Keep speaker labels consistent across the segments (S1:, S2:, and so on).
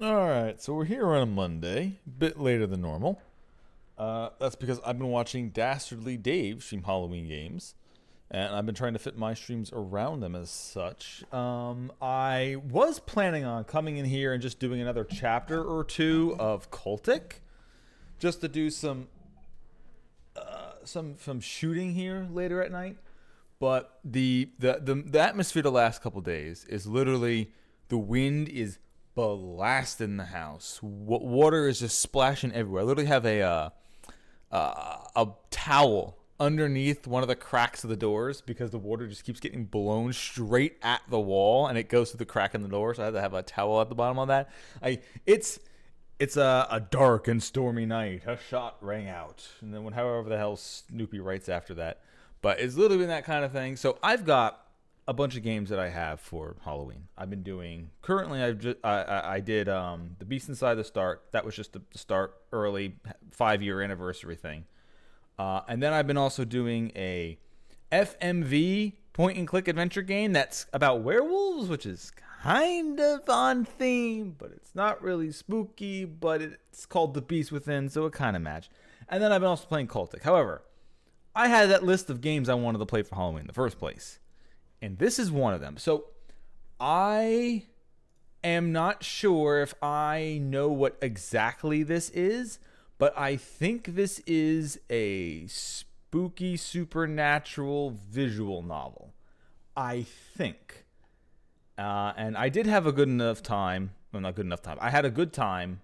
S1: Alright, so we're here on a Monday, a bit later than normal. That's because I've been watching Dastardly Dave stream Halloween games, and I've been trying to fit my streams around them as such. I was planning on coming in here and just doing another chapter or two of Cultic, just to do some shooting here later at night. But the atmosphere the last couple days is literally the wind is blasting the house. Water is just splashing everywhere. I literally have a towel underneath one of the cracks of the doors because the water just keeps getting blown straight at the wall and it goes through the crack in the door. So I had to have a towel at the bottom of that. It's a dark and stormy night. A shot rang out, and then however the hell Snoopy writes after that. But it's literally been that kind of thing. So I've got a bunch of games that I have for Halloween. I've been doing currently. I did the Beast Inside the Start. That was just the start early 5-year anniversary thing. And then I've been also doing a FMV point and click adventure game that's about werewolves, which is kind of on theme, but it's not really spooky. But it's called The Beast Within, so it kind of matched. And then I've been also playing Cultic. However, I had that list of games I wanted to play for Halloween in the first place. And this is one of them. So I am not sure if I know what exactly this is, but I think this is a spooky, supernatural visual novel. I think. And I did have a good enough time. Well, not good enough time. I had a good time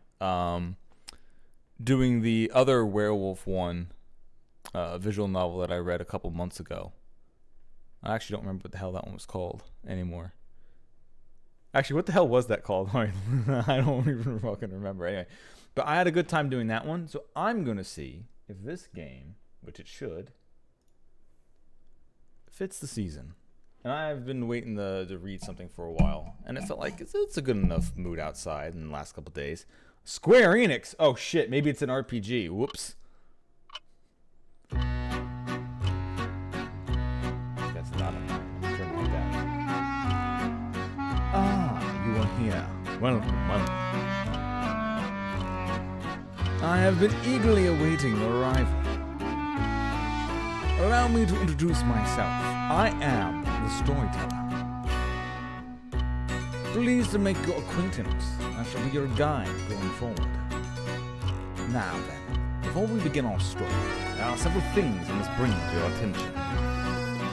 S1: doing the other werewolf one. Visual novel that I read a couple months ago. I actually don't remember what the hell that one was called anymore. Actually, what the hell was that called? I don't even fucking remember. Anyway, but I had a good time doing that one, so I'm going to see if this game, which it should, fits the season. And I've been waiting to read something for a while, and it felt like it's a good enough mood outside in the last couple days. Square Enix! Oh shit, maybe it's an RPG. Whoops. That's not enough. I'm turning it down. Ah, you are here. Welcome, welcome. I have been eagerly awaiting your arrival. Allow me to introduce myself. I am the storyteller. Pleased to make your acquaintance. I shall be your guide going forward. Now then, before we begin our story, there are several things I must bring to your attention.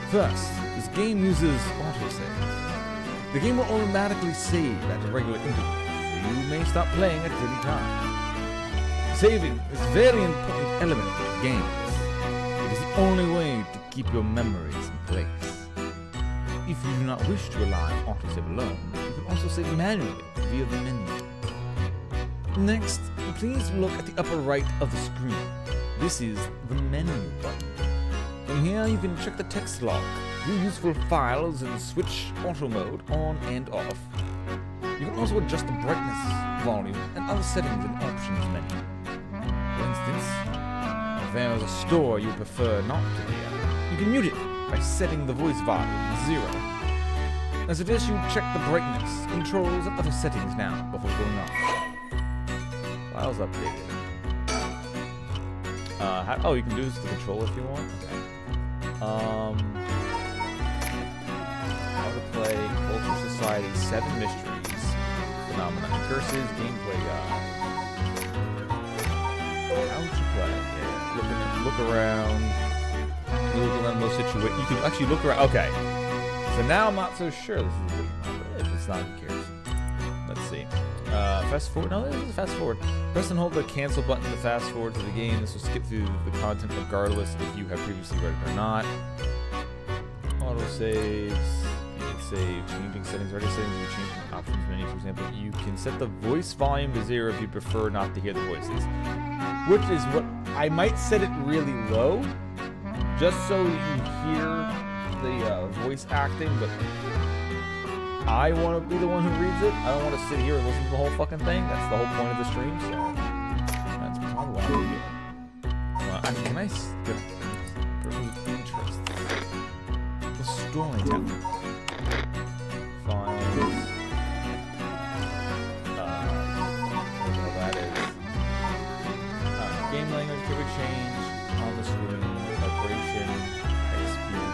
S1: First, this game uses autosave. The game will automatically save at a regular interval. You may stop playing at any time. Saving is a very important element of games. It is the only way to keep your memories in place. If you do not wish to rely on autosave alone, you can also save manually via the menu. Next, please look at the upper right of the screen. This is the menu button. From here, you can check the text log, view useful files, and switch auto mode on and off. You can also adjust the brightness, volume, and other settings in the options menu. For instance, if there is a store you prefer not to hear, you can mute it by setting the voice volume to 0. I suggest you check the brightness, controls, and other settings now before going on. Files updated. You can do this with the controller if you want. Okay. How to play Culture Society 7 Mysteries, Phenomena, and Curses, Gameplay Guide. How to play? Yeah. Look around. Look around those situations. You can actually look around. Okay. So now I'm not so sure this is a if it's not, who cares? Let's see. Fast forward. No, this is fast forward. Press and hold the cancel button to fast forward to the game. This will skip through the content regardless if you have previously read it or not. Auto saves. You can save. Changing settings. Already settings. You change the options menu. For example, you can set the voice volume to 0 if you prefer not to hear the voices. Which is what I might set it really low, just so you hear the voice acting, but I want to be the one who reads it. I don't want to sit here and listen to the whole fucking thing. That's the whole point of the stream, so that's probably what I'm doing. Can I skip person's interest? The storytelling. Files. change on the screen. Vibration, text view,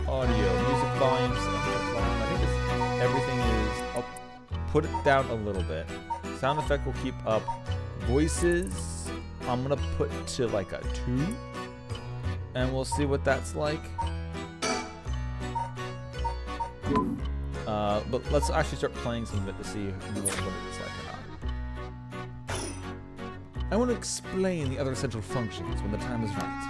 S1: audio, music volume, sound volume. I think everything is. I'll put it down a little bit. Sound effect will keep up. Voices, I'm gonna put to like a 2, and we'll see what that's like. But let's actually start playing some of it to see what it is like or not. I want to explain the other essential functions when the time is right.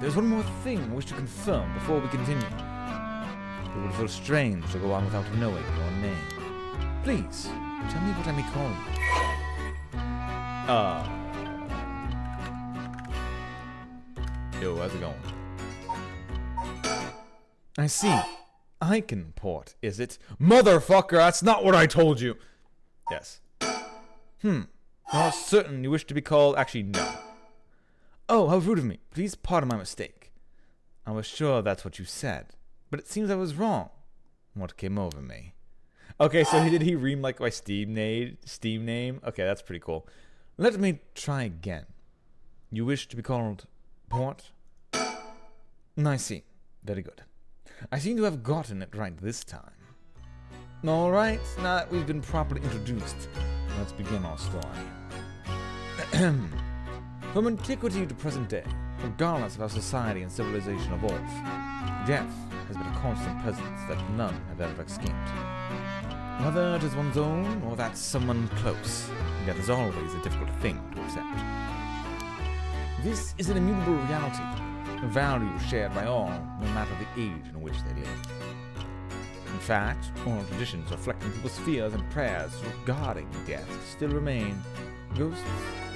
S1: There's one more thing I wish to confirm before we continue. It would feel strange to go on without knowing your name. Please, tell me what I may call you. Yo, how's it going? I see. Iconport, is it? Motherfucker, that's not what I told you. Yes. Not certain you wish to be called. Actually, no. Oh, how rude of me. Please pardon my mistake. I was sure that's what you said, but it seems I was wrong. What came over me? Okay, so did he read like my Steam name? Okay, that's pretty cool. Let me try again. You wish to be called Port? I see. Very good. I seem to have gotten it right this time. Alright, now that we've been properly introduced, let's begin our story. From antiquity to present day, regardless of how society and civilization evolve, death has been a constant presence that none have ever escaped. Whether it is one's own or that's someone close, death is always a difficult thing to accept. This is an immutable reality, a value shared by all, no matter the age in which they live. In fact, oral traditions reflecting people's fears and prayers regarding death still remain: ghosts,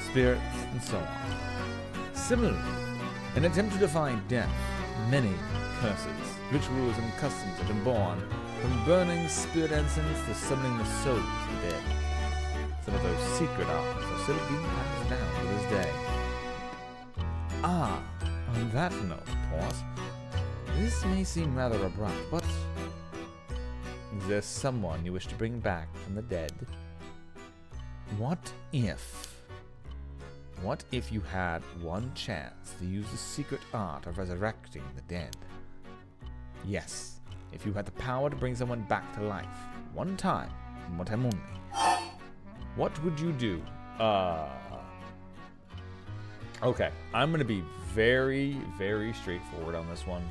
S1: spirits, and so on. Similarly, in an attempt to defy death, many curses, rituals, and customs have been born, from burning spirit incense to summoning the souls of the dead. Some of those secret arts are still being passed down to this day. On that note, Port, this may seem rather abrupt, but is there someone you wish to bring back from the dead? What if you had one chance to use the secret art of resurrecting the dead? Yes, if you had the power to bring someone back to life, one time, and one time only, what would you do? Okay, I'm going to be very, very straightforward on this one.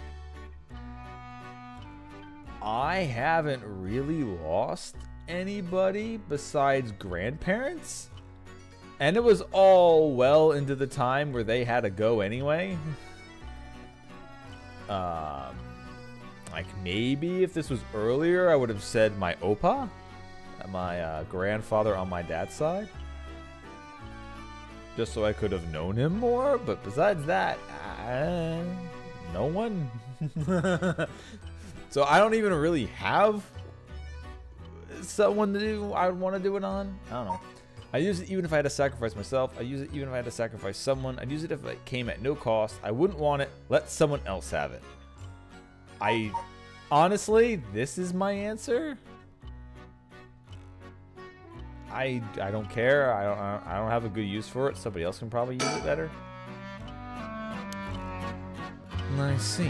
S1: I haven't really lost anybody besides grandparents. And it was all well into the time where they had to go anyway. Like maybe if this was earlier, I would have said my opa, my grandfather on my dad's side. Just so I could have known him more, but besides that, no one. So I don't even really have someone I would want to do it on. I don't know. I use it even if I had to sacrifice myself. I use it even if I had to sacrifice someone. I'd use it if it came at no cost. I wouldn't want it. Let someone else have it. Honestly, this is my answer. I don't care. I don't have a good use for it. Somebody else can probably use it better. I see.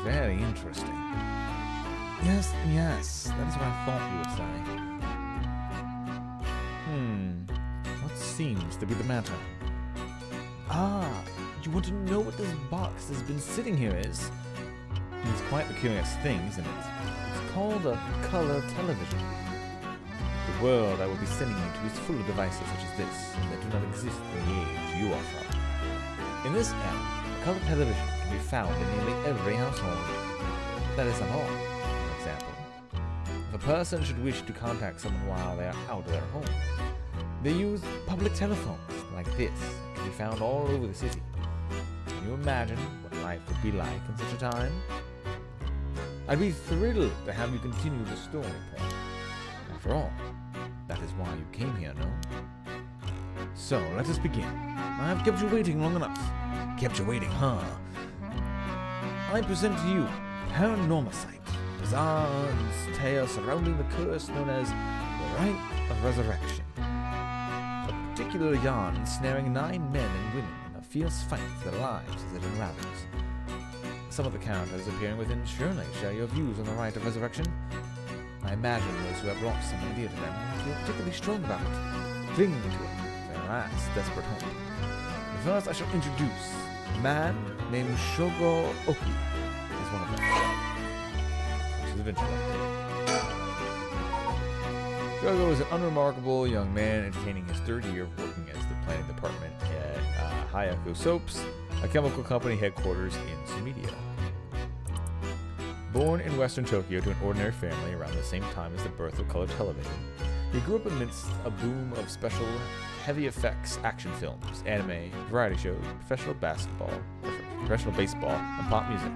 S1: Very interesting. Yes, that is what I thought you would say. What seems to be the matter? You want to know what this box has been sitting here is? It's quite a curious thing, isn't it? It's called a color television. The world I will be sending you to is full of devices such as this that do not exist in the age you are from. In this era, a color television can be found in nearly every household. That is not all. For example, if a person should wish to contact someone while they are out of their home, they use public telephones like this that can be found all over the city. Can you imagine what life would be like in such a time? I'd be thrilled to have you continue the story, Paul. After all, that is why you came here, no? So, let us begin. I've kept you waiting long enough. Kept you waiting, huh? I present to you Paranormasight, a bizarre tale surrounding the curse known as the Rite of Resurrection. particular yarn ensnaring 9 men and women in a fierce fight for their lives as it unravels. Some of the characters appearing within surely share your views on the rite of resurrection. I imagine those who have lost someone dear to them feel particularly strong about it, clinging to it, their last desperate hope. But first I shall introduce a man named Shogo Oki is one of them. Which is eventually updated. Shogo is an unremarkable young man entertaining his third year of working as the planning department at Hayaku Soaps, a chemical company headquarters in Sumidia. Born in western Tokyo to an ordinary family around the same time as the birth of color television, he grew up amidst a boom of special heavy effects action films, anime, variety shows, professional baseball, and pop music.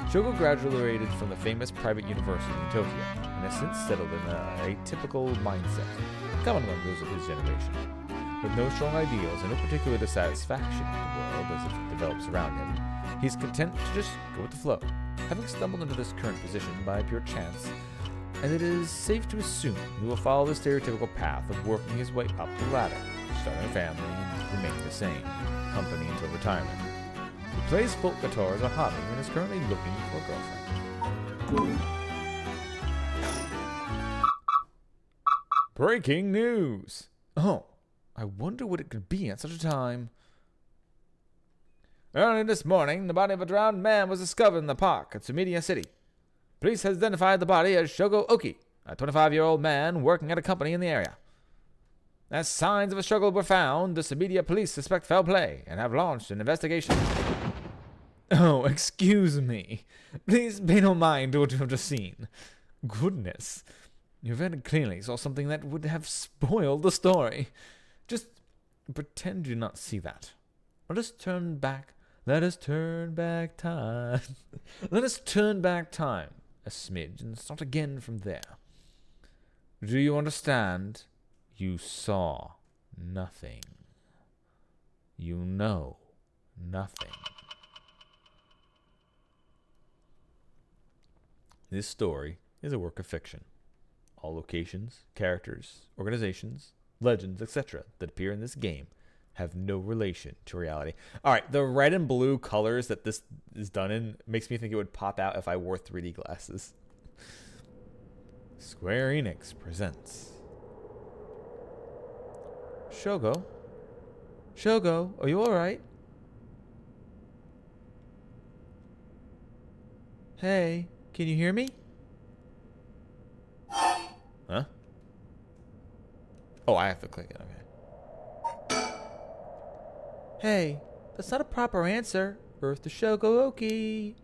S1: Shogo graduated from the famous private university in Tokyo and has since settled in a typical mindset, common among those of his generation. With no strong ideals and no particular dissatisfaction with the world as it develops around him, he's content to just go with the flow, having stumbled into this current position by pure chance, and it is safe to assume he will follow the stereotypical path of working his way up the ladder, starting a family and remaining the same company until retirement. He plays folk guitar as a hobby and is currently looking for a girlfriend. Breaking news! Oh, I wonder what it could be at such a time. Early this morning, the body of a drowned man was discovered in the park at Sumidia City. Police has identified the body as Shogo Oki, a 25-year-old man working at a company in the area. As signs of a struggle were found, the Sumidia police suspect foul play and have launched an investigation. Oh, excuse me. Please pay no mind to what you have just seen. Goodness. You very clearly saw something that would have spoiled the story. Just pretend you do not see that. Let us turn back time. Let us turn back time a smidge and start again from there. Do you understand? You saw nothing. You know nothing. This story is a work of fiction. All locations, characters, organizations, legends, etc. that appear in this game have no relation to reality. Alright, the red and blue colors that this is done in makes me think it would pop out if I wore 3D glasses. Square Enix presents Shogo? Shogo, are you alright? Hey, can you hear me? Huh? Oh, I have to click it, okay. Hey, that's not a proper answer. Earth to Shogo Oki.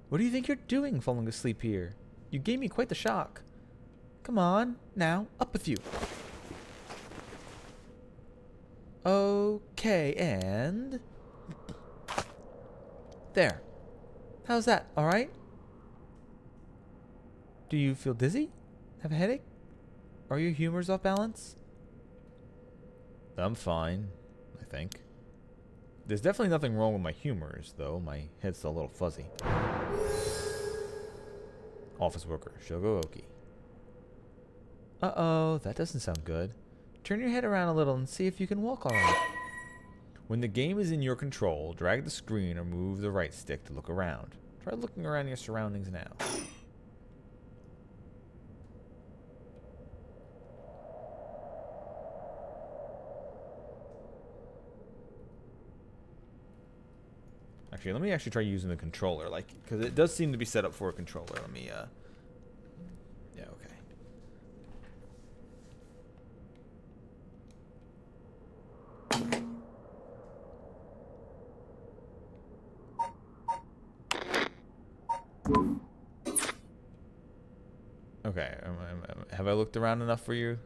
S1: What do you think you're doing falling asleep here? You gave me quite the shock. Come on, now, up with you. Okay, and... There. How's that, alright? Do you feel dizzy? Have a headache? Are your humors off balance? I'm fine, I think. There's definitely nothing wrong with my humors, though. My head's still a little fuzzy. Office worker, Shogo Oki. Uh-oh, that doesn't sound good. Turn your head around a little and see if you can walk alright. When the game is in your control, drag the screen or move the right stick to look around. Try looking around your surroundings now. Actually, let me actually try using the controller, like, because it does seem to be set up for a controller. Let me, yeah, okay. Okay, have I looked around enough for you?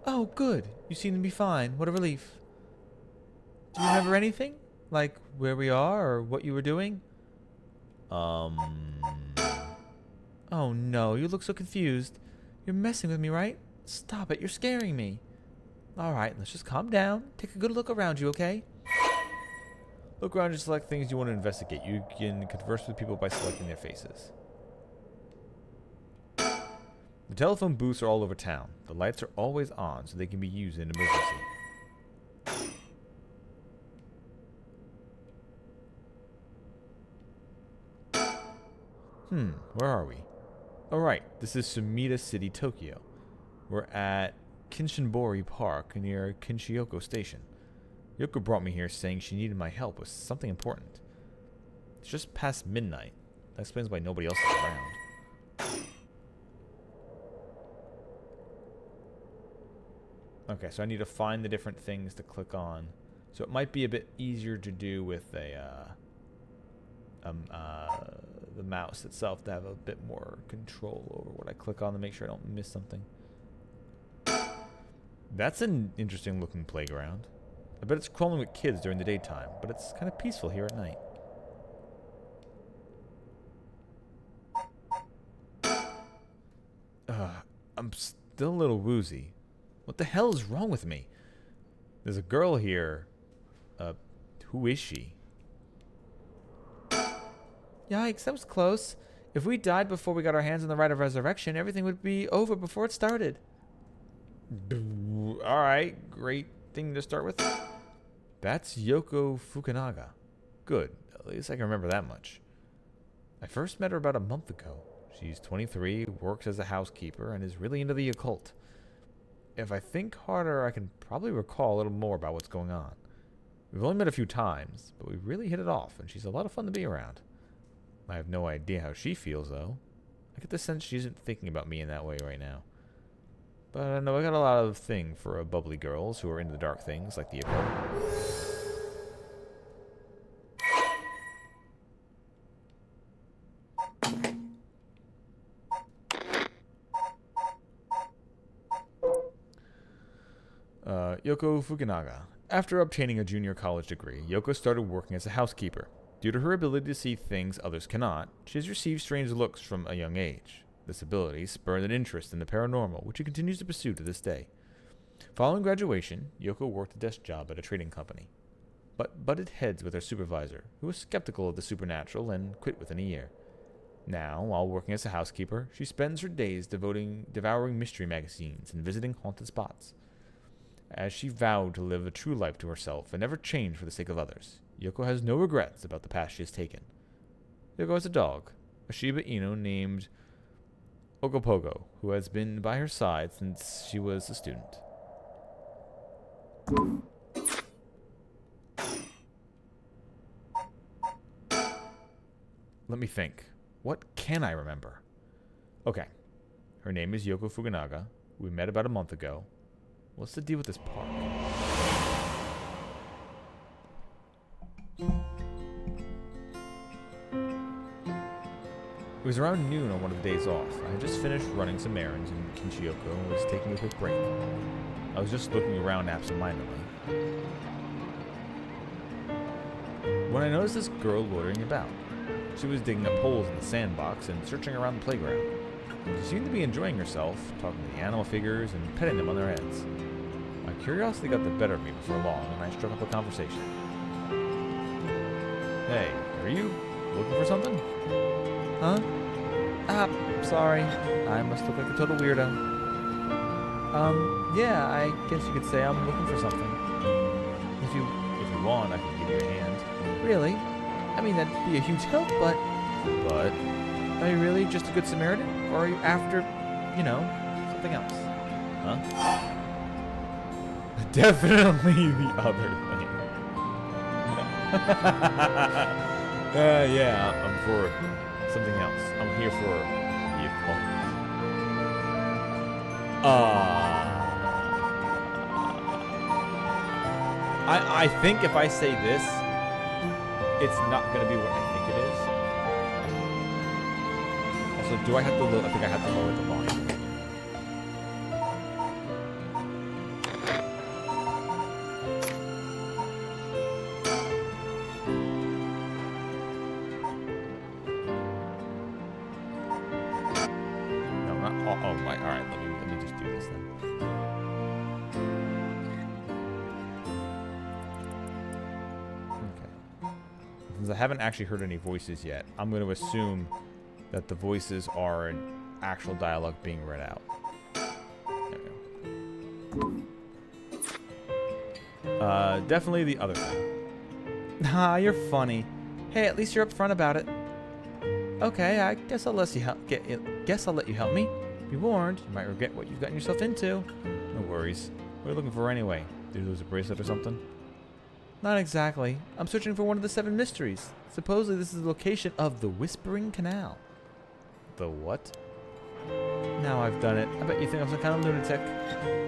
S1: Oh, good. You seem to be fine. What a relief. Do you remember anything? Like where we are or what you were doing? Oh no, you look so confused. You're messing with me, right? Stop it, you're scaring me. Alright, let's just calm down. Take a good look around you, okay? Look around and select things you want to investigate. You can converse with people by selecting their faces. The telephone booths are all over town. The lights are always on so they can be used in an emergency. Where are we? Oh, right. This is Sumida City, Tokyo. We're at Kinshinbori Park near Kinshiyoko Station. Yoko brought me here saying she needed my help with something important. It's just past midnight. That explains why nobody else is around. Okay, so I need to find the different things to click on. So it might be a bit easier to do with the mouse itself to have a bit more control over what I click on to make sure I don't miss something. That's an interesting looking playground. I bet it's crawling with kids during the daytime, but it's kind of peaceful here at night. I'm still a little woozy. What the hell is wrong with me? There's a girl here. Who is she? Yikes, that was close. If we died before we got our hands on the rite of resurrection, everything would be over before it started. Alright, great thing to start with. That's Yoko Fukunaga. Good, at least I can remember that much. I first met her about a month ago. She's 23, works as a housekeeper, and is really into the occult. If I think harder, I can probably recall a little more about what's going on. We've only met a few times, but we really hit it off, and she's a lot of fun to be around. I have no idea how she feels, though. I get the sense she isn't thinking about me in that way right now. But I know I got a lot of thing for bubbly girls who are into the dark things, like the occult. Yoko Fukunaga. After obtaining a junior college degree, Yoko started working as a housekeeper. Due to her ability to see things others cannot, she has received strange looks from a young age. This ability spurred an interest in the paranormal, which she continues to pursue to this day. Following graduation, Yoko worked a desk job at a trading company, but butted heads with her supervisor, who was skeptical of the supernatural and quit within a year. Now, while working as a housekeeper, she spends her days devouring mystery magazines and visiting haunted spots. As she vowed to live a true life to herself and never change for the sake of others, Yoko has no regrets about the path she has taken. Yoko has a dog, a Shiba Inu named Ogopogo, who has been by her side since she was a student. Let me think. What can I remember? Okay. Her name is Yoko Fukunaga. We met about a month ago. What's the deal with this park? It was around noon on one of the days off. I had just finished running some errands in Kinshiyoko and was taking a quick break. I was just looking around absentmindedly when I noticed this girl loitering about. She was digging up holes in the sandbox and searching around the playground. She seemed to be enjoying herself, talking to the animal figures and petting them on their heads. My curiosity got the better of me before long, and I struck up a conversation. Hey, are you looking for something? Huh? Sorry. I must look like a total weirdo. Yeah, I guess you could say I'm looking for something. If you want, I can give you a hand. Really? I mean, that'd be a huge help, but... But? Are you really just a good Samaritan? Or are you after, something else? Huh? Definitely the other thing. Yeah, I'm for something else. I'm here for the occult. I think if I say this, it's not going to be what I think it is. Also, do I have to lower? I think I have to lower the volume. Alright, let me just do this then. Okay. Since I haven't actually heard any voices yet, I'm going to assume that the voices are actual dialogue being read out. There we go. Definitely the other thing. Ah, you're funny. Hey, at least you're upfront about it. Okay, I guess I'll let you help me. Be warned, you might regret what you've gotten yourself into. No worries. What are you looking for anyway? Did you lose a bracelet or something? Not exactly. I'm searching for one of the 7 mysteries. Supposedly this is the location of the Whispering Canal. The what? Now I've done it. I bet you think I'm some kind of lunatic.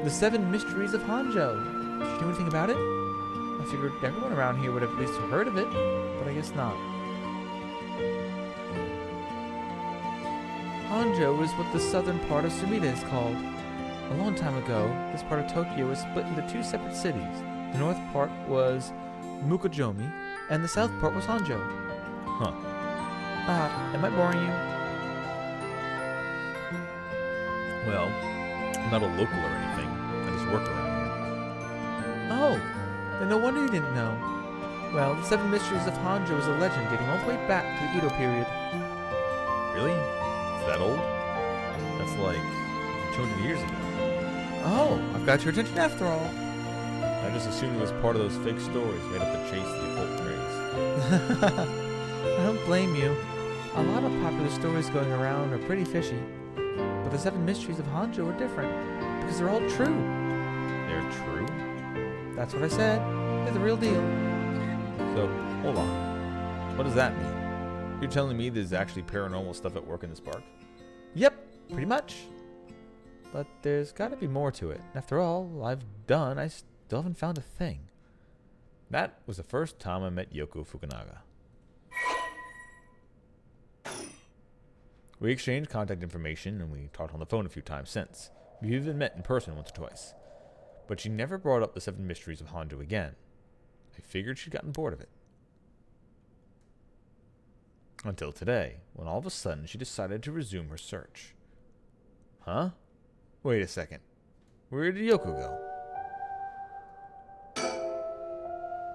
S1: The 7 Mysteries of Hanzhou. Did you know anything about it? I figured everyone around here would have at least heard of it, but I guess not. Hanzhou is what the southern part of Sumida is called. A long time ago, this part of Tokyo was split into 2 separate cities. The north part was Mukojomi, and the south part was Hanzhou. Huh. Am I boring you? Well, I'm not a local or anything. I just work around here. Oh, then no wonder you didn't know. Well, the 7 Mysteries of Hanzhou is a legend dating all the way back to the Edo period. Really? Is that old? That's like 200 years ago. Oh, I've got your attention after all. I just assumed it was part of those fake stories made up to chase the occult craze. I don't blame you. A lot of popular stories going around are pretty fishy. But the 7 Mysteries of Hanzhou are different, because they're all true. They're true? That's what I said. They're the real deal. So, hold on. What does that mean? You're telling me there's actually paranormal stuff at work in this park? Yep, pretty much. But there's got to be more to it. After all I still haven't found a thing. That was the first time I met Yoko Fukunaga. We exchanged contact information and we talked on the phone a few times since. We've even met in person once or twice. But she never brought up the 7 Mysteries of Hanzhou again. I figured she'd gotten bored of it. Until today, when all of a sudden she decided to resume her search. Huh? Wait a second. Where did Yoko go?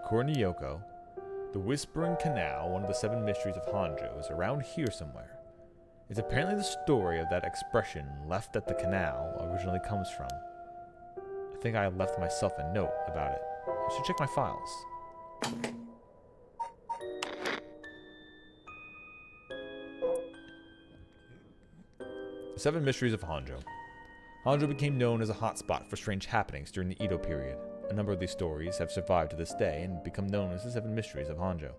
S1: According to Yoko, the Whispering Canal, one of the 7 Mysteries of Hanzhou, is around here somewhere. It's apparently the story of that expression left at the canal originally comes from. I think I left myself a note about it. I should check my files. The 7 Mysteries of Hanzhou. Hanzhou became known as a hotspot for strange happenings during the Edo period. A number of these stories have survived to this day and become known as the 7 Mysteries of Hanzhou.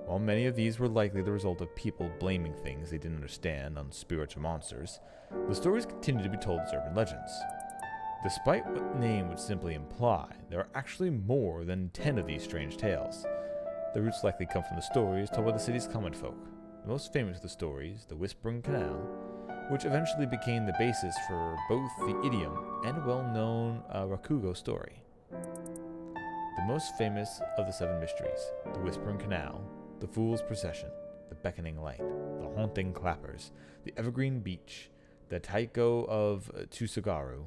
S1: While many of these were likely the result of people blaming things they didn't understand on spirits or monsters, the stories continue to be told as urban legends. Despite what the name would simply imply, there are actually more than 10 of these strange tales. The roots likely come from the stories told by the city's common folk. The most famous of the stories, the Whispering Canal, which eventually became the basis for both the idiom and well-known Rakugo story. The most famous of the 7 mysteries, the Whispering Canal, the Fool's Procession, the Beckoning Light, the Haunting Clappers, the Evergreen Beach, the Taiko of Tsugaru,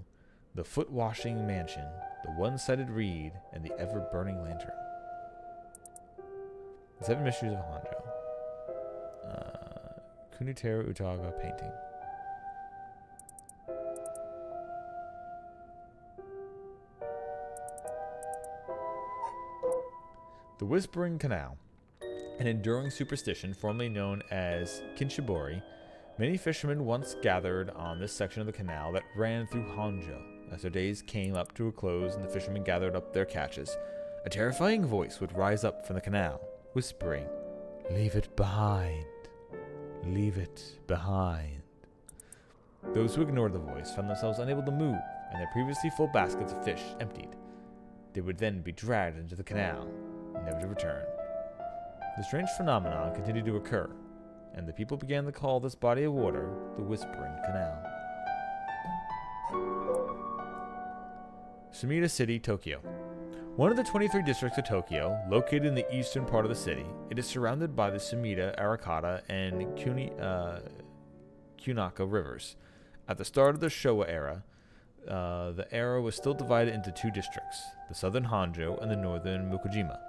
S1: the Foot-Washing Mansion, the One-Sided Reed, and the Ever-Burning Lantern. The 7 Mysteries of Hanzhou. Kuniteru Utaga painting. The Whispering Canal. An enduring superstition formerly known as Kinshibori, many fishermen once gathered on this section of the canal that ran through Hanzhou. As their days came up to a close and the fishermen gathered up their catches, a terrifying voice would rise up from the canal, whispering, "Leave it behind. Leave it behind." Those who ignored the voice found themselves unable to move, and their previously full baskets of fish emptied. They would then be dragged into the canal, never to return. The strange phenomenon continued to occur, and the people began to call this body of water the Whispering Canal. Sumida City, Tokyo. One of the 23 districts of Tokyo, located in the eastern part of the city, it is surrounded by the Sumida, Arikata, and Kunaka rivers. At the start of the Showa era, the area was still divided into 2 districts, the southern Hanzhou and the northern Mukujima.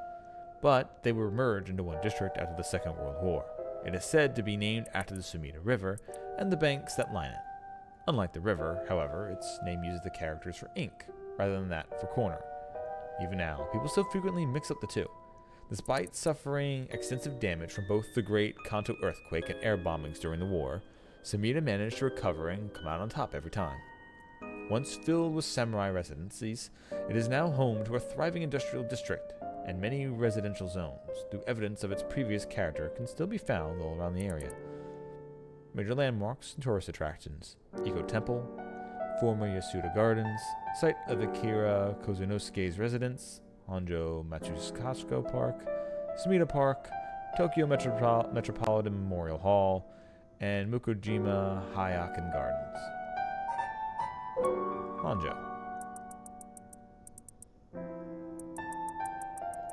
S1: But they were merged into one district after the Second World War. It is said to be named after the Sumida River and the banks that line it. Unlike the river, however, its name uses the characters for ink, rather than that for corner. Even now, people still frequently mix up the two. Despite suffering extensive damage from both the Great Kanto earthquake and air bombings during the war, Sumida managed to recover and come out on top every time. Once filled with samurai residencies, it is now home to a thriving industrial district and many residential zones, though evidence of its previous character can still be found all around the area. Major landmarks and tourist attractions: Eco Temple, former Yasuda Gardens, site of Akira Kozunosuke's residence, Honjo Matsushiko Park, Sumida Park, Tokyo Metropolitan Memorial Hall, and Mukujima Hayakan Gardens. Honjo.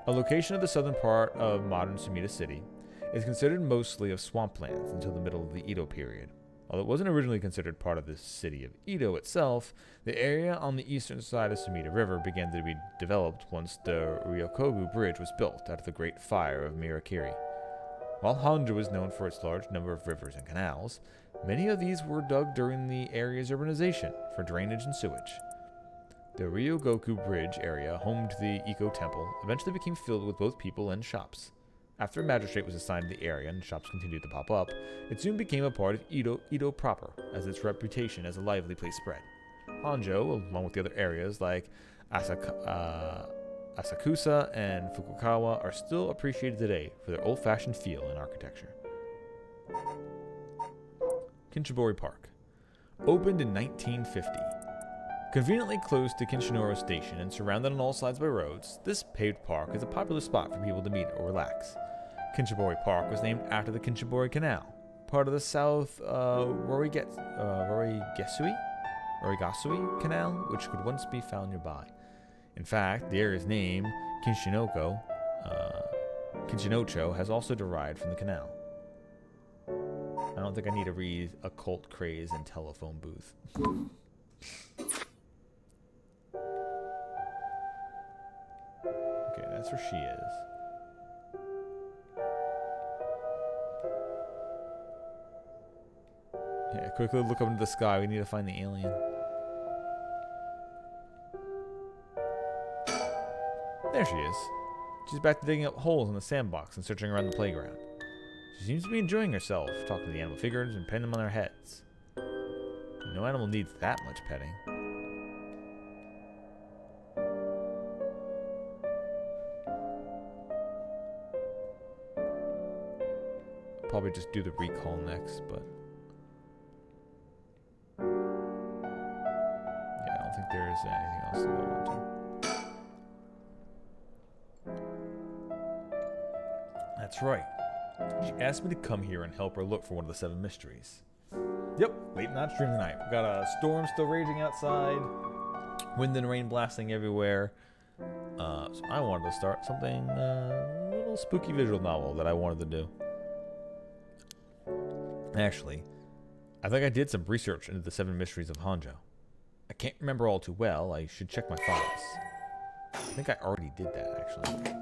S1: A location of the southern part of modern Sumida City, is considered mostly of swamplands until the middle of the Edo period. Although it wasn't originally considered part of the city of Edo itself, the area on the eastern side of Sumida River began to be developed once the Ryokogu Bridge was built after the Great Fire of Mirakiri. While Honjo is known for its large number of rivers and canals, many of these were dug during the area's urbanization for drainage and sewage. The Ryogoku Bridge area, home to the Eco Temple, eventually became filled with both people and shops. After a magistrate was assigned to the area and shops continued to pop up, it soon became a part of Edo proper, as its reputation as a lively place spread. Honjo, along with the other areas like Asakusa and Fukuokawa, are still appreciated today for their old-fashioned feel and architecture. Kinshibori Park. Opened in 1950. Conveniently close to Kinshinoro Station and surrounded on all sides by roads, this paved park is a popular spot for people to meet or relax. Kinshibori Park was named after the Kinshibori Canal, part of the South Rorigasui Canal, which could once be found nearby. In fact, the area's name, Kinshinocho, has also derived from the canal. I don't think I need to read Occult Craze and Telephone Booth. Okay, that's where she is. Yeah, quickly look up into the sky. We need to find the alien. There she is. She's back to digging up holes in the sandbox and searching around the playground. She seems to be enjoying herself, talking to the animal figures and petting them on their heads. No animal needs that much petting. I'll probably just do the recall next, but yeah, I don't think there is anything else to go into. That's right. She asked me to come here and help her look for one of the 7 mysteries. Yep, late night stream tonight. We've got a storm still raging outside, wind and rain blasting everywhere. So I wanted to start something, a little spooky visual novel that I wanted to do. Actually, I think I did some research into the 7 mysteries of Honjo. I can't remember all too well. I should check my files. I think I already did that, actually.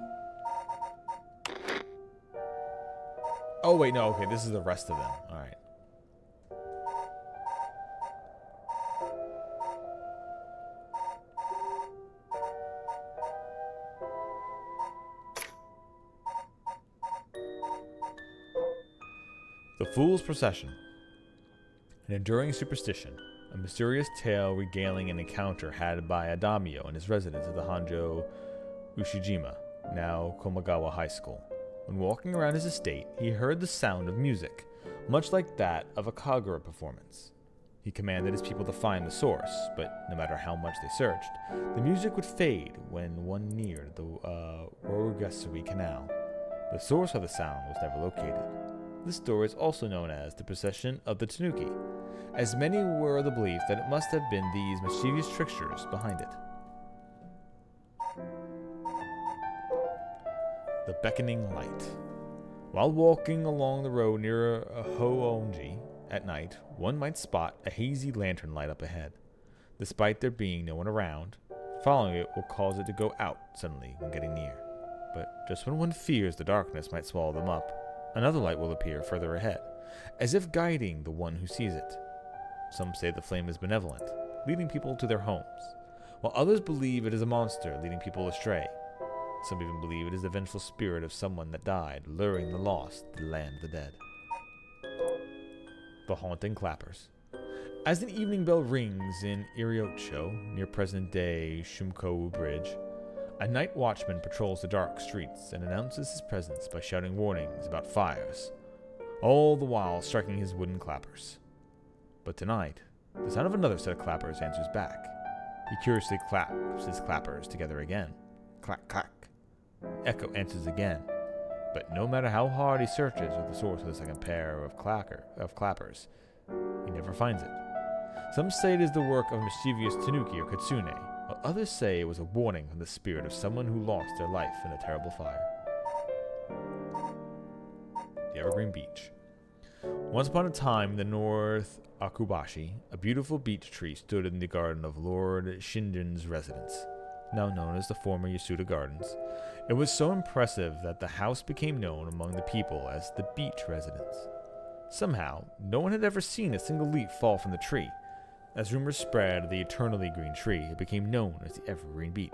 S1: Oh, wait, no, okay, this is the rest of them. Alright. The Fool's Procession. An enduring superstition, a mysterious tale regaling an encounter had by a daimyo in his residence at the Honjo Ushijima, now Komagawa High School. When walking around his estate, he heard the sound of music, much like that of a kagura performance. He commanded his people to find the source, but no matter how much they searched, the music would fade when one neared the Rorigasui Canal. The source of the sound was never located. This story is also known as the Procession of the Tanuki, as many were of the belief that it must have been these mischievous tricksters behind it. The Beckoning Light. While walking along the road near Hoonji at night, one might spot a hazy lantern light up ahead. Despite there being no one around, following it will cause it to go out suddenly when getting near. But just when one fears the darkness might swallow them up, Another light will appear further ahead, as if guiding the one who sees it. Some say the flame is benevolent, leading people to their homes, while others believe it is a monster leading people astray. Some even believe it is the vengeful spirit of someone that died, luring the lost to the land of the dead. The haunting clappers. As an evening bell rings in Iriocho, near present-day Shumkou Bridge, a night watchman patrols the dark streets and announces his presence by shouting warnings about fires, all the while striking his wooden clappers. But tonight, the sound of another set of clappers answers back. He curiously claps his clappers together again. Clack, clack. Echo answers again, but no matter how hard he searches for the source of the second pair of clappers, he never finds it. Some say it is the work of a mischievous tanuki or kitsune, while others say it was a warning from the spirit of someone who lost their life in a terrible fire. The Evergreen Beach. Once upon a time in the North Akubashi, a beautiful beech tree stood in the garden of Lord Shinden's residence, now known as the former Yasuda Gardens. It was so impressive that the house became known among the people as the beech residence. Somehow, no one had ever seen a single leaf fall from the tree. As rumors spread of the eternally green tree, it became known as the Evergreen Beech.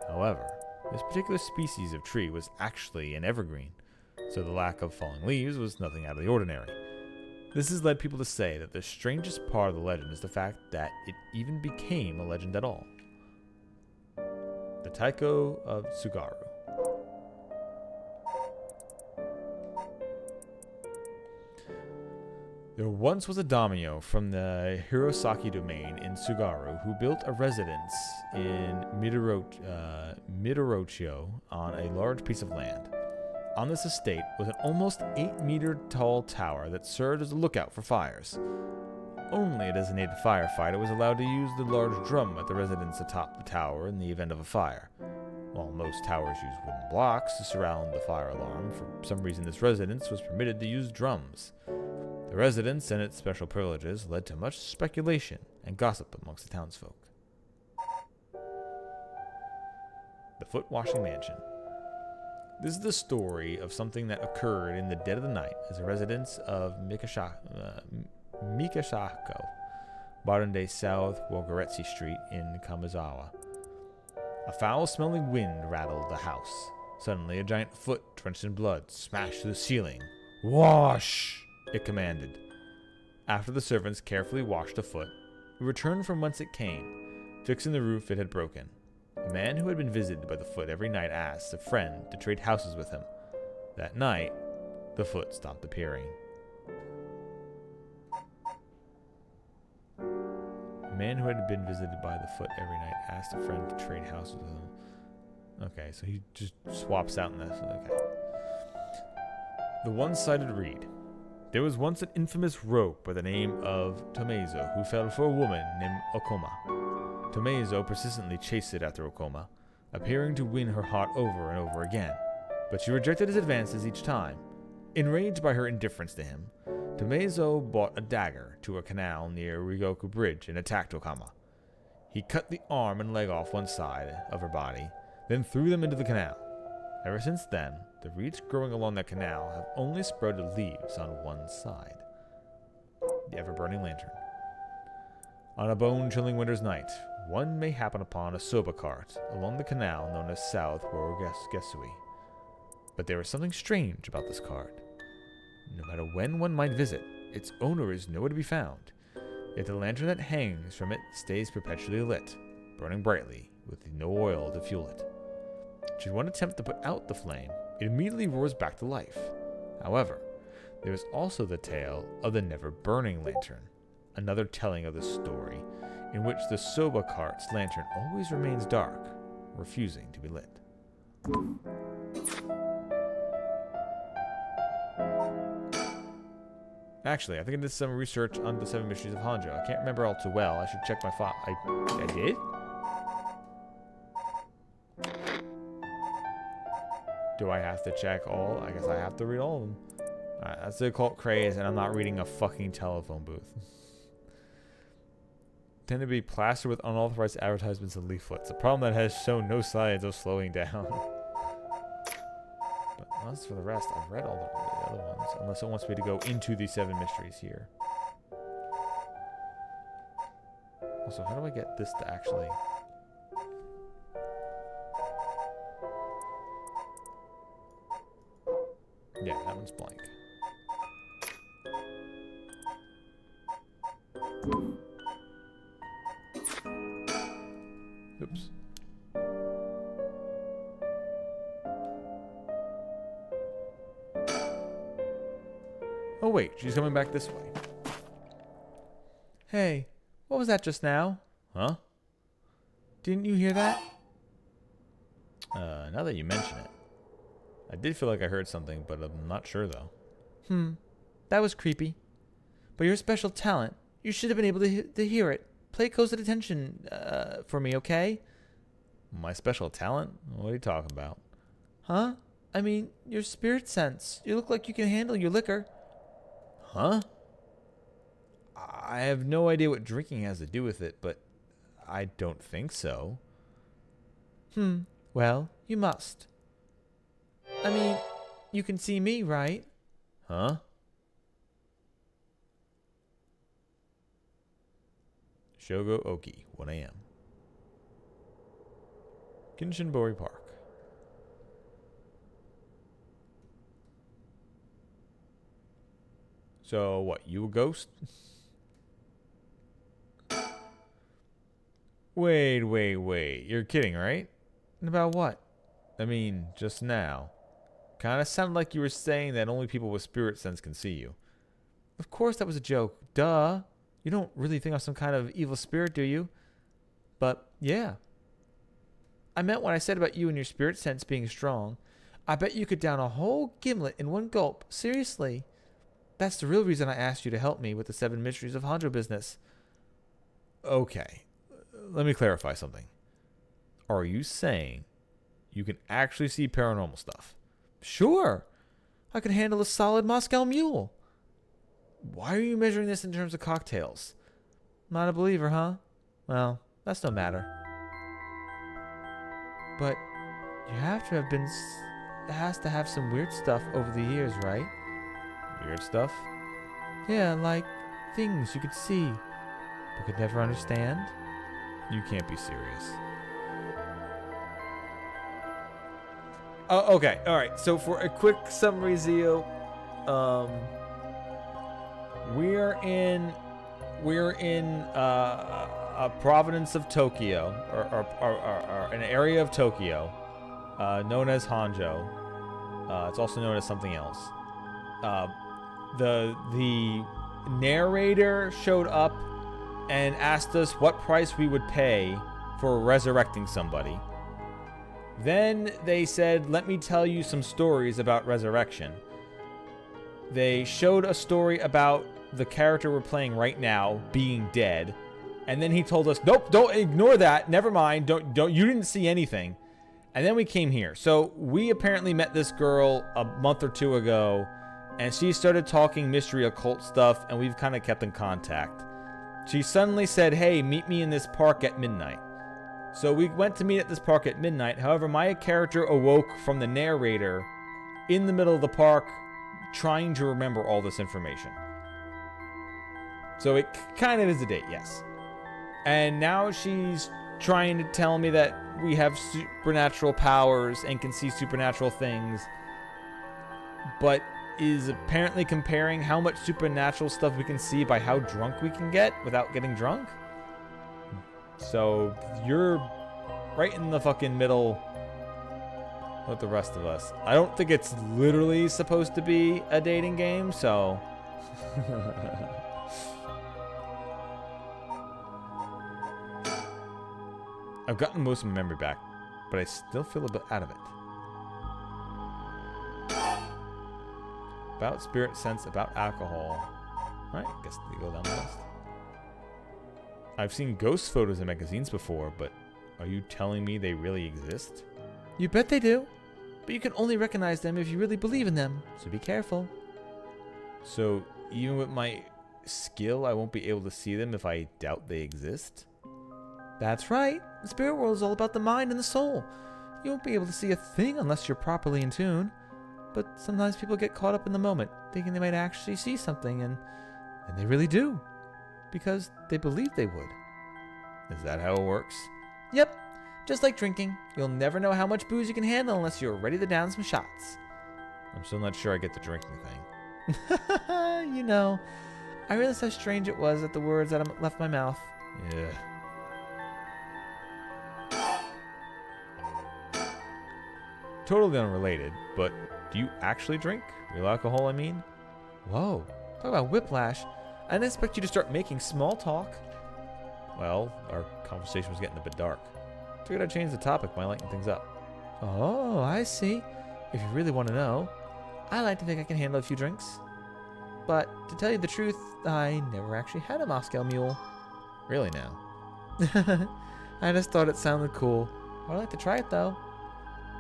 S1: However, this particular species of tree was actually an evergreen, so the lack of falling leaves was nothing out of the ordinary. This has led people to say that the strangest part of the legend is the fact that it even became a legend at all. The Taiko of Tsugaru. There once was a daimyo from the Hirosaki domain in Tsugaru who built a residence in Midorocho on a large piece of land. On this estate was an almost 8-meter tall tower that served as a lookout for fires. Only a designated firefighter was allowed to use the large drum at the residence atop the tower in the event of a fire. While most towers use wooden blocks to surround the fire alarm, for some reason this residence was permitted to use drums. The residence and its special privileges led to much speculation and gossip amongst the townsfolk. The Foot Washing Mansion. This is the story of something that occurred in the dead of the night as a residence of Mikashako, modern-day South Wogaretsu Street in Kamizawa. A foul-smelling wind rattled the house. Suddenly, a giant foot, drenched in blood, smashed through the ceiling. "Wash!" it commanded. After the servants carefully washed the foot, it returned from whence it came. Fixing the roof it had broken. A man who had been visited by the foot every night asked a friend to trade houses with him. That night, the foot stopped appearing. A man who had been visited by the foot every night asked a friend to trade houses with him. Okay, so he just swaps out in this. Okay. The one-sided reed. There was once an infamous rogue by the name of Tomezo who fell for a woman named Okoma. Tomezo persistently chased it after Okoma, appearing to win her heart over and over again, but she rejected his advances each time. Enraged by her indifference to him, Tomezo brought a dagger to a canal near Rygoku Bridge and attacked Okama. He cut the arm and leg off one side of her body, then threw them into the canal. Ever since then, the reeds growing along that canal have only sprouted leaves on one side. The Ever-Burning Lantern. On a bone-chilling winter's night, one may happen upon a soba cart along the canal known as South Wogaretsu. But there is something strange about this cart. No matter when one might visit, its owner is nowhere to be found, yet the lantern that hangs from it stays perpetually lit, burning brightly, with no oil to fuel it. Should one attempt to put out the flame, it immediately roars back to life. However, there is also the tale of the never-burning lantern, another telling of the story, in which the soba cart's lantern always remains dark, refusing to be lit. Actually, I think I did some research on the 7 Mysteries of Hanjo. I can't remember all too well. I should check my file. I did? Do I have to check all? I guess I have to read all of them. Alright, that's the occult craze, and I'm not reading a fucking telephone booth. Tend to be plastered with unauthorized advertisements and leaflets. A problem that has shown no signs of slowing down. But as for the rest, I've read all the other ones, unless it wants me to go into the 7 mysteries here. Also, how do I get this to actually... Yeah, that one's blank. Oops. Oh wait, she's coming back this way. Hey, what was that just now? Huh? Didn't you hear that? Now that you mention it. I did feel like I heard something, but I'm not sure though. That was creepy. But your special talent, you should have been able to hear it. Play close attention for me, okay? My special talent? What are you talking about? Huh? I mean, your spirit sense. You look like you can handle your liquor. Huh? I have no idea what drinking has to do with it, but I don't think so. Well, you must. I mean, you can see me, right? Huh? Shogo Oki, 1 a.m. Kinshinbori Park. So, what, you a ghost? Wait. You're kidding, right? About what? I mean, just now. Kind of sounded like you were saying that only people with spirit sense can see you. Of course that was a joke. Duh. You don't really think I'm some kind of evil spirit, do you? But, yeah. I meant what I said about you and your spirit sense being strong. I bet you could down a whole gimlet in one gulp. Seriously. That's the real reason I asked you to help me with the 7 mysteries of Hanjo business. Okay. Let me clarify something. Are you saying you can actually see paranormal stuff? Sure. I can handle a solid Moscow mule. Why are you measuring this in terms of cocktails? Not a believer, huh? Well, that's no matter. But you have to have been... It has to have some weird stuff over the years, right? Weird stuff? Yeah, like things you could see but could never understand. You can't be serious. Oh, okay. All right. So for a quick summary, Zio, we're in a province of Tokyo, or an area of Tokyo, known as Hanjo. It's also known as something else. The narrator showed up and asked us what price we would pay for resurrecting somebody. Then they said, let me tell you some stories about resurrection. They showed a story about the character we're playing right now being dead. And then he told us, nope, don't ignore that. Never mind. Don't, you didn't see anything. And then we came here. So we apparently met this girl a month or 2 ago, and she started talking mystery occult stuff, and we've kind of kept in contact. She suddenly said, hey, meet me in this park at midnight. So we went to meet at this park at midnight. However, my character awoke from the narrator in the middle of the park trying to remember all this information. So it kind of is a date, yes. And now she's trying to tell me that we have supernatural powers and can see supernatural things, but is apparently comparing how much supernatural stuff we can see by how drunk we can get without getting drunk. So you're right in the fucking middle with the rest of us. I don't think it's literally supposed to be a dating game, so... I've gotten most of my memory back, but I still feel a bit out of it. About spirit sense, about alcohol. Alright, guess they go down the list. I've seen ghost photos in magazines before, but are you telling me they really exist? You bet they do. But you can only recognize them if you really believe in them, so be careful. So, even with my skill, I won't be able to see them if I doubt they exist? That's right. The spirit world is all about the mind and the soul. You won't be able to see a thing unless you're properly in tune. But sometimes people get caught up in the moment, thinking they might actually see something, and they really do, because they believe they would. Is that how it works? Yep. Just like drinking, you'll never know how much booze you can handle unless you're ready to down some shots. I'm still not sure I get the drinking thing. You know, I realized how strange it was that the words that left my mouth. Yeah. Totally unrelated, but do you actually drink? Real alcohol, I mean? Whoa, talk about whiplash. I didn't expect you to start making small talk. Well, our conversation was getting a bit dark. Figured I'd change the topic by lighten things up. Oh, I see. If you really want to know, I like to think I can handle a few drinks. But to tell you the truth, I never actually had a Moscow Mule. Really now? I just thought it sounded cool. I'd like to try it though.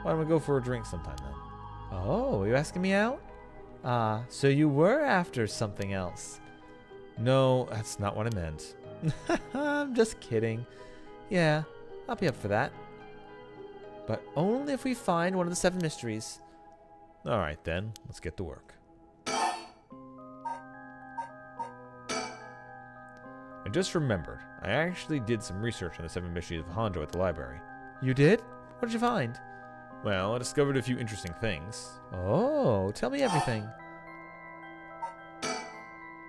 S1: Why don't we go for a drink sometime then? Oh, are you asking me out? So you were after something else. No, that's not what I meant. I'm just kidding. Yeah, I'll be up for that. But only if we find one of the 7 mysteries. Alright then, let's get to work. I just remembered, I actually did some research on the 7 mysteries of Hanjo at the library. You did? What did you find? Well, I discovered a few interesting things. Oh, tell me everything.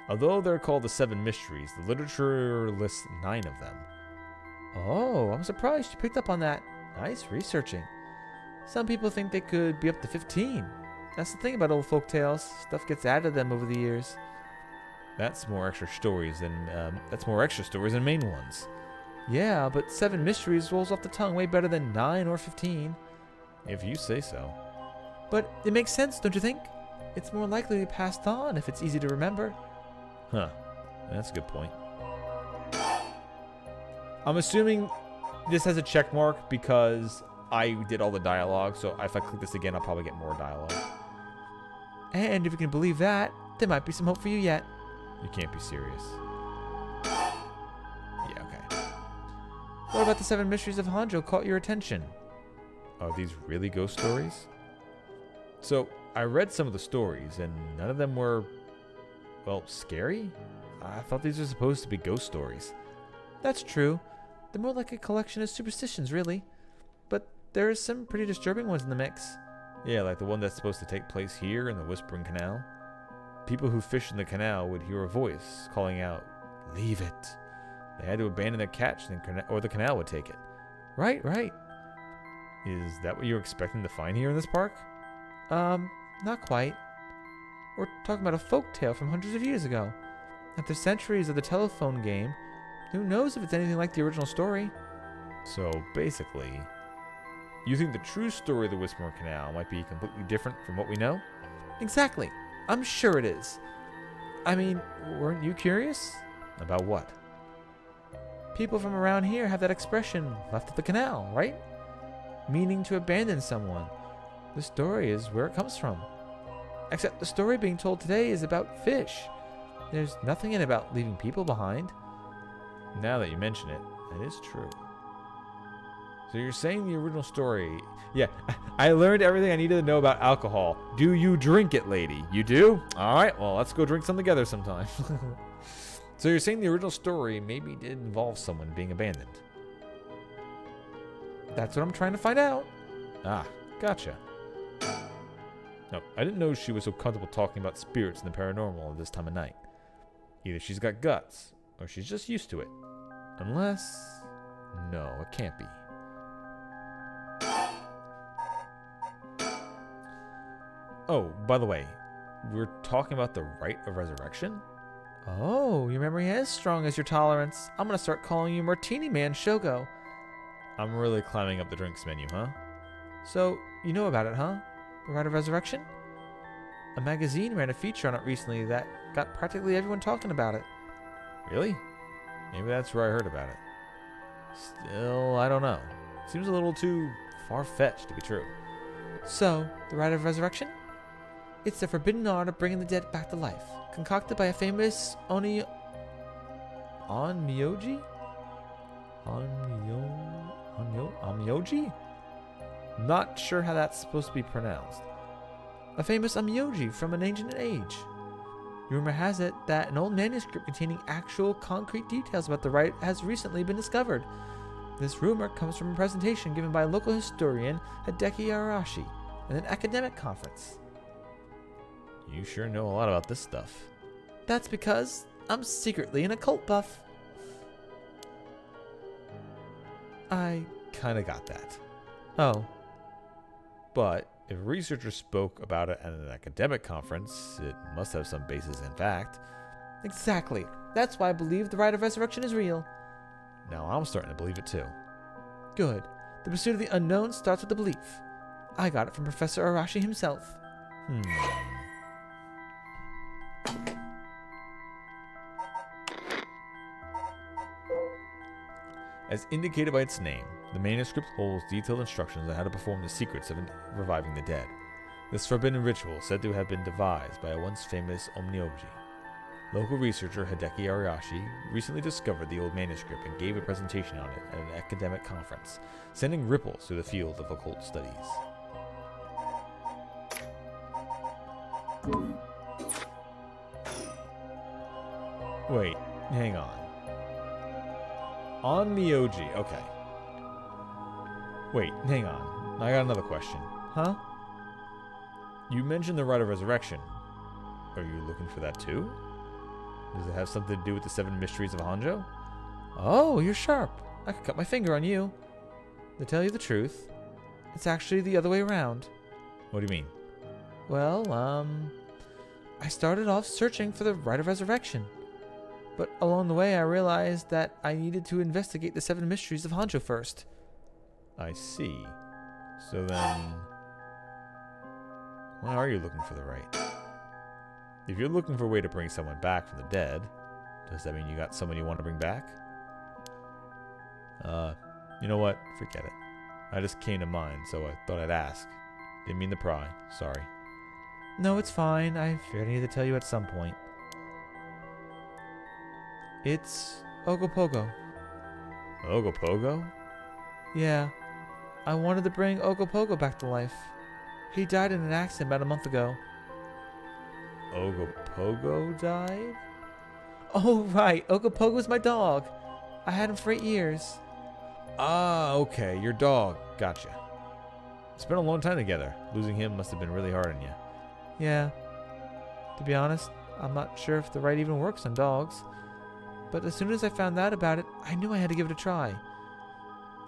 S1: Although they're called the 7 mysteries, the literature lists 9 of them. Oh, I'm surprised you picked up on that. Nice researching. Some people think they could be up to 15. That's the thing about old folk tales. Stuff gets added to them over the years. That's more extra stories than main ones. Yeah, but 7 mysteries rolls off the tongue way better than 9 or 15. If you say so. But it makes sense, don't you think? It's more likely to be passed on if it's easy to remember. Huh. That's a good point. I'm assuming this has a check mark because I did all the dialogue, so if I click this again, I'll probably get more dialogue. And if you can believe that, there might be some hope for you yet. You can't be serious. Yeah, okay. What about the 7 mysteries of Hanjo caught your attention? Are these really ghost stories? So, I read some of the stories, and none of them were, well, scary? I thought these were supposed to be ghost stories. That's true. They're more like a collection of superstitions, really. But there are some pretty disturbing ones in the mix. Yeah, like the one that's supposed to take place here in the Whispering Canal. People who fished in the canal would hear a voice calling out, "Leave it." They had to abandon their catch, or the canal would take it. Right, right. Is that what you're expecting to find here in this park? Not quite. We're talking about a folk tale from hundreds of years ago. After centuries of the telephone game, who knows if it's anything like the original story? So, basically, you think the true story of the Whispering Canal might be completely different from what we know? Exactly. I'm sure it is. I mean, weren't you curious? About what? People from around here have that expression, left at the canal, right? Meaning to abandon someone. The story is where it comes from. Except the story being told today is about fish. There's nothing in it about leaving people behind. Now that you mention it, that is true. So you're saying the original story... Yeah, I learned everything I needed to know about alcohol. Do you drink it, lady? You do? Alright, well, let's go drink some together sometime. So you're saying the original story maybe did involve someone being abandoned? That's what I'm trying to find out. Ah, gotcha. No, I didn't know she was so comfortable talking about spirits and the paranormal at this time of night. Either she's got guts, or she's just used to it. Unless... No, it can't be. Oh, by the way, we're talking about the rite of resurrection? Oh, your memory is strong as your tolerance. I'm gonna start calling you Martini Man Shogo. I'm really climbing up the drinks menu, huh? So, you know about it, huh? The Rite of Resurrection? A magazine ran a feature on it recently that got practically everyone talking about it. Really? Maybe that's where I heard about it. Still, I don't know. Seems a little too far-fetched to be true. So, the Rite of Resurrection? It's the forbidden art of bringing the dead back to life, concocted by a famous onmyoji? Onmyoji? Not sure how that's supposed to be pronounced.
S2: a famous amyoji from an ancient age. Rumor has it that an old manuscript containing actual concrete details about the rite has recently been discovered. This rumor comes from a presentation given by local historian Hideki Arashi at an academic conference.
S1: You sure know a lot about this stuff.
S2: That's because I'm secretly an occult buff.
S1: I kinda got that.
S2: Oh.
S1: But if a researcher spoke about it at an academic conference, it must have some basis in fact.
S2: Exactly. That's why I believe the rite of resurrection is real.
S1: Now I'm starting to believe it too.
S2: Good. The pursuit of the unknown starts with the belief. I got it from Professor Arashi himself.
S1: As indicated by its name, the manuscript holds detailed instructions on how to perform the secrets of reviving the dead. This forbidden ritual said to have been devised by a once famous Omnioji. Local researcher Hideki Ariashi recently discovered the old manuscript and gave a presentation on it at an academic conference, sending ripples through the field of occult studies. Wait, hang on. On Myoji, okay. Wait, hang on. I got another question.
S2: Huh?
S1: You mentioned the rite of resurrection. Are you looking for that too? Does it have something to do with the 7 mysteries of Hanjo?
S2: Oh, you're sharp. I could cut my finger on you. To tell you the truth, it's actually the other way around.
S1: What do you mean?
S2: Well, I started off searching for the rite of resurrection. But along the way, I realized that I needed to investigate the 7 mysteries of Hanjo first.
S1: I see. So then, why are you looking for the rite? If you're looking for a way to bring someone back from the dead, does that mean you got someone you want to bring back? You know what? Forget it. I just came to mind, so I thought I'd ask. Didn't mean to pry. Sorry.
S2: No, it's fine. I figured I needed to tell you at some point. It's Ogopogo.
S1: Ogopogo?
S2: Yeah. I wanted to bring Ogopogo back to life. He died in an accident about a month ago.
S1: Ogopogo died?
S2: Oh, right. Ogopogo's my dog. I had him for 8 years.
S1: Ah, okay. Your dog. Gotcha. Spent a long time together. Losing him must have been really hard on you.
S2: Yeah. To be honest, I'm not sure if the rite even works on dogs. But as soon as I found out about it, I knew I had to give it a try.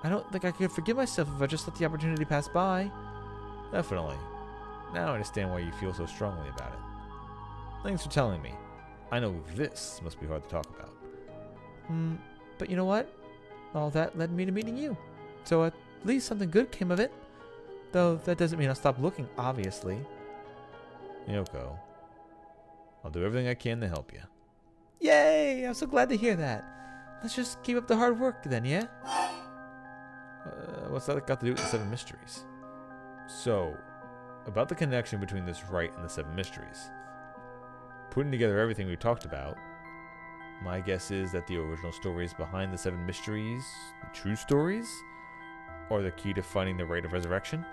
S2: I don't think I could forgive myself if I just let the opportunity pass by.
S1: Definitely. Now I understand why you feel so strongly about it. Thanks for telling me. I know this must be hard to talk about.
S2: But you know what? All that led me to meeting you. So at least something good came of it. Though that doesn't mean I'll stop looking, obviously.
S1: Yoko, I'll do everything I can to help you.
S2: Yay! I'm so glad to hear that. Let's just keep up the hard work then, yeah?
S1: What's that got to do with the 7 mysteries? So, about the connection between this rite and the 7 mysteries. Putting together everything we talked about, my guess is that the original stories behind the 7 mysteries, the true stories, are the key to finding the rite of resurrection.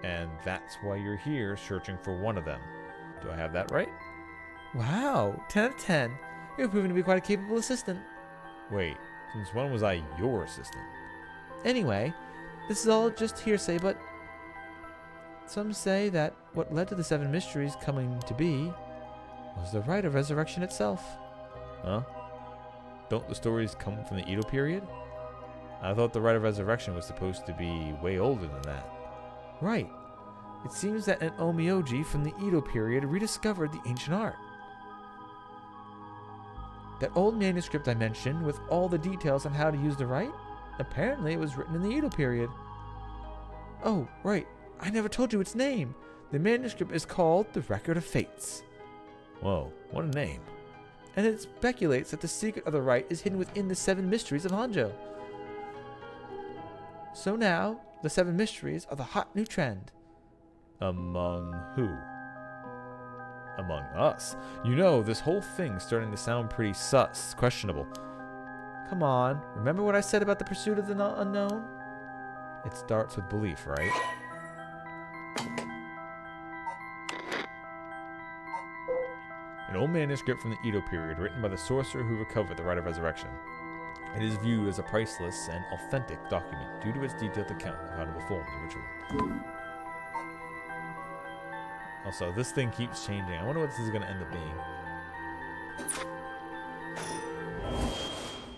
S1: And that's why you're here searching for one of them. Do I have that right?
S2: Wow, 10 out of 10. You're proving to be quite a capable assistant.
S1: Wait, since when was I your assistant?
S2: Anyway, this is all just hearsay, but some say that what led to the 7 mysteries coming to be was the rite of resurrection itself.
S1: Huh? Don't the stories come from the Edo period? I thought the rite of resurrection was supposed to be way older than that.
S2: Right. It seems that an Omioji from the Edo period rediscovered the ancient art. That old manuscript I mentioned, with all the details on how to use the rite, apparently it was written in the Edo period. Oh, right. I never told you its name. The manuscript is called The Record of Fates.
S1: Whoa, what a name.
S2: And it speculates that the secret of the rite is hidden within the 7 mysteries of Hanjo. So now, the 7 mysteries are the hot new trend.
S1: Among who? Among us. You know, this whole thing's starting to sound pretty questionable.
S2: Come on, remember what I said about the pursuit of the unknown?
S1: It starts with belief, right?
S2: an old manuscript from the Edo period written by the sorcerer who recovered the rite of resurrection. It is viewed as a priceless and authentic document due to its detailed account of how to perform the ritual. Also, this thing keeps changing. I wonder what this is going to end up being.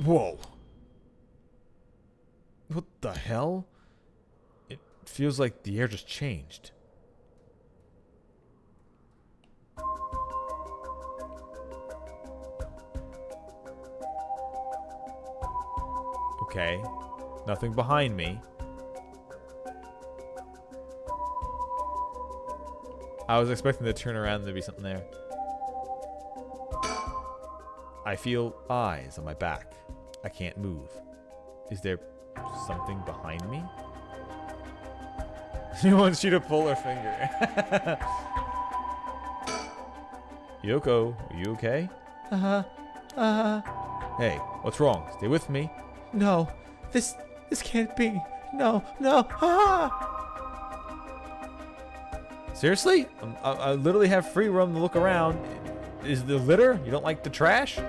S2: Whoa. What the hell? It feels like the air just changed. Okay. Nothing behind me. I was expecting to turn around and there be something there. I feel eyes on my back. I can't move. Is there something behind me? She wants you to pull her finger. Yoko, are you okay? Hey, what's wrong? Stay with me. No, this can't be. No. Seriously? I literally have free roam to look around. Is the litter? You don't like the trash?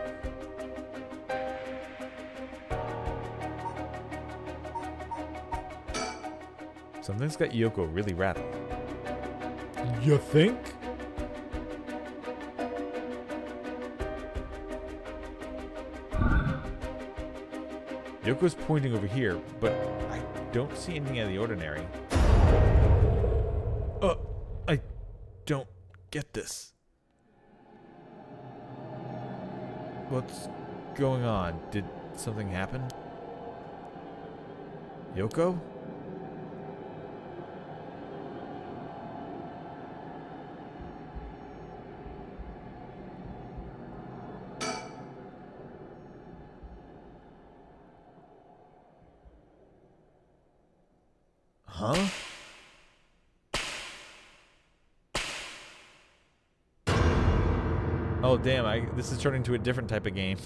S2: Something's got Yoko really rattled. You think? Yoko's pointing over here, but I don't see anything out of the ordinary. I don't get this. What's going on? Did something happen? Yoko? Huh? Oh damn, this is turning into a different type of game.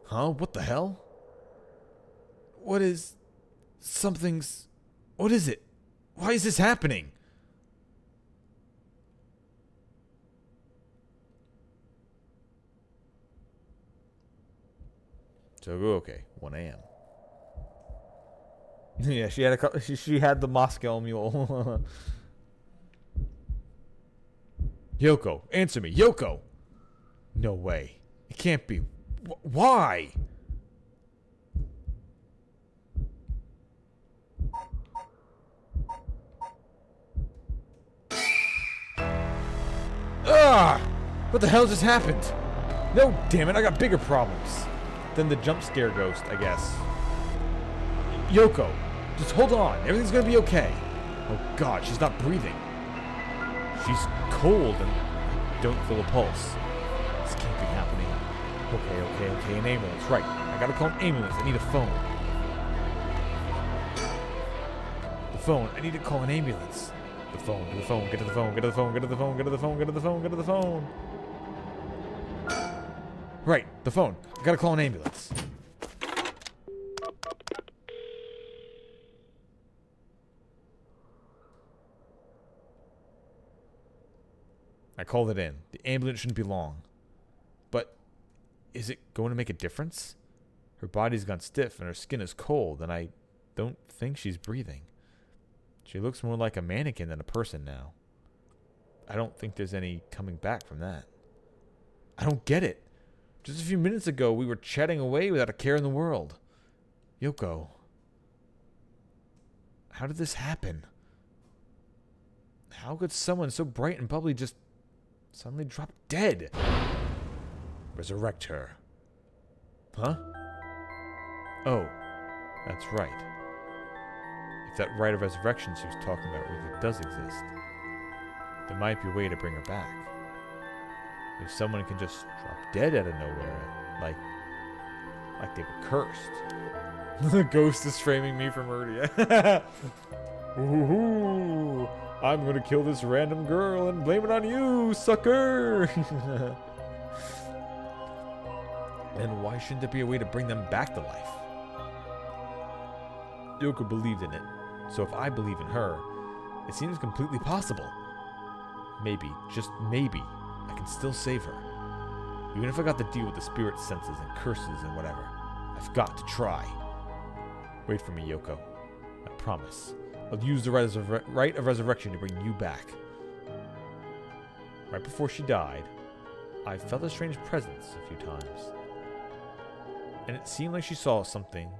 S2: Huh? What the hell? What is... Something's... What is it? Why is this happening? So okay, 1 a.m. Yeah, she had the Moscow Mule. Yoko, answer me, Yoko. No way. It can't be. Why? Ah! What the hell just happened? No, damn it, I got bigger problems than the jump scare ghost, I guess. Yoko, just hold on. Everything's gonna be okay. Oh god, she's not breathing. She's cold and I don't feel a pulse. This can't be happening. Okay, an ambulance. Right, I gotta call an ambulance. I need a phone. The phone, I need to call an ambulance. The phone, get to the phone, get to the phone, get to the phone, get to the phone, get to the phone, get to the phone. Right, the phone. I gotta call an ambulance. I called it in. The ambulance shouldn't be long. But is it going to make a difference? Her body's gone stiff and her skin is cold, and I don't think she's breathing. She looks more like a mannequin than a person now. I don't think there's any coming back from that. I don't get it. Just a few minutes ago, we were chatting away without a care in the world. Yoko. How did this happen? How could someone so bright and bubbly just suddenly drop dead? Resurrect her. Huh? Oh, that's right. If that rite of resurrection she was talking about really does exist, there might be a way to bring her back. If someone can just drop dead out of nowhere, like they were cursed. The ghost is framing me for murder. Ooh, I'm gonna kill this random girl and blame it on you, sucker! And why shouldn't there be a way to bring them back to life? Yoko believed in it, so if I believe in her, it seems completely possible. maybe, just maybe, I can still save her. Even if I got to deal with the spirit senses and curses and whatever, I've got to try. Wait for me, Yoko. I promise. I'll use the rite of resurrection to bring you back. Right before she died, I felt a strange presence a few times. And it seemed like she saw something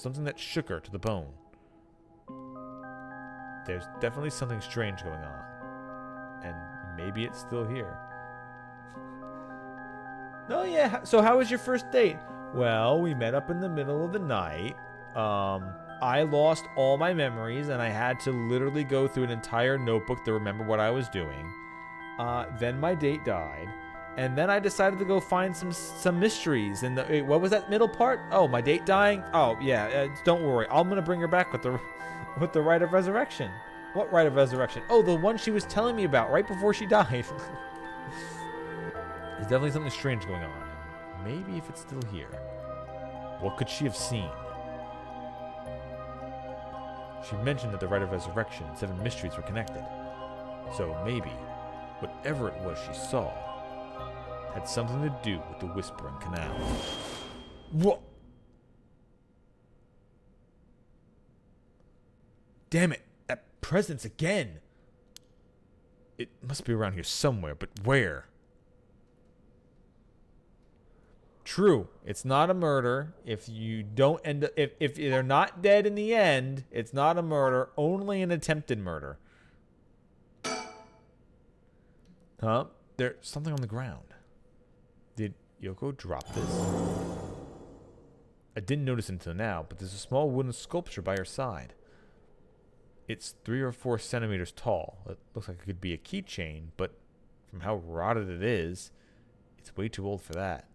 S2: that shook her to the bone. There's definitely something strange going on. And maybe it's still here. Oh yeah, so how was your first date? Well, we met up in the middle of the night. I lost all my memories and I had to literally go through an entire notebook to remember what I was doing. Then my date died. And then I decided to go find some mysteries. And what was that middle part? Oh, my date dying? Oh, yeah, don't worry. I'm going to bring her back with the rite of resurrection. What rite of resurrection? Oh, the one she was telling me about right before she died. There's definitely something strange going on. Maybe if it's still here. What could she have seen? She mentioned that the rite of resurrection and 7 mysteries were connected. So maybe, whatever it was she saw, had something to do with the Whispering Canal. What? Damn it, that presence again. It must be around here somewhere, but where? True, it's not a murder. If you don't end up, if they're not dead in the end, it's not a murder, only an attempted murder. Huh? There's something on the ground. Did Yoko drop this? I didn't notice until now, but there's a small wooden sculpture by her side. It's 3 or 4 centimeters tall. It looks like it could be a keychain, but from how rotted it is, it's way too old for that.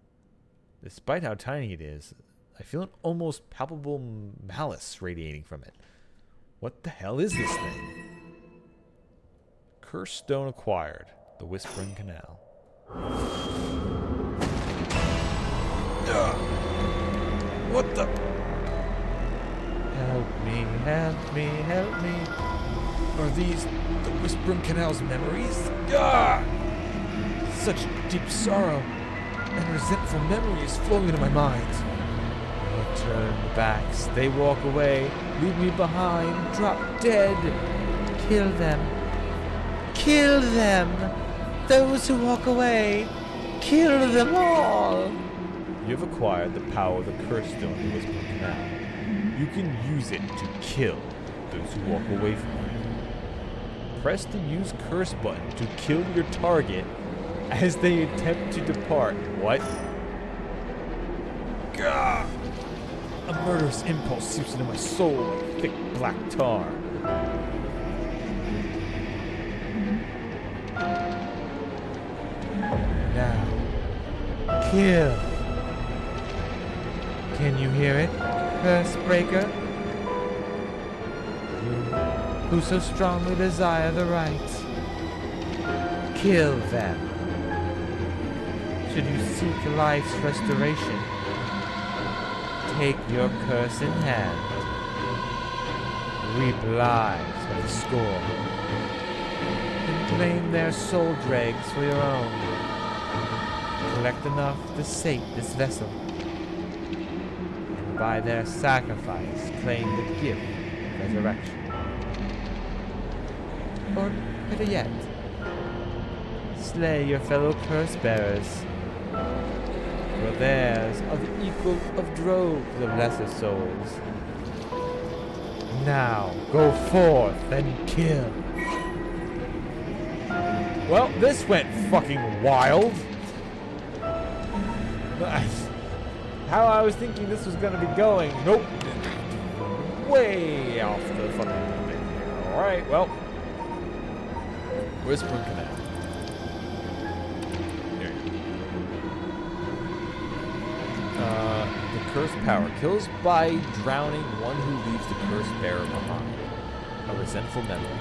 S2: Despite how tiny it is, I feel an almost palpable malice radiating from it. What the hell is this thing? Cursed stone acquired. The Whispering Canal. What the? Help me, help me, help me. Are these the Whispering Canal's memories? Such deep sorrow and resentful memories flowing into my mind. I turn backs, they walk away, leave me behind, drop dead. Kill them. Kill them! Those who walk away, kill them all! You have acquired the power of the Curse Stone in the Whispering Canal. You can use it to kill those who walk away from you. Press the Use Curse button to kill your target as they attempt to depart. What? Gah! A murderous impulse seeps into my soul like thick black tar. Now, kill. Can you hear it, Curse Breaker? You who so strongly desire the right, kill them. Should you seek life's restoration, take your curse in hand. Reap lives by the score, and claim their soul dregs for your own. Collect enough to sate this vessel, and by their sacrifice claim the gift of resurrection. Or better yet, slay your fellow curse bearers, for theirs are the equal of droves of lesser souls. Now go forth and kill. Well, this went fucking wild. How I was thinking this was gonna be going. Nope. Way off the fucking thing here. Alright, well. Whispering Canal. Here. The curse power kills by drowning one who leaves the curse bearer behind. A resentful memory.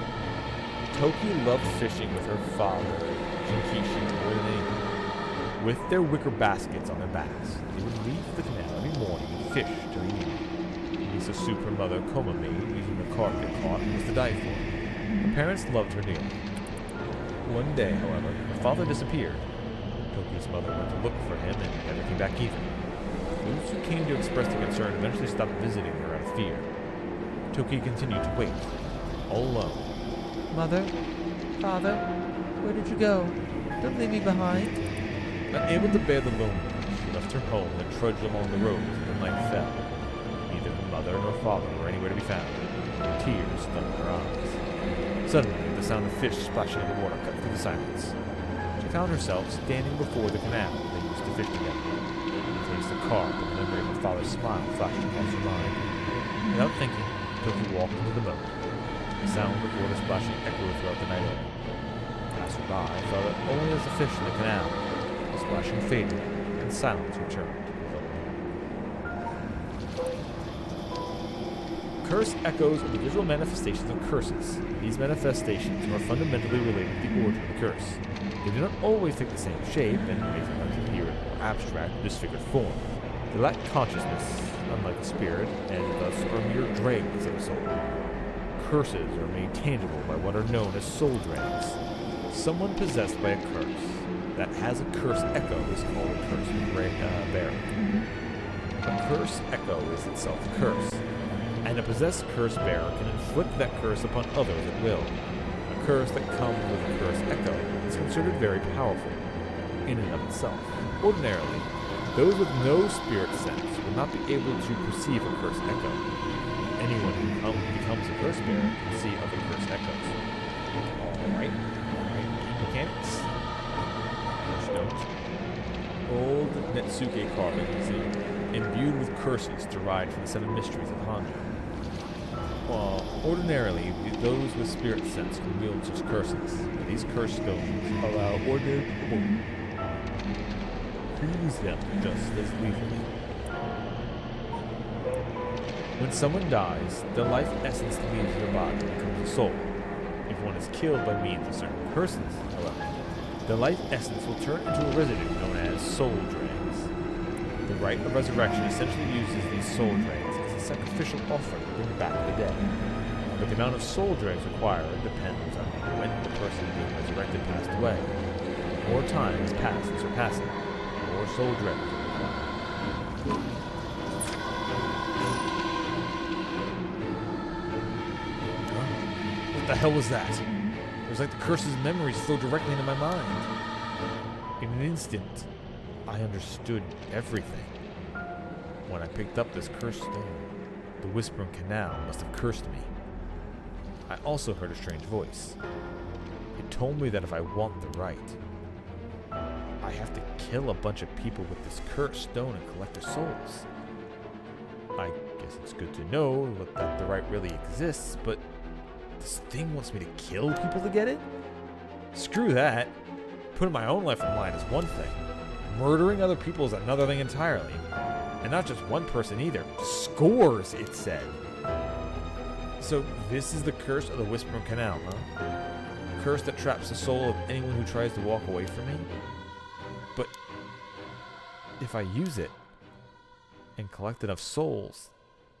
S2: Toki loved fishing with her father, Shinkishi, more than anything. With their wicker baskets on their backs, they would leave the canal every morning and fish during the evening. Miso soup her mother, Koma, made using the carp they caught was to die for. Her parents loved her dearly. One day, however, the father disappeared. Toki's mother went to look for him and never came back either. Those who came to express their concern eventually stopped visiting her out of fear. Toki continued to wait, all alone. Mother? Father? Where did you go? Don't leave me behind. Unable to bear the loneliness, she left her home and trudged along the road until the night fell. Neither her mother nor father were anywhere to be found. Tears stung her eyes. Suddenly, the sound of fish splashing in the water cut through the silence. She found herself standing before the canal they used to fish together. The taste of carp and the memory of her father's smile flashed across her mind. Without thinking, Toki walked into the boat. The sound of water splashing echoed throughout the night air. Passerby thought it only as the fish in the canal. The splashing faded, and silence returned. Curse echoes are the visual manifestations of curses. These manifestations are fundamentally related to the origin of the curse. They do not always take the same shape, and may sometimes appear in more abstract, disfigured form. They lack consciousness, unlike the spirit, and thus are mere dregs of the soul. Curses are made tangible by what are known as soul dregs. Someone possessed by a curse that has a curse echo is called a curse bearer. A curse echo is itself a curse, and a possessed curse bearer can inflict that curse upon others at will. A curse that comes with a curse echo is considered very powerful in and of itself. Ordinarily, those with no spirit sense will not be able to perceive a curse echo. Anyone who becomes a curse bearer can see other curse echoes. Alright, mechanics. Old Netsuke carvings imbued with curses derived from the 7 mysteries of Hanjo. While ordinarily those with spirit sense can wield such curses, but these curse stones allow ordinary people to use them just as lethally. When someone dies, their life essence leaves their body and becomes a soul. If one is killed by means of certain curses, however, the life essence will turn into a residue known as soul dregs. The rite of resurrection essentially uses these soul dregs as a sacrificial offering to bring back the dead. But the amount of soul dregs required depends on when the person being resurrected passed away. The more time has passed since her passing, the more soul dregs are required. What the hell was that? It was like the curse's memories flowed directly into my mind. In an instant, I understood everything. When I picked up this cursed stone, the Whispering Canal must have cursed me. I also heard a strange voice. It told me that if I want the right, I have to kill a bunch of people with this cursed stone and collect their souls. I guess it's good to know that the right really exists, but this thing wants me to kill people to get it? Screw that. Putting my own life on the line is one thing. Murdering other people is another thing entirely. And not just one person either. Scores, it said. So this is the curse of the Whispering Canal, huh? A curse that traps the soul of anyone who tries to walk away from me? But if I use it and collect enough souls,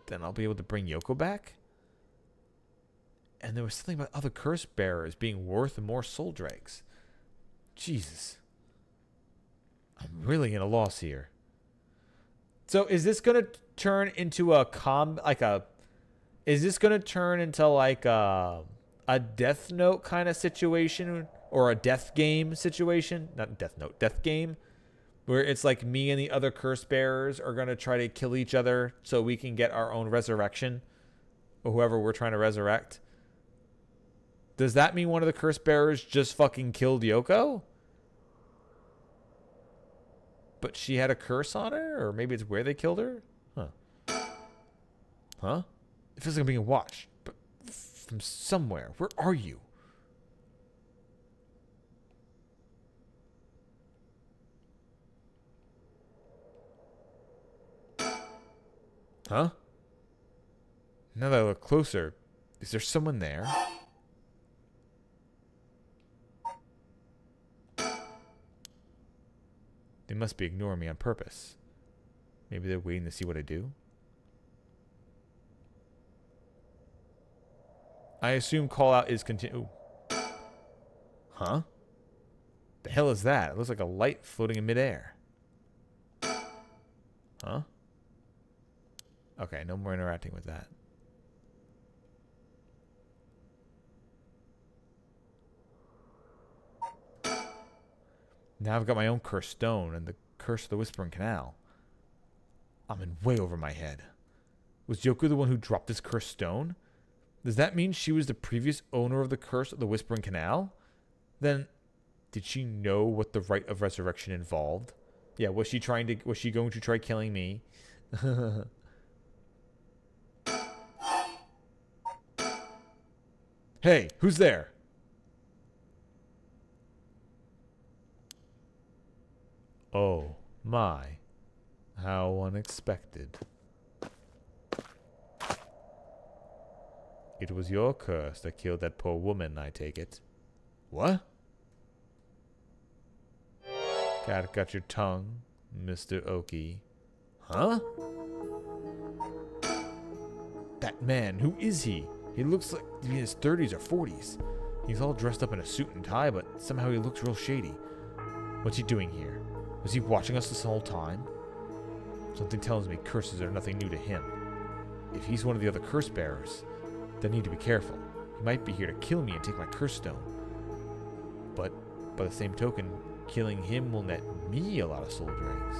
S2: then I'll be able to bring Yoko back? And there was something about other curse bearers being worth more soul dregs. Jesus. I'm really at a loss here. So is this going to turn into is this going to turn into like a Death Note kind of situation, or a death game situation? Not Death Note, death game, where it's like me and the other curse bearers are going to try to kill each other so we can get our own resurrection, or whoever we're trying to resurrect. Does that mean one of the curse bearers just fucking killed Yoko? But she had a curse on her? Or maybe it's where they killed her? Huh? It feels like I'm being watched. But from somewhere. Where are you? Huh? Now that I look closer, is there someone there? They must be ignoring me on purpose. Maybe they're waiting to see what I do. I assume call out is continue. Huh? The hell is that? It looks like a light floating in midair. Huh? Okay, no more interacting with that. Now I've got my own cursed stone and the curse of the Whispering Canal. I'm in way over my head. Was Yoko the one who dropped this cursed stone? Does that mean she was the previous owner of the curse of the Whispering Canal? Then, did she know what the rite of resurrection involved? Yeah, was she going to try killing me? Hey, who's there? Oh, my. How unexpected. It was your curse that killed that poor woman, I take it. What? Got your tongue, Mr. Oki. Huh? That man, who is he? He looks like to be in his 30s or 40s. He's all dressed up in a suit and tie, but somehow he looks real shady. What's he doing here? Was he watching us this whole time? Something tells me curses are nothing new to him. If he's one of the other curse bearers, then I need to be careful. He might be here to kill me and take my curse stone. But by the same token, killing him will net me a lot of soul dregs.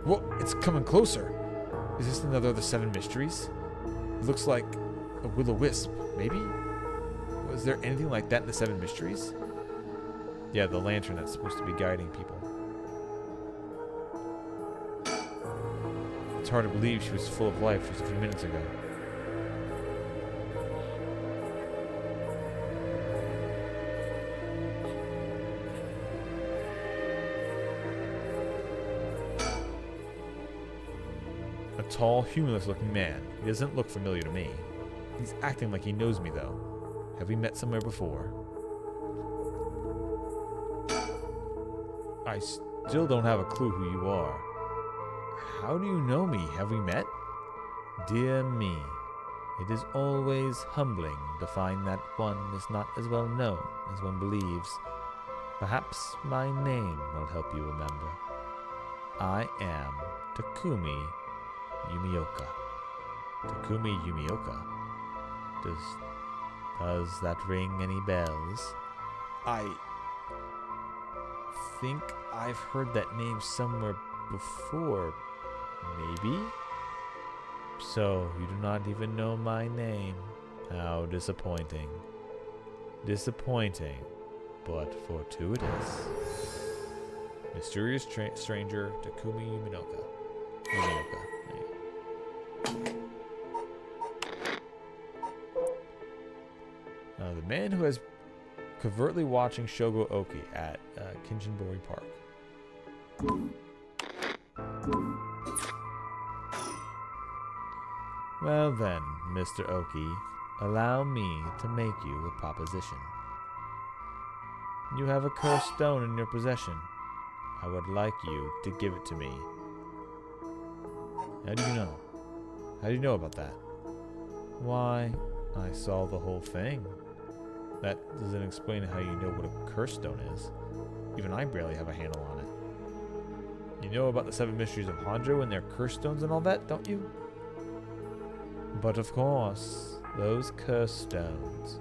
S2: Whoa, it's coming closer. Is this another of the 7 mysteries? It looks like a will-o-wisp, maybe? Was there anything like that in the 7 mysteries? Yeah, the lantern that's supposed to be guiding people. It's hard to believe she was full of life just a few minutes ago. A tall, humorless-looking man. He doesn't look familiar to me. He's acting like he knows me, though. Have we met somewhere before? I still don't have a clue who you are. How do you know me? Have we met? Dear me, it is always humbling to find that one is not as well known as one believes. Perhaps my name will help you remember. I am Takumi Yumioka. Takumi Yumioka. Does that ring any bells? I think I've heard that name somewhere before, maybe? So, you do not even know my name. How disappointing. Disappointing, but fortuitous. Mysterious stranger Takumi Yumioka. The man who has covertly watching Shogo Oki at Kinjinbori Park. Well then, Mr. Oki, allow me to make you a proposition. You have a cursed stone in your possession. I would like you to give it to me. How do you know? How do you know about that? Why, I saw the whole thing. That doesn't explain how you know what a curse stone is. Even I barely have a handle on it. You know about the 7 mysteries of Hanjo and their curse stones and all that, don't you? But of course, those curse stones,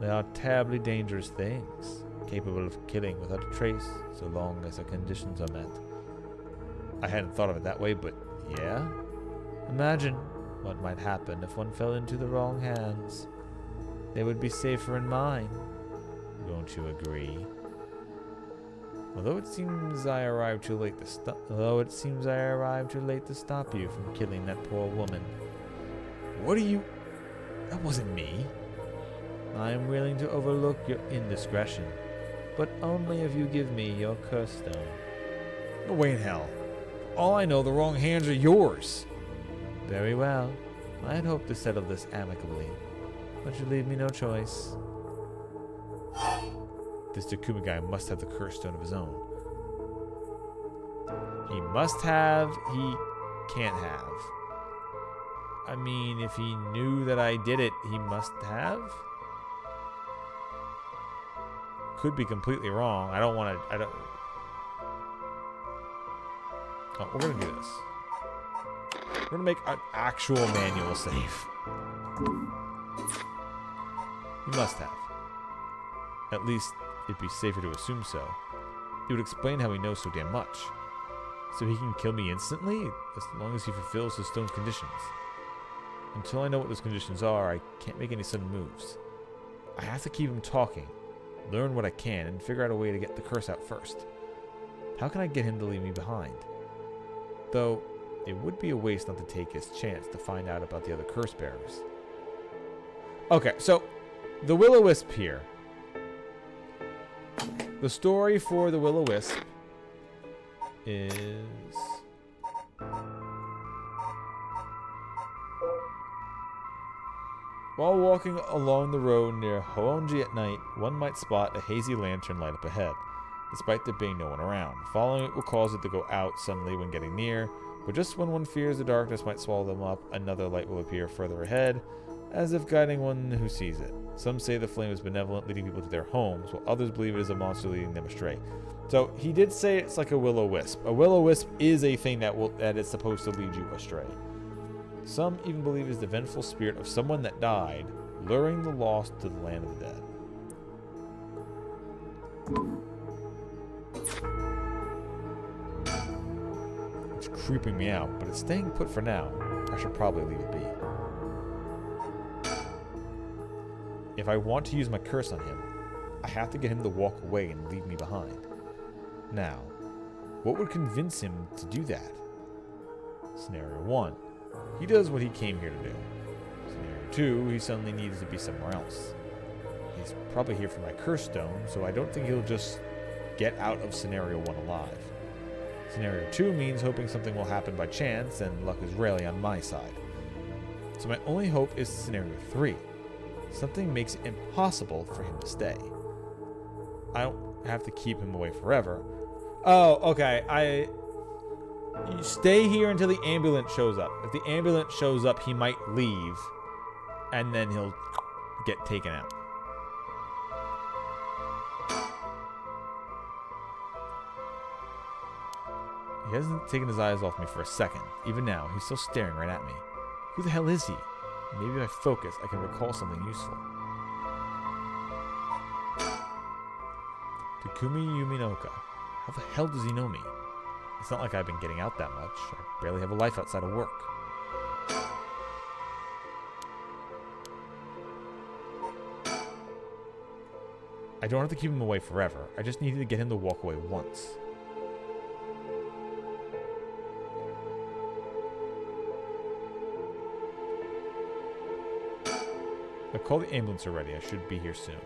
S2: they are terribly dangerous things, capable of killing without a trace so long as the conditions are met. I hadn't thought of it that way, but yeah? Imagine what might happen if one fell into the wrong hands. They would be safer in mine. Don't you agree? Although it seems I arrived too late to stop you from killing that poor woman. What are you? That wasn't me. I am willing to overlook your indiscretion, but only if you give me your curse stone. No way in hell. For all I know, the wrong hands are yours. Very well. I had hoped to settle this amicably, but you leave me no choice. This Takumi guy must have the curse stone of his own. He must have, he can't have. I mean, if he knew that I did it, he must have? could be completely wrong. I don't want to. I don't. Oh, we're gonna do this. We're gonna make an actual manual save. You must have. At least it'd be safer to assume so. It would explain how he knows so damn much. So he can kill me instantly, as long as he fulfills his stone's conditions. Until I know what those conditions are, I can't make any sudden moves. I have to keep him talking, learn what I can, and figure out a way to get the curse out first. How can I get him to leave me behind? Though, it would be a waste not to take his chance to find out about the other curse bearers. Okay, so the Will-O-Wisp here. The story for the Will-O-Wisp is... While walking along the road near Hoonji at night, one might spot a hazy lantern light up ahead, despite there being no one around. Following it will cause it to go out suddenly when getting near, but just when one fears the darkness might swallow them up, another light will appear further ahead, as if guiding one who sees it. Some say the flame is benevolent, leading people to their homes, while others believe it is a monster leading them astray. So he did say it's like a will-o-wisp. A will-o-wisp is a thing that is supposed to lead you astray. Some even believe it is the vengeful spirit of someone that died, luring the lost to the land of the dead. It's creeping me out, but it's staying put for now. I should probably leave it be. If I want to use my curse on him, I have to get him to walk away and leave me behind. Now, what would convince him to do that? Scenario 1. He does what he came here to do. Scenario 2. He suddenly needs to be somewhere else. He's probably here for my curse stone, so I don't think he'll just get out of Scenario 1 alive. Scenario 2 means hoping something will happen by chance, and luck is rarely on my side. So my only hope is Scenario 3. Something makes it impossible for him to stay. I don't have to keep him away forever. Oh, okay. You stay here until the ambulance shows up. If the ambulance shows up, he might leave, and then he'll get taken out. He hasn't taken his eyes off me for a second. Even now, he's still staring right at me. Who the hell is he? Maybe if I focus, I can recall something useful. Takumi Yuminoka. How the hell does he know me? It's not like I've been getting out that much. I barely have a life outside of work. I don't have to keep him away forever. I just needed to get him to walk away once. I'll call the ambulance already. I should be here soon.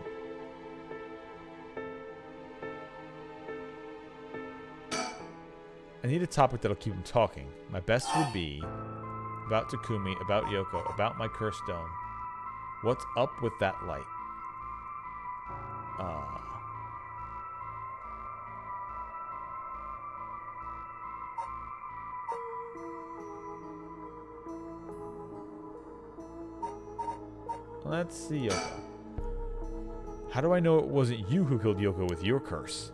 S2: I need a topic that'll keep him talking. My best would be about Takumi, about Yoko, about my curse stone. What's up with that light? Let's see Yoko. How do I know it wasn't you who killed Yoko with your curse?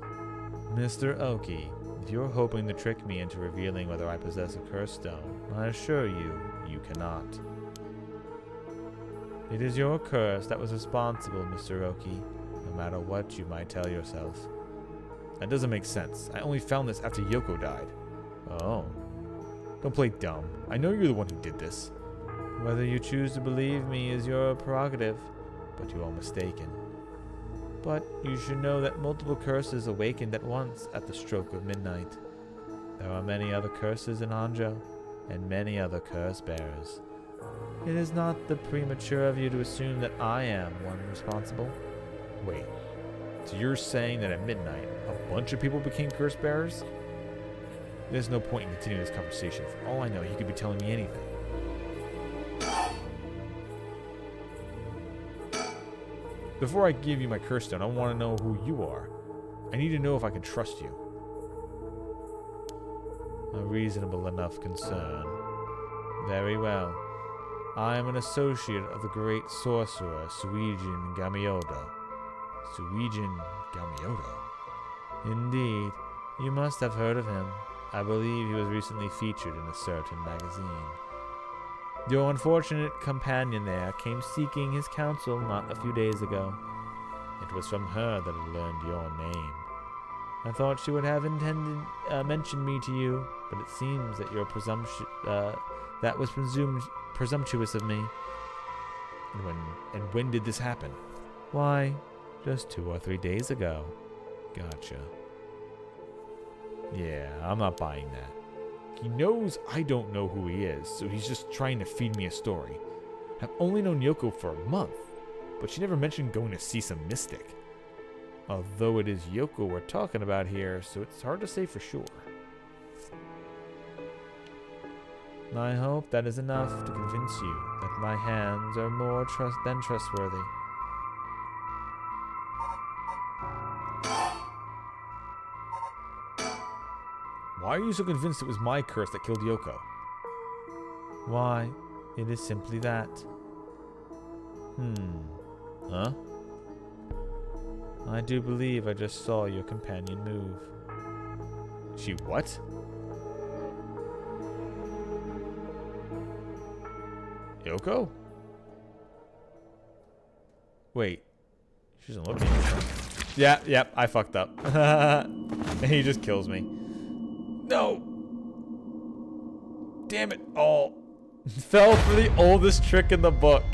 S2: Mr. Oki, if you're hoping to trick me into revealing whether I possess a curse stone, I assure you, you cannot. It is your curse that was responsible, Mr. Oki, no matter what you might tell yourself. That doesn't make sense. I only found this after Yoko died. Oh. Don't play dumb. I know you're the one who did this. Whether you choose to believe me is your prerogative, but you are mistaken. But you should know that multiple curses awakened at once at the stroke of midnight. There are many other curses in Hanjo, and many other curse bearers. It is not the premature of you to assume that I am one responsible. Wait, so you're saying that at midnight, a bunch of people became curse bearers? There's no point in continuing this conversation. For all I know, he could be telling me anything. Before I give you my curse stone, I want to know who you are. I need to know if I can trust you. A reasonable enough concern. Very well. I am an associate of the great sorcerer Suijin Gamiodo. Suijin Gamioto. Indeed, you must have heard of him. I believe he was recently featured in a certain magazine. Your unfortunate companion there came seeking his counsel not a few days ago. It was from her that I learned your name. I thought she would have mentioned me to you, but it seems that that was presumptuous of me. And when did this happen? Why, just 2 or 3 days ago. Gotcha. Yeah, I'm not buying that. He knows I don't know who he is, so he's just trying to feed me a story. I've only known Yoko for a month, but she never mentioned going to see some mystic. Although it is Yoko we're talking about here, so it's hard to say for sure. I hope that is enough to convince you that my hands are more than trustworthy.
S1: Why are you so convinced it was my curse that killed Yoko?
S2: Why, it is simply that.
S1: Huh?
S2: I do believe I just saw your companion move.
S1: She what? Yoko? Wait. She doesn't look at me. Yep, I fucked up. And he just kills me. No! Damn it all. Fell for the oldest trick in the book.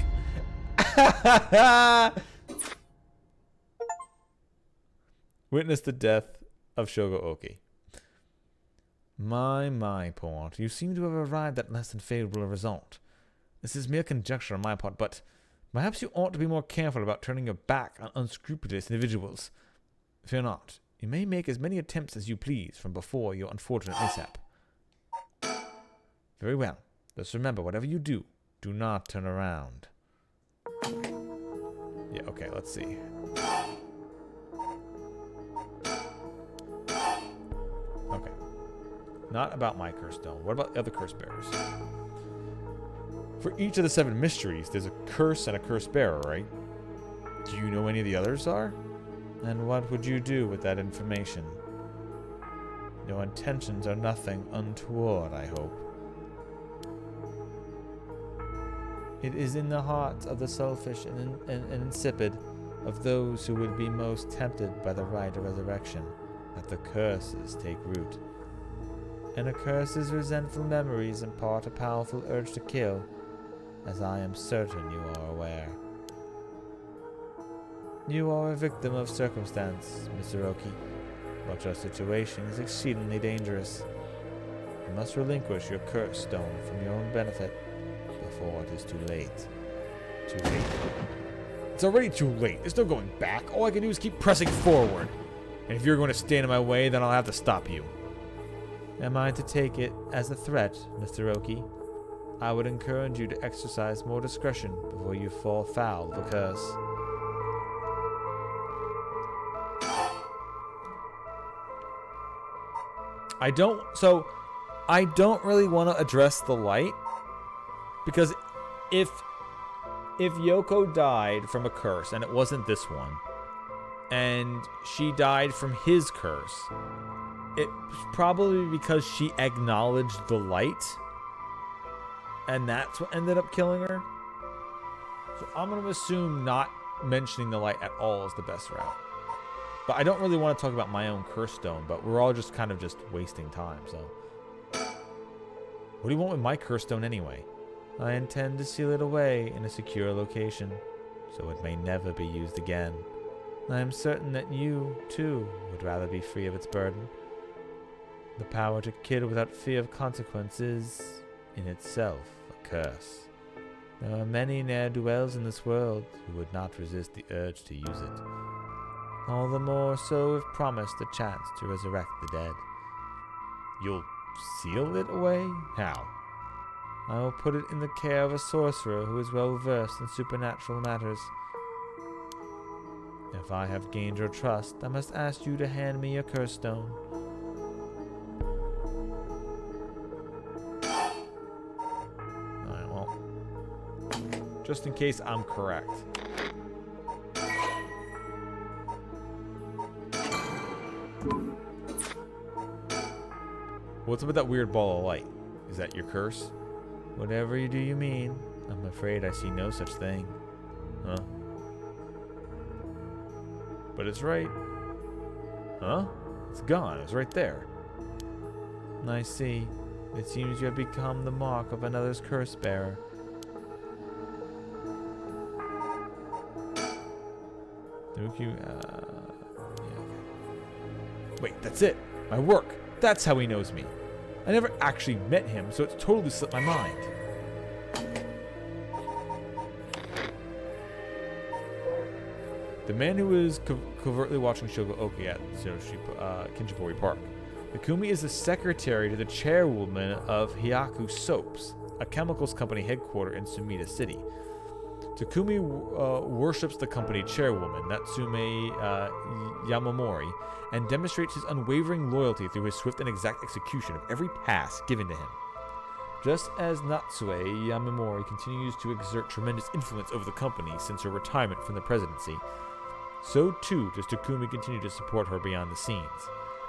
S1: Witness the death of Shogo Oki.
S2: My point. You seem to have arrived at less than favorable result. This is mere conjecture on my part, but perhaps you ought to be more careful about turning your back on unscrupulous individuals. Fear not. You may make as many attempts as you please from before your unfortunate mishap. Very well. Just remember, whatever you do, do not turn around.
S1: Yeah, okay, let's see. Okay. Not about my curse stone. What about the other curse bearers? For each of the 7 mysteries, there's a curse and a curse bearer, right? Do you know any of the others are?
S2: And what would you do with that information? Your intentions are nothing untoward, I hope. It is in the hearts of the selfish and insipid, of those who would be most tempted by the rite of resurrection, that the curses take root. And a curse's resentful memories impart a powerful urge to kill, as I am certain you are aware. You are a victim of circumstance, Mr. Oki, but your situation is exceedingly dangerous. You must relinquish your curse stone from your own benefit before it is too late.
S1: Too late? It's already too late. There's no going back. All I can do is keep pressing forward. And if you're going to stand in my way, then I'll have to stop you.
S2: Am I to take it as a threat, Mr. Oki? I would encourage you to exercise more discretion before you fall foul of the curse.
S1: I don't really want to address the light, because if Yoko died from a curse and it wasn't this one, and she died from his curse, it's probably because she acknowledged the light, and that's what ended up killing her. So I'm going to assume not mentioning the light at all is the best route. But I don't really want to talk about my own curse stone, but we're all just kind of just wasting time, so. What do you want with my curse stone anyway?
S2: I intend to seal it away in a secure location, so it may never be used again. I am certain that you, too, would rather be free of its burden. The power to kill without fear of consequence is, in itself, a curse. There are many ne'er-do-wells in this world who would not resist the urge to use it. All the more so if promised a chance to resurrect the dead.
S1: You'll seal it away? How?
S2: I will put it in the care of a sorcerer who is well versed in supernatural matters. If I have gained your trust, I must ask you to hand me your curse stone.
S1: Alright, well, just in case I'm correct. What's up with that weird ball of light? Is that your curse?
S2: Whatever you do, you mean. I'm afraid I see no such thing.
S1: Huh? But it's right. Huh? It's gone. It's right there.
S2: I see. It seems you have become the mark of another's curse bearer.
S1: Yeah. Wait, that's it. My work. That's how he knows me. I never actually met him, so it's totally slipped my mind. The man who was covertly watching Shogo-oki at Kinshipori Park. Takumi is the secretary to the chairwoman of Hyaku Soaps, a chemicals company headquartered in Sumida City. Takumi worships the company chairwoman, Natsume Yamamori, and demonstrates his unwavering loyalty through his swift and exact execution of every task given to him. Just as Natsume Yamamori continues to exert tremendous influence over the company since her retirement from the presidency, so too does Takumi continue to support her beyond the scenes,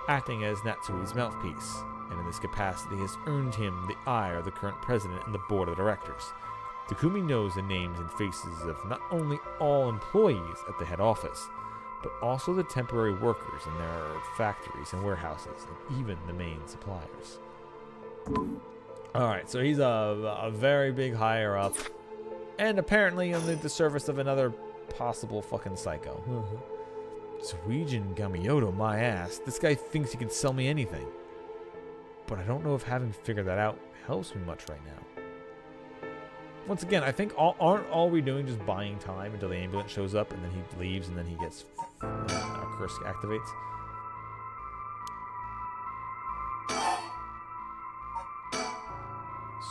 S1: acting as Natsume's mouthpiece, and in this capacity has earned him the ire of the current president and the board of directors. Takumi knows the names and faces of not only all employees at the head office, but also the temporary workers in their factories and warehouses, and even the main suppliers. Alright, so he's a very big higher up, and apparently under the service of another possible fucking psycho. Suijin Gamioto, my ass. This guy thinks he can sell me anything. But I don't know if having figured that out helps me much right now. Once again, I think aren't all we doing just buying time until the ambulance shows up and then he leaves and then he gets our curse activates?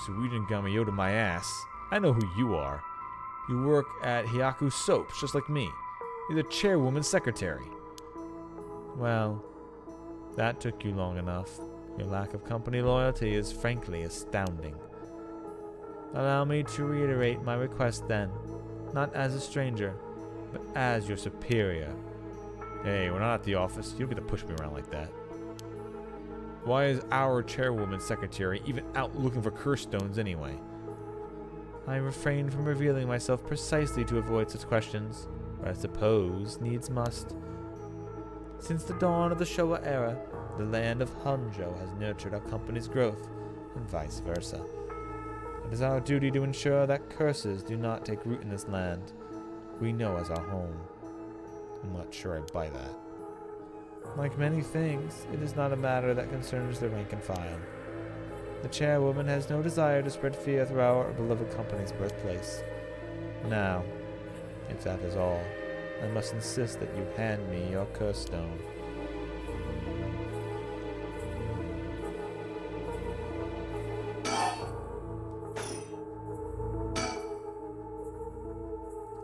S1: Suijin Gamioto, my ass. I know who you are. You work at Hyaku Soaps, just like me. You're the chairwoman's secretary. Well, that took you long enough. Your lack of company loyalty is frankly astounding. Allow me to reiterate my request then, not as a stranger, but as your superior. Hey, we're not at the office. You don't get to push me around like that. Why is our chairwoman's secretary even out looking for curse stones anyway? I refrain from revealing myself precisely to avoid such questions, but I suppose needs must. Since the dawn of the Showa era, the land of Honjo has nurtured our company's growth, and vice versa. It is our duty to ensure that curses do not take root in this land we know as our home. I'm not sure I buy that. Like many things, it is not a matter that concerns the rank and file. The chairwoman has no desire to spread fear throughout our beloved company's birthplace. Now, if that is all, I must insist that you hand me your curse stone.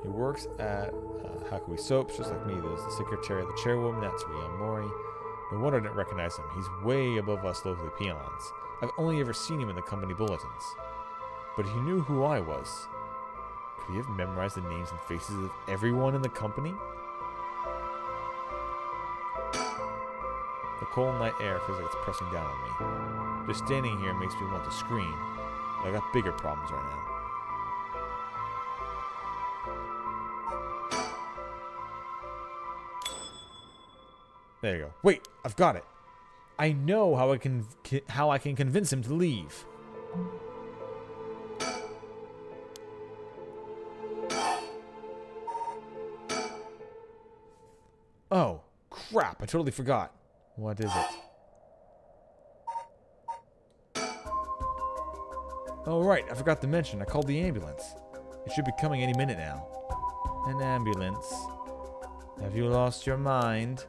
S1: He works at Hakui Soaps, just like me. There's the secretary of the chairwoman, Natsume Yamamori. No wonder I didn't recognize him. He's way above us lowly peons. I've only ever seen him in the company bulletins. But he knew who I was. Could he have memorized the names and faces of everyone in the company? The cold night air feels like it's pressing down on me. Just standing here makes me want to scream. But I got bigger problems right now. There you go. Wait, I've got it. I know how I can convince him to leave. Oh, crap, I totally forgot. What is it? Oh, right, I forgot to mention. I called the ambulance. It should be coming any minute now. An ambulance? Have you lost your mind?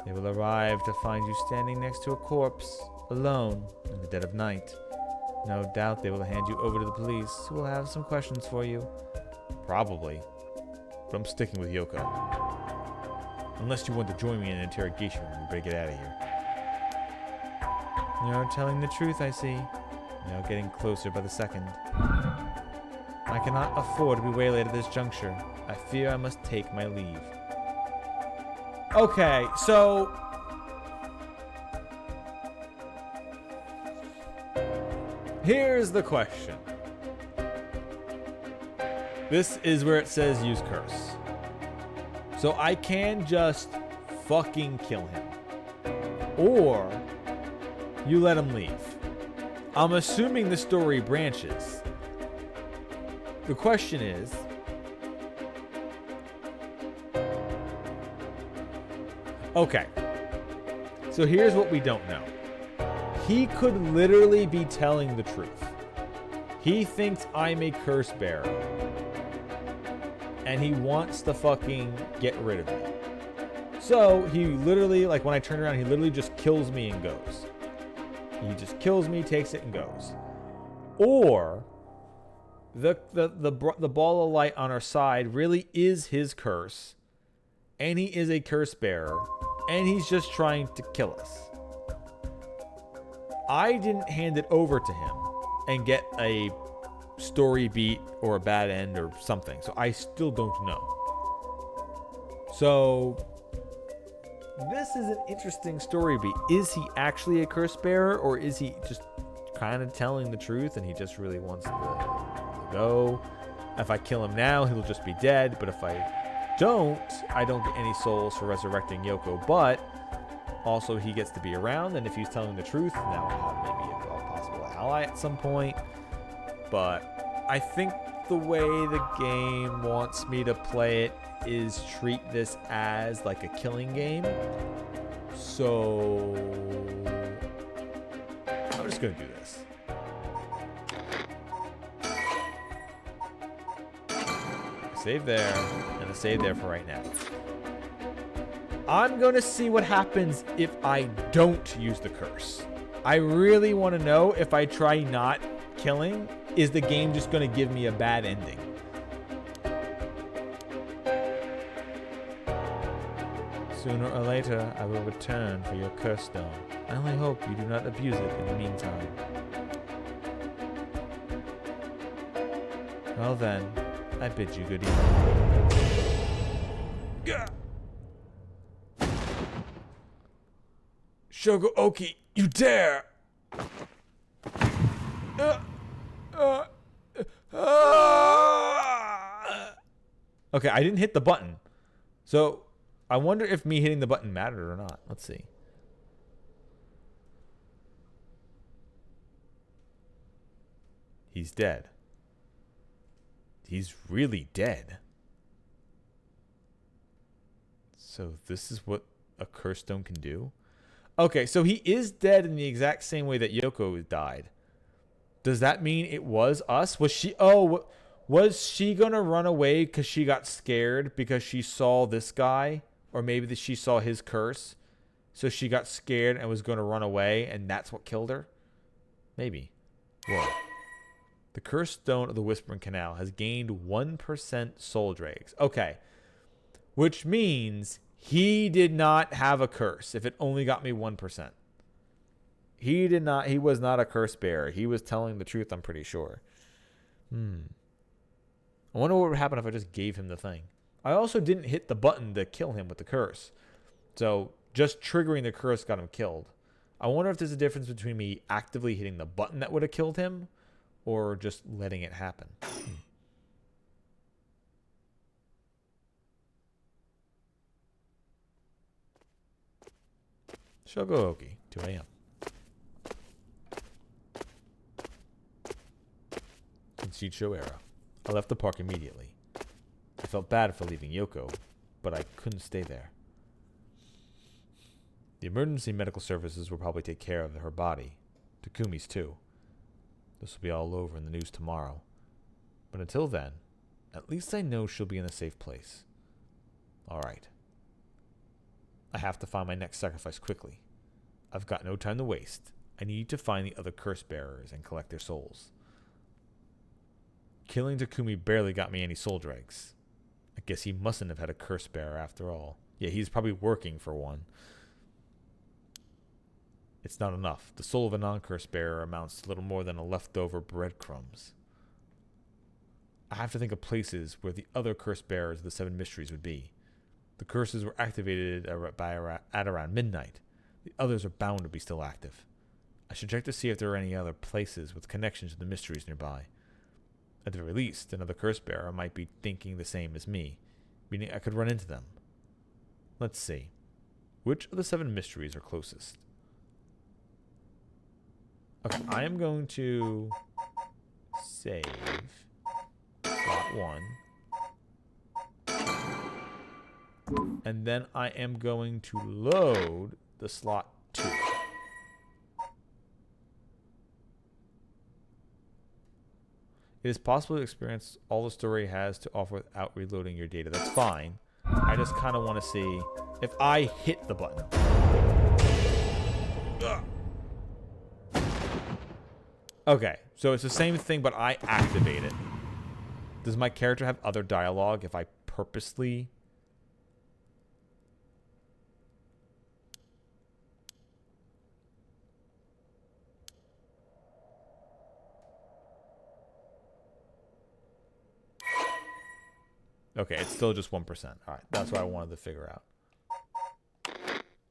S1: They will arrive to find you standing next to a corpse, alone, in the dead of night. No doubt they will hand you over to the police, who will have some questions for you. Probably. But I'm sticking with Yoko. Unless you want to join me in an interrogation room, we better get out of here. You're telling the truth, I see. Now getting closer by the second. I cannot afford to be waylaid at this juncture. I fear I must take my leave. Okay, so Here's the question. This is where it says use curse. So I can just fucking kill him. Or you let him leave. I'm assuming the story branches. The question is, okay, so here's what we don't know. He could literally be telling the truth. He thinks I'm a curse bearer. And he wants to fucking get rid of me. So he literally, like when I turn around, he literally just kills me and goes. He just kills me, takes it, and goes. Or the ball of light on our side really is his curse. And he is a curse bearer. And he's just trying to kill us. I didn't hand it over to him and get a story beat or a bad end or something. So I still don't know. So this is an interesting story beat. Is he actually a curse bearer, or is he just kind of telling the truth and he just really wants to go? If I kill him now, he'll just be dead. But if I don't get any souls for resurrecting Yoko. But also he gets to be around, and if he's telling the truth, now I'll have maybe a possible ally at some point. But I think the way the game wants me to play it is treat this as like a killing game. So I'm just going to do this. Save there, and a save there for right now. I'm going to see what happens if I don't use the curse. I really want to know if I try not killing, is the game just going to give me a bad ending? Sooner or later, I will return for your curse stone. I only hope you do not abuse it in the meantime. Well then, I bid you good evening. Gah! Shogo Oki, you dare! Okay, I didn't hit the button. So, I wonder if me hitting the button mattered or not. Let's see. He's dead. He's really dead. So this is what a curse stone can do? Okay, so he is dead in the exact same way that Yoko died. Does that mean it was us? Was she going to run away because she got scared because she saw this guy? Or maybe that she saw his curse. So she got scared and was going to run away, and that's what killed her? Maybe. Whoa. The cursed stone of the Whispering Canal has gained 1% soul dregs. Okay. Which means he did not have a curse if it only got me 1%. He was not a curse bearer. He was telling the truth, I'm pretty sure. I wonder what would happen if I just gave him the thing. I also didn't hit the button to kill him with the curse. So just triggering the curse got him killed. I wonder if there's a difference between me actively hitting the button that would have killed him or just letting it happen. Shogooki, 2 a.m. Concede Shoera. I left the park immediately. I felt bad for leaving Yoko, but I couldn't stay there. The emergency medical services will probably take care of her body. Takumi's too. This will be all over in the news tomorrow. But until then, at least I know she'll be in a safe place. Alright. I have to find my next sacrifice quickly. I've got no time to waste. I need to find the other curse bearers and collect their souls. Killing Takumi barely got me any soul dregs. I guess he mustn't have had a curse bearer after all. Yeah, he's probably working for one. It's not enough. The soul of a non-curse bearer amounts to little more than a leftover breadcrumbs. I have to think of places where the other curse bearers of the 7 mysteries would be. The curses were activated at around midnight. The others are bound to be still active.
S2: I should check to see if there are any other places with connections to the mysteries nearby. At the very least, another curse bearer might be thinking the same as me, meaning I could run into them. Let's see. Which of the 7 mysteries are closest? Okay, I am going to save slot 1. And then I am going to load the slot 2. It is possible to experience all the story has to offer without reloading your data. That's fine. I just kind of want to see if I hit the button. Okay, so it's the same thing, but I activate it. Does my character have other dialogue if I purposely... Okay, it's still just 1%. All right, that's what I wanted to figure out.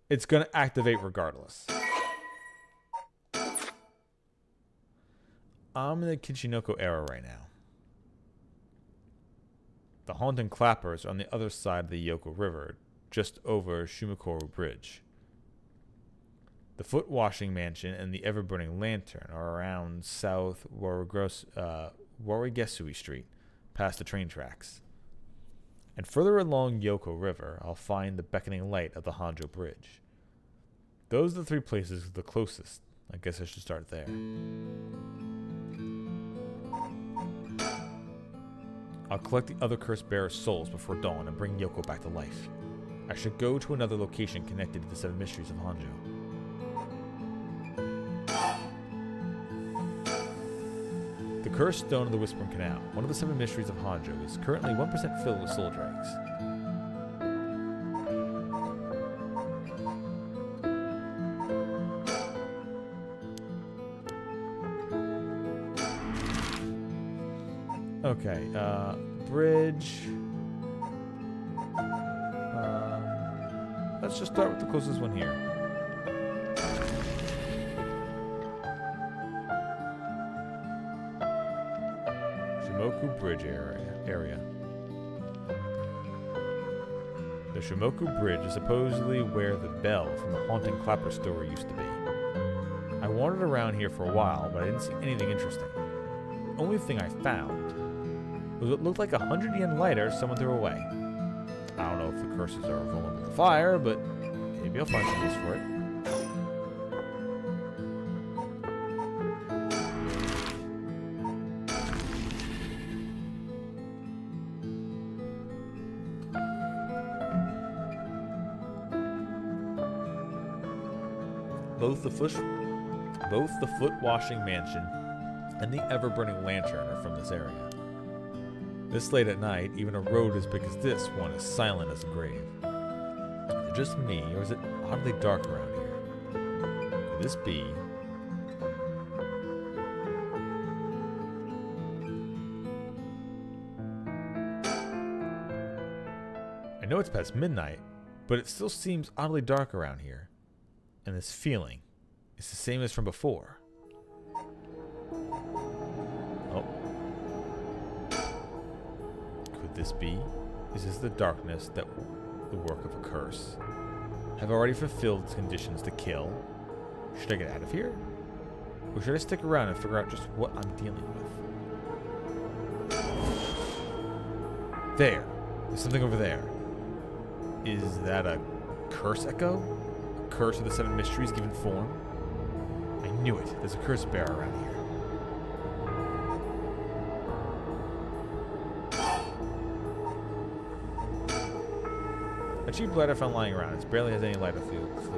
S2: It's going to activate regardless. I'm in the Kichinoko era right now. The Haunting Clappers are on the other side of the Yoko River, just over Shumikoro Bridge. The Foot Washing Mansion and the Ever-Burning Lantern are around South Warigesui Street, past the train tracks. And further along Yoko River, I'll find the beckoning light of the Hanjo Bridge. Those are the 3 places the closest. I guess I should start there. I'll collect the other Curse Bearer's souls before dawn and bring Yoko back to life. I should go to another location connected to the 7 mysteries of Hanjo. The Cursed Stone of the Whispering Canal, one of the 7 mysteries of Hanjo, is currently 1% filled with soul dregs. Okay, bridge. Let's just start with the closest one here. Shimoku Bridge area. The Shimoku Bridge is supposedly where the bell from the Haunting Clapper story used to be. I wandered around here for a while, but I didn't see anything interesting. The only thing I found was what looked like a 100 yen lighter someone threw away. I don't know if the curses are vulnerable to fire, but maybe I'll find some use for it. Both the Foot Washing Mansion and the Ever-Burning Lantern are from this area. This late at night, even a road as big as this one is silent as a grave. Is it just me, or is it oddly dark around here? Could this be... I know it's past midnight, but it still seems oddly dark around here. And this feeling is the same as from before. Oh. Could this be? Is this the darkness that the work of a curse? Have I already fulfilled its conditions to kill? Should I get out of here? Or should I stick around and figure out just what I'm dealing with? There. There's something over there. Is that a curse echo? A curse of the 7 mysteries given form? I knew it. There's a curse bearer around here. A cheap lighter found lying around. It barely has any lighter fluid left.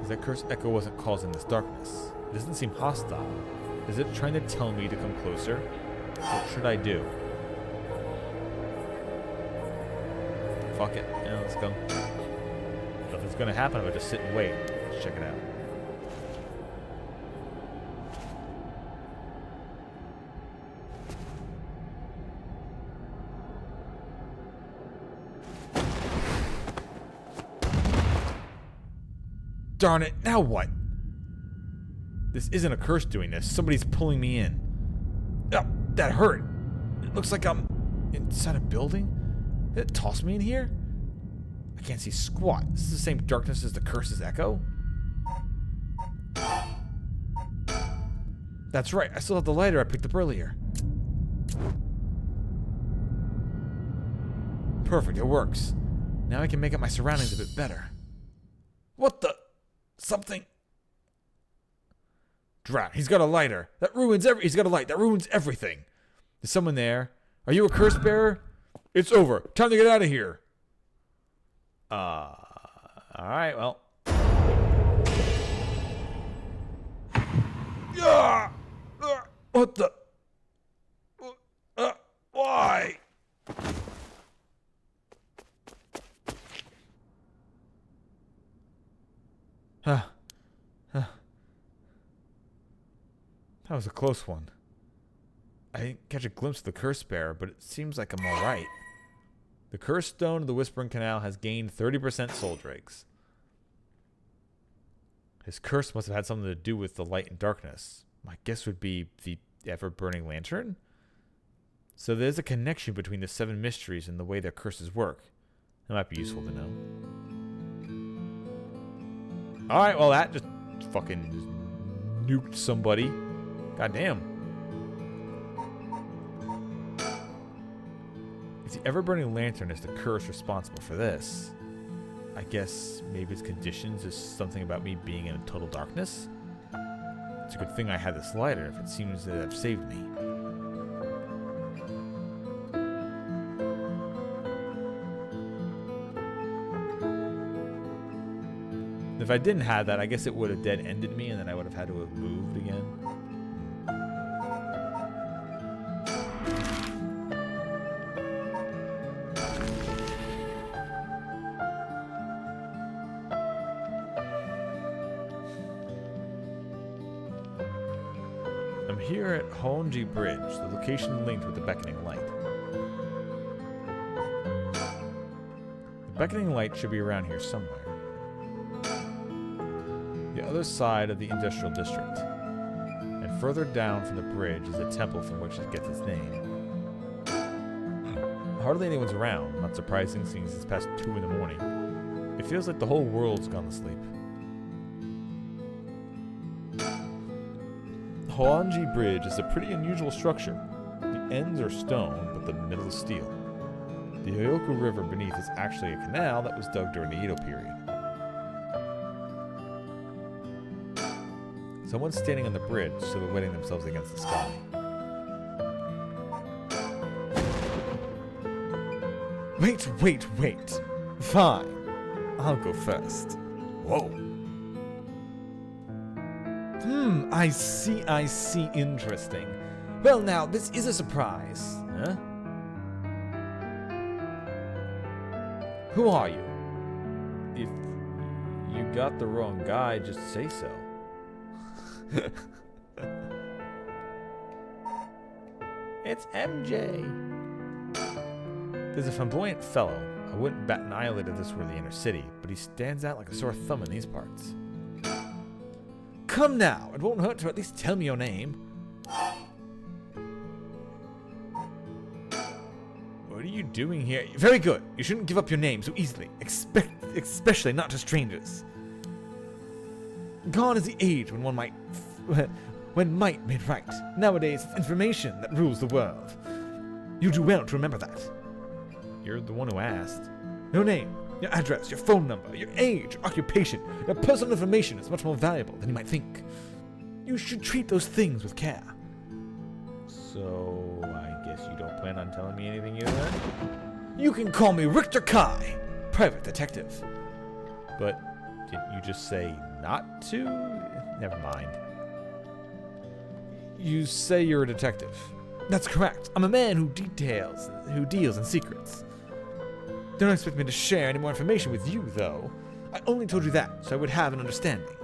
S2: As that curse echo wasn't causing this darkness. It doesn't seem hostile. Is it trying to tell me to come closer? What should I do? Fuck it. Yeah, let's go. Nothing's gonna happen if I just sit and wait. Let's check it out.
S1: Darn it, now what? This isn't a curse doing this. Somebody's pulling me in. Oh, that hurt. It looks like I'm inside a building. Did it toss me in here? I can't see squat. This is the same darkness as the curse's echo. That's right. I still have the lighter I picked up earlier. Perfect. It works. Now I can make out my surroundings a bit better. What the? Something. Drat. He's got a lighter. That ruins He's got a light. That ruins everything. Is someone there? Are you a curse bearer? It's over. Time to get out of here. Alright, well. What the? Why? That was a close one. I didn't catch a glimpse of the curse bearer, but it seems like I'm alright. The cursed stone of the Whispering Canal has gained 30% soul dregs. His curse must have had something to do with the light and darkness. My guess would be the ever-burning lantern? So there's a connection between the 7 mysteries and the way their curses work. That might be useful to know. Alright, well that just fucking nuked somebody. Goddamn. If the ever-burning lantern is the curse responsible for this, I guess maybe its conditions is something about me being in total darkness? It's a good thing I had this lighter if it seems to have saved me. If I didn't have that, I guess it would have dead-ended me and then I would have had to have moved again. I'm here at Honji Bridge, the location linked with the beckoning light. The beckoning light should be around here somewhere. The other side of the industrial district. And further down from the bridge is the temple from which it gets its name. Hardly anyone's around, not surprising seeing it's past 2 in the morning. It feels like the whole world's gone to sleep. Hoanji Bridge is a pretty unusual structure. The ends are stone, but the middle is steel. The Hyoku River beneath is actually a canal that was dug during the Edo period. Someone's standing on the bridge, silhouetting themselves against the sky. Wait. Fine. I'll go first. Whoa. I see. Interesting. Well, now, this is a surprise. Huh? Who are you? If you got the wrong guy, just say so. It's MJ. There's a flamboyant fellow. I wouldn't bat an eyelid if this were the inner city, but he stands out like a sore thumb in these parts. Come now, it won't hurt to at least tell me your name. What are you doing here? Very good. You shouldn't give up your name so easily, especially not to strangers. Gone is the age when when might made right. Nowadays, it's information that rules the world. You do well to remember that. You're the one who asked. Your name, your address, your phone number, your age, your occupation, your personal information is much more valuable than you might think. You should treat those things with care. So, I guess you don't plan on telling me anything either then? You can call me Richter Kai, private detective. But didn't you just say not to? Never mind. You say you're a detective. That's correct. I'm a man who deals in secrets. Don't expect me to share any more information with you, though. I only told you that so I would have an understanding.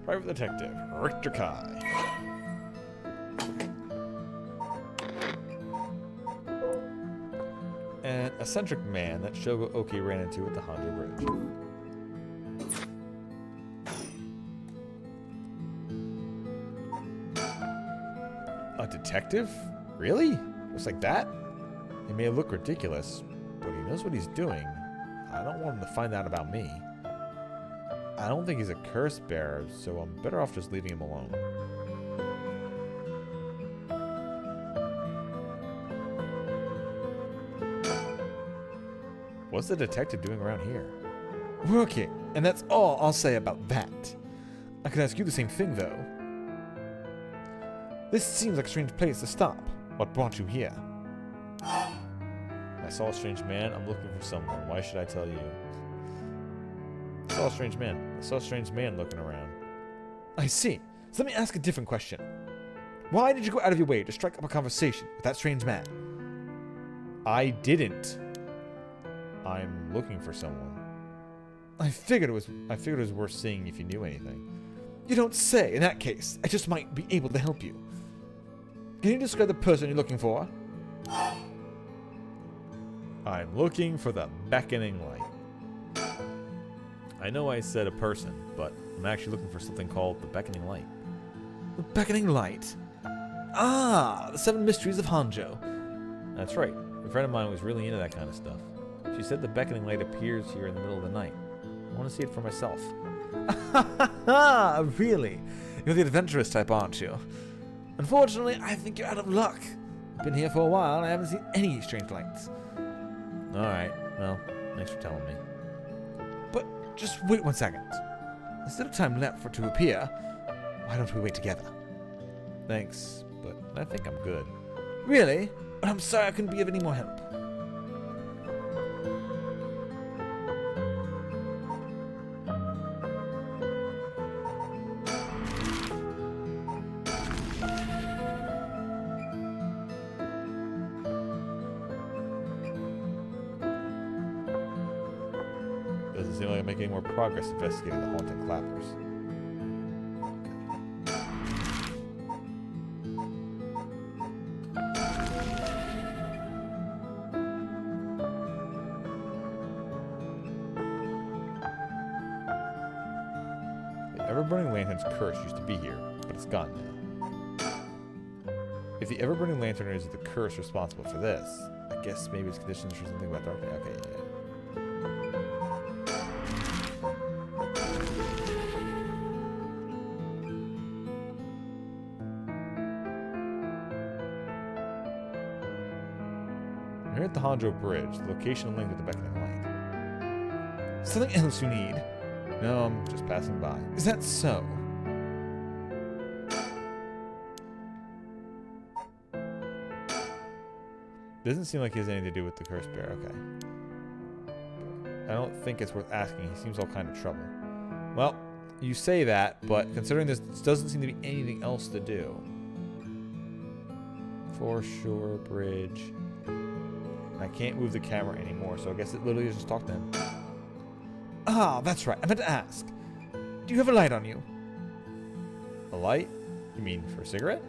S1: Private Detective Richter Kai. An eccentric man that Shogo Oki ran into at the Honjo Bridge.
S2: detective? Really? Looks like that? He may look ridiculous, but he knows what he's doing. I don't want him to find out about me. I don't think he's a curse bearer, so I'm better off just leaving him alone. What's the detective doing around here? Working, and that's all I'll say about that. I could ask you the same thing, though. This seems like a strange place to stop. What brought you here? I saw a strange man. I'm looking for someone. Why should I tell you? I saw a strange man. I saw a strange man looking around. I see. So let me ask a different question. Why did you go out of your way to strike up a conversation with that strange man? I didn't. I'm looking for someone. I figured it was worth seeing if you knew anything. You don't say. In that case, I just might be able to help you. Can you describe the person you're looking for? I'm looking for the beckoning light. I know I said a person, but I'm actually looking for something called the beckoning light. The beckoning light? Ah, the 7 mysteries of Hanjo. That's right. A friend of mine was really into that kind of stuff. She said the beckoning light appears here in the middle of the night. I want to see it for myself. Really? You're the adventurous type, aren't you? Unfortunately, I think you're out of luck. I've been here for a while and I haven't seen any strange lights. Alright, well, thanks for telling me. But just wait 1 second. Instead of time left for it to appear, why don't we wait together? Thanks, but I think I'm good. Really? But I'm sorry I couldn't be of any more help. Doesn't seem like I'm making any more progress investigating the haunting clappers. The ever-burning lantern's curse used to be here, but it's gone now. If the ever-burning lantern is the curse responsible for this, I guess maybe it's conditions for something about darkness. Okay, yeah. We're at the Hanjo Bridge, the location linked with the beckoning light. Something else you need? No, I'm just passing by. Is that so? Doesn't seem like he has anything to do with the curse bear. Okay. I don't think it's worth asking. He seems all kind of trouble. Well, you say that, but considering this doesn't seem to be anything else to do. Foreshore Bridge. I can't move the camera anymore, so I guess it literally is just talk to him. Ah, that's right. I meant to ask. Do you have a light on you? A light? You mean for a cigarette?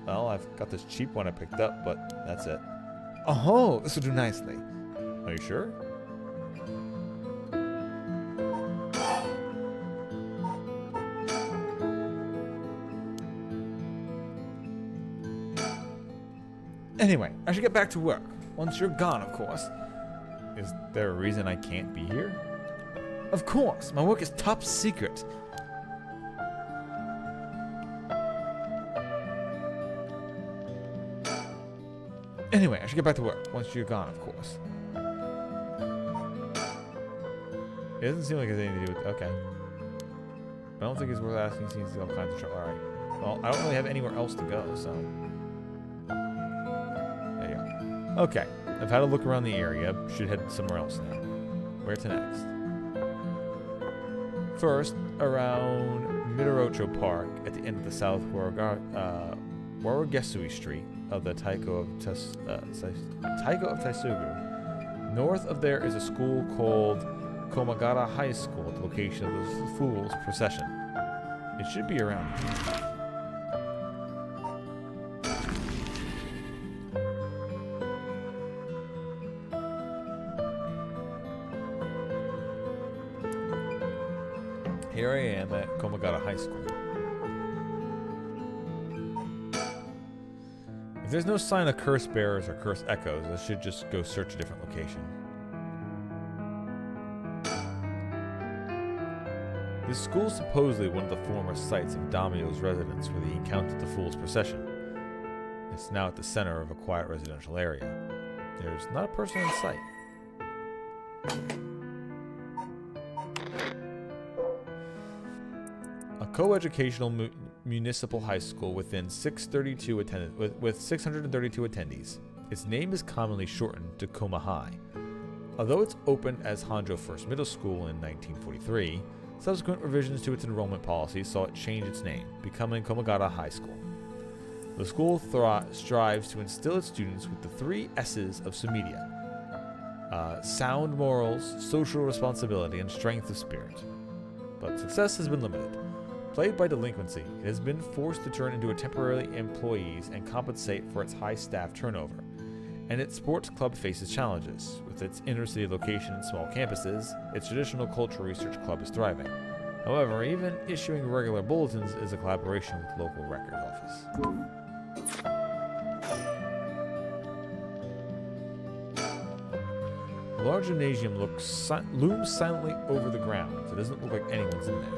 S2: Well, I've got this cheap one I picked up, but that's it. Oh, this will do nicely. Are you sure? Anyway, I should get back to work. Once you're gone, of course. Is there a reason I can't be here? Of course. My work is top secret. Anyway, I should get back to work. Once you're gone, of course. It doesn't seem like it has anything to do with... Okay. I don't think it's worth asking. He seems to be all kinds of trouble. Alright. Well, I don't really have anywhere else to go, so... There you go. Okay. I've had a look around the area. Should head somewhere else now. Where to next? First, around Midorocho Park at the end of the South Waragesui Street of the Taiko of Taisugu. North of there is a school called Komagata High School at the location of the Fool's Procession. It should be around here. Here I am at Komagata High School.
S1: there's no sign of curse bearers or curse echoes, I should just go search a different location. This school is supposedly one of the former sites of Domio's residence where he encountered the Fool's Procession. It's now at the center of a quiet residential area. There's not a person in sight. A co-educational municipal high school with 632 attendees. Its name is commonly shortened to Koma High. Although it's opened as Hanjo First Middle School in 1943, subsequent revisions to its enrollment policy saw it change its name, becoming Komagata High School. The school strives to instill its students with the 3 S's of Sumedia: sound morals, social responsibility, and strength of spirit. But success has been limited. Plagued by delinquency, it has been forced to turn into a temporary employees and compensate for its high staff turnover. And its sports club faces challenges. With its inner-city location and small campuses, its traditional cultural research club is thriving. However, even issuing regular bulletins is a collaboration with the local records office. The large gymnasium looms silently over the ground, so it doesn't look like anyone's in there.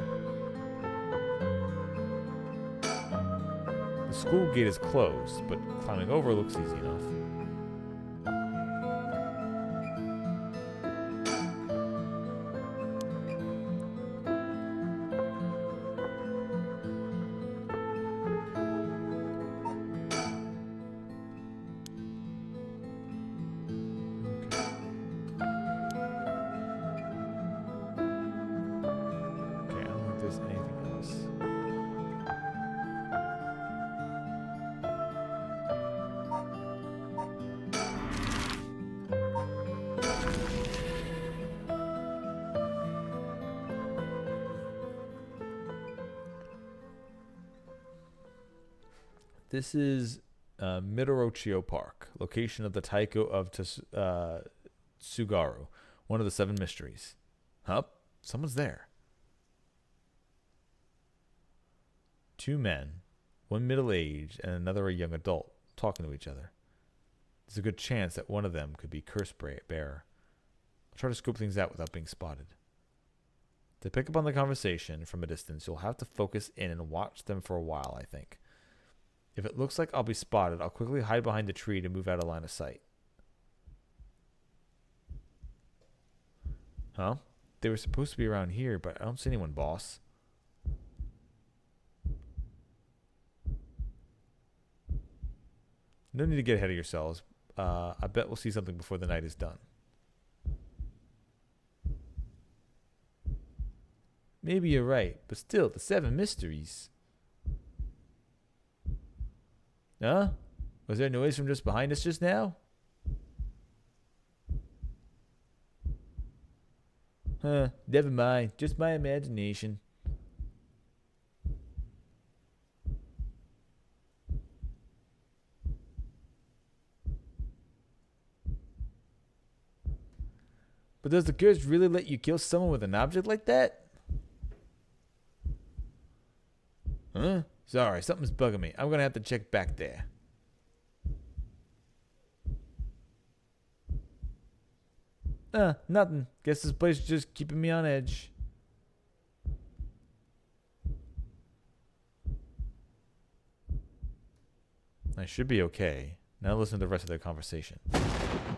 S1: The school gate is closed, but climbing over looks easy enough. This is Midorochio Park, location of the Taiko of Tsugaru, one of the 7 mysteries. Huh? Someone's there. 2 men, one middle-aged and another a young adult, talking to each other. There's a good chance that one of them could be curse bearer. I'll try to scope things out without being spotted. To pick up on the conversation from a distance, you'll have to focus in and watch them for a while, I think. If it looks like I'll be spotted, I'll quickly hide behind the tree to move out of line of sight. Huh? They were supposed to be around here, but I don't see anyone, boss. No need to get ahead of yourselves. I bet we'll see something before the night is done. Maybe you're right, but still, the 7 mysteries. Huh? Was there noise from just behind us just now? Huh, never mind. Just my imagination. But does the curse really let you kill someone with an object like that? Huh? Sorry, something's bugging me. I'm gonna have to check back there. Nothing. Guess this place is just keeping me on edge. I should be okay. Now listen to the rest of their conversation.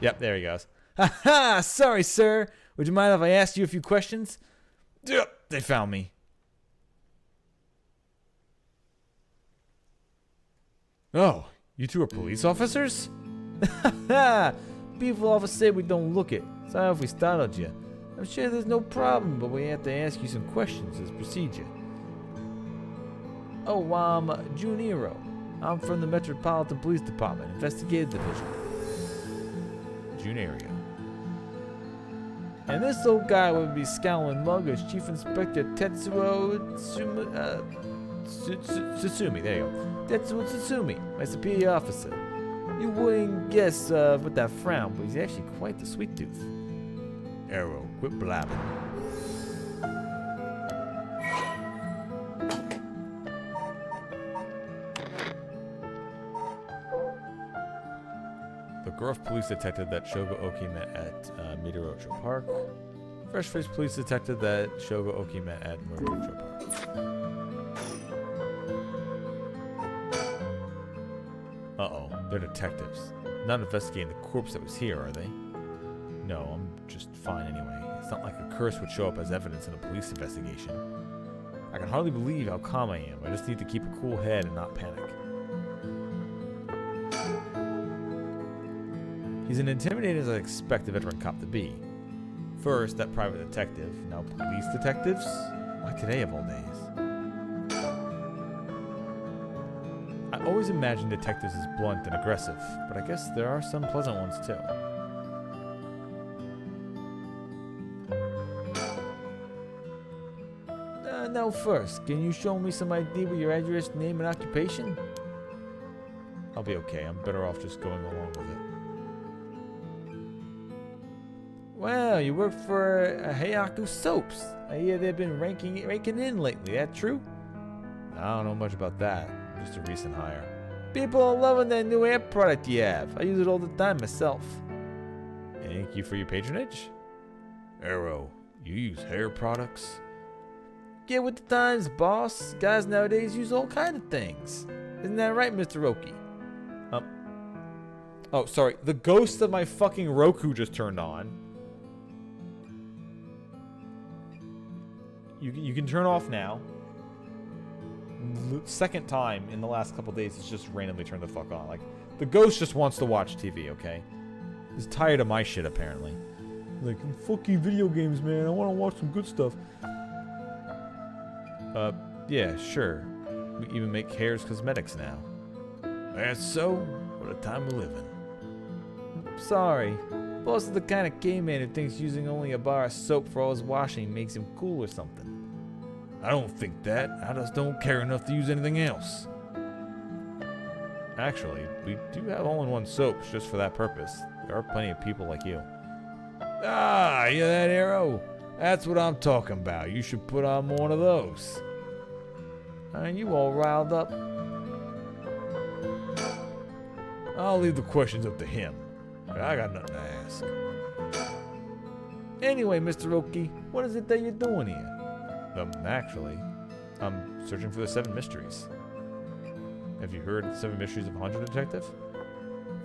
S1: Yep, there he goes. Ha ha! Sorry, sir. Would you mind if I asked you a few questions? Yep, they found me. Oh, you 2 are police officers? People often say we don't look it. Sorry if we startled you. I'm sure there's no problem, but we have to ask you some questions as procedure. Oh, I'm Juniro. I'm from the Metropolitan Police Department, Investigative Division. Juniro. And this old guy would be scowling mug as Chief Inspector Tetsuo Tsutsumi. There you go. Tetsuo Tsutsumi, my superior officer. You wouldn't guess with that frown, but he's actually quite the sweet tooth. Arrow, quit blabbing. Gruff police detective that Shogo Oki met at Midorocho Park. Fresh-faced police detective that Shogo Oki met at Midorocho Park. Uh-oh, they're detectives. Not investigating the corpse that was here, are they? No, I'm just fine anyway. It's not like a curse would show up as evidence in a police investigation. I can hardly believe how calm I am. I just need to keep a cool head and not panic. He's as intimidating as I expect a veteran cop to be. First, that private detective, now police detectives? Why today of all days? I always imagined detectives as blunt and aggressive, but I guess there are some pleasant ones too. Now first, can you show me some idea with your address, name, and occupation? I'll be okay. I'm better off just going along with it. Well, you work for Heihaku Soaps. I hear they've been raking in lately. That true? I don't know much about that. I'm just a recent hire. People are loving that new hair product you have. I use it all the time myself. Thank you for your patronage. Arrow, you use hair products? Get with the times, boss. Guys nowadays use all kinds of things. Isn't that right, Mr. Roki? Oh, sorry. The ghost of my fucking Roku just turned on. You can turn off now. Second time in the last couple days, it's just randomly turned the fuck on. Like, the ghost just wants to watch TV, okay? He's tired of my shit, apparently. Like, fucking video games, man. I want to watch some good stuff. Yeah, sure. We even make Hair's Cosmetics now. That's so? What a time we live in. Sorry. Boss is the kind of caveman who thinks using only a bar of soap for all his washing makes him cool or something. I don't think that. I just don't care enough to use anything else. Actually, we do have all-in-one soaps just for that purpose. There are plenty of people like you. Ah, you that Arrow? That's what I'm talking about. You should put on one of those. Aren't you all riled up? I'll leave the questions up to him. I got nothing to ask. Anyway, Mr. Oki, what is it that you're doing here? Actually, I'm searching for the 7 mysteries. Have you heard of the 7 mysteries of Haunted Detective?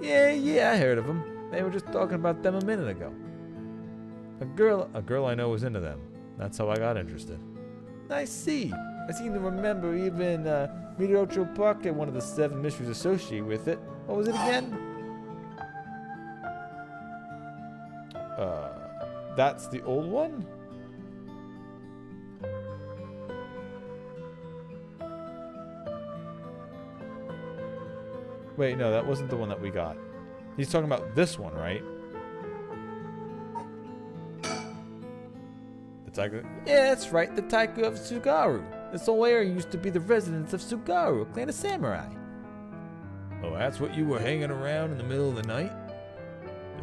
S1: Yeah, I heard of them. They were just talking about them a minute ago. A girl I know was into them. That's how I got interested. I see. I seem to remember even Midorocho Park had one of the 7 mysteries associated with it. What was it again? That's the old one? Wait, no, that wasn't the one that we got. He's talking about this one, right? The tiger? Yeah, that's right, the tiger of Tsugaru. This whole area used to be the residence of Tsugaru, a clan of samurai. Oh, that's what you were hanging around in the middle of the night?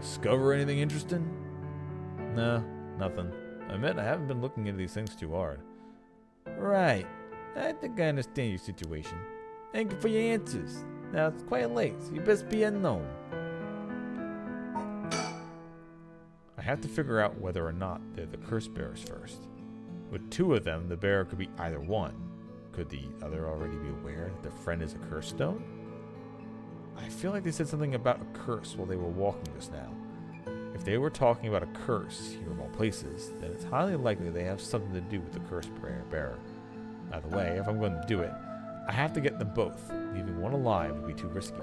S1: Discover anything interesting? No, nothing. I admit I haven't been looking into these things too hard. Right. I think I understand your situation. Thank you for your answers. Now it's quite late, so you best be unknown. I have to figure out whether or not they're the curse bearers first. With 2 of them, the bearer could be either one. Could the other already be aware that their friend is a curse stone? I feel like they said something about a curse while they were walking just now. If they were talking about a curse here of all places, then it's highly likely they have something to do with the curse bearer. Either way, if I'm going to do it, I have to get them both. Leaving one alive would be too risky.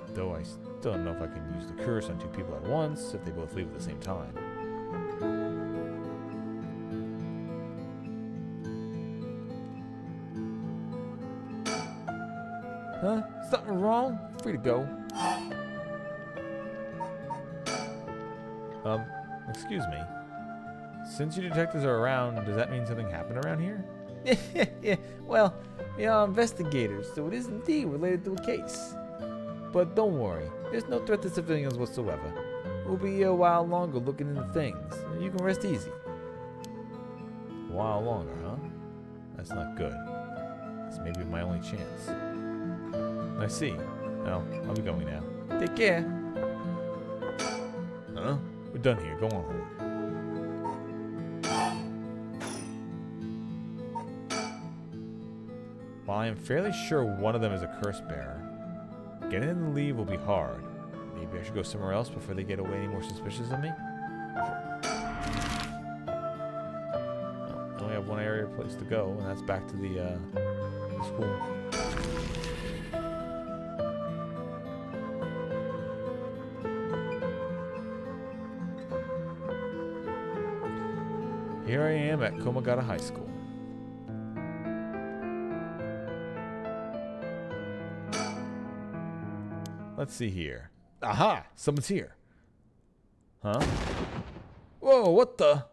S1: Though I still don't know if I can use the curse on 2 people at once if they both leave at the same time. Huh? Something wrong? Free to go. Excuse me. Since you detectives are around, does that mean something happened around here? Yeah, well, we are investigators, so it is indeed related to a case. But don't worry, there's no threat to civilians whatsoever. We'll be here a while longer looking into things. You can rest easy. A while longer, huh? That's not good. This may be my only chance. I see. Well, I'll be going now. Take care. We're done here. Go on home. While I am fairly sure one of them is a curse bearer, getting them to leave will be hard. Maybe I should go somewhere else before they get away any more suspicious of me? Well, I only have one area place to go, and that's back to the school. Here I am at Komagata High School. Let's see here. Aha! Someone's here. Huh? Whoa, what the?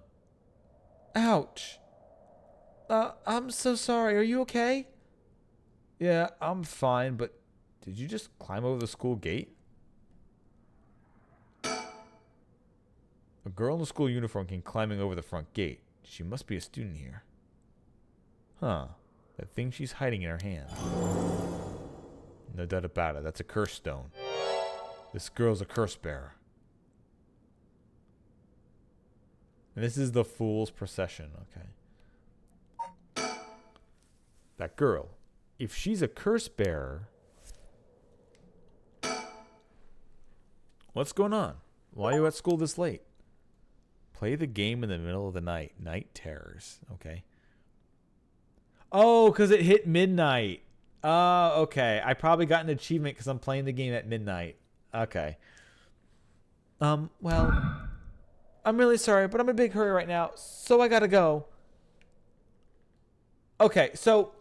S2: Ouch. I'm so sorry. Are you okay?
S1: Yeah, I'm fine, but did you just climb over the school gate? A girl in a school uniform came climbing over the front gate. She must be a student here. Huh. That thing she's hiding in her hand. No doubt about it. That's a curse stone. This girl's a curse bearer. And this is the fool's procession, okay? That girl, if she's a curse bearer... What's going on? Why are you at school this late? Play the game in the middle of the night. Night terrors, okay? Oh, because it hit midnight. Oh, okay. I probably got an achievement because I'm playing the game at midnight. Okay.
S2: Well, I'm really sorry, but I'm in a big hurry right now, so I gotta go.
S1: Okay, so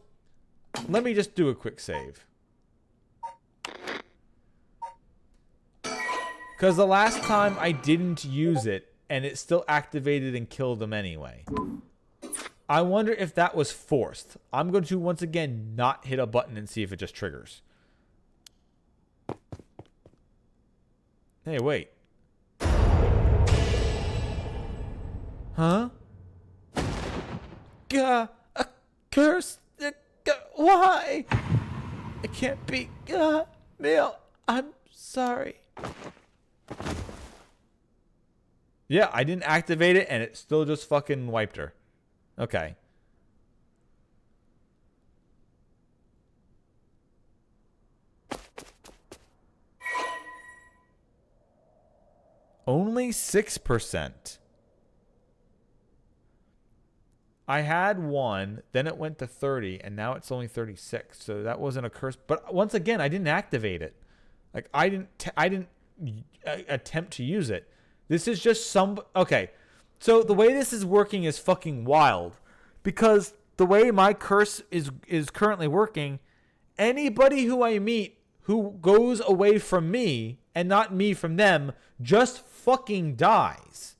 S1: let me just do a quick save. Because the last time I didn't use it, and it still activated and killed them anyway. I wonder if that was forced. I'm going to once again not hit a button and see if it just triggers. Hey, wait. Huh?
S2: A curse? Why? It can't be. Neil, I'm sorry.
S1: Yeah, I didn't activate it and it still just fucking wiped her. Okay. Only 6%. I had one, then it went to 30, and now it's only 36. So that wasn't a curse. But once again, I didn't activate it. Like I didn't attempt to use it. This is just some. Okay, so the way this is working is fucking wild, because the way my curse is currently working, anybody who I meet who goes away from me and not me from them just fucking dies.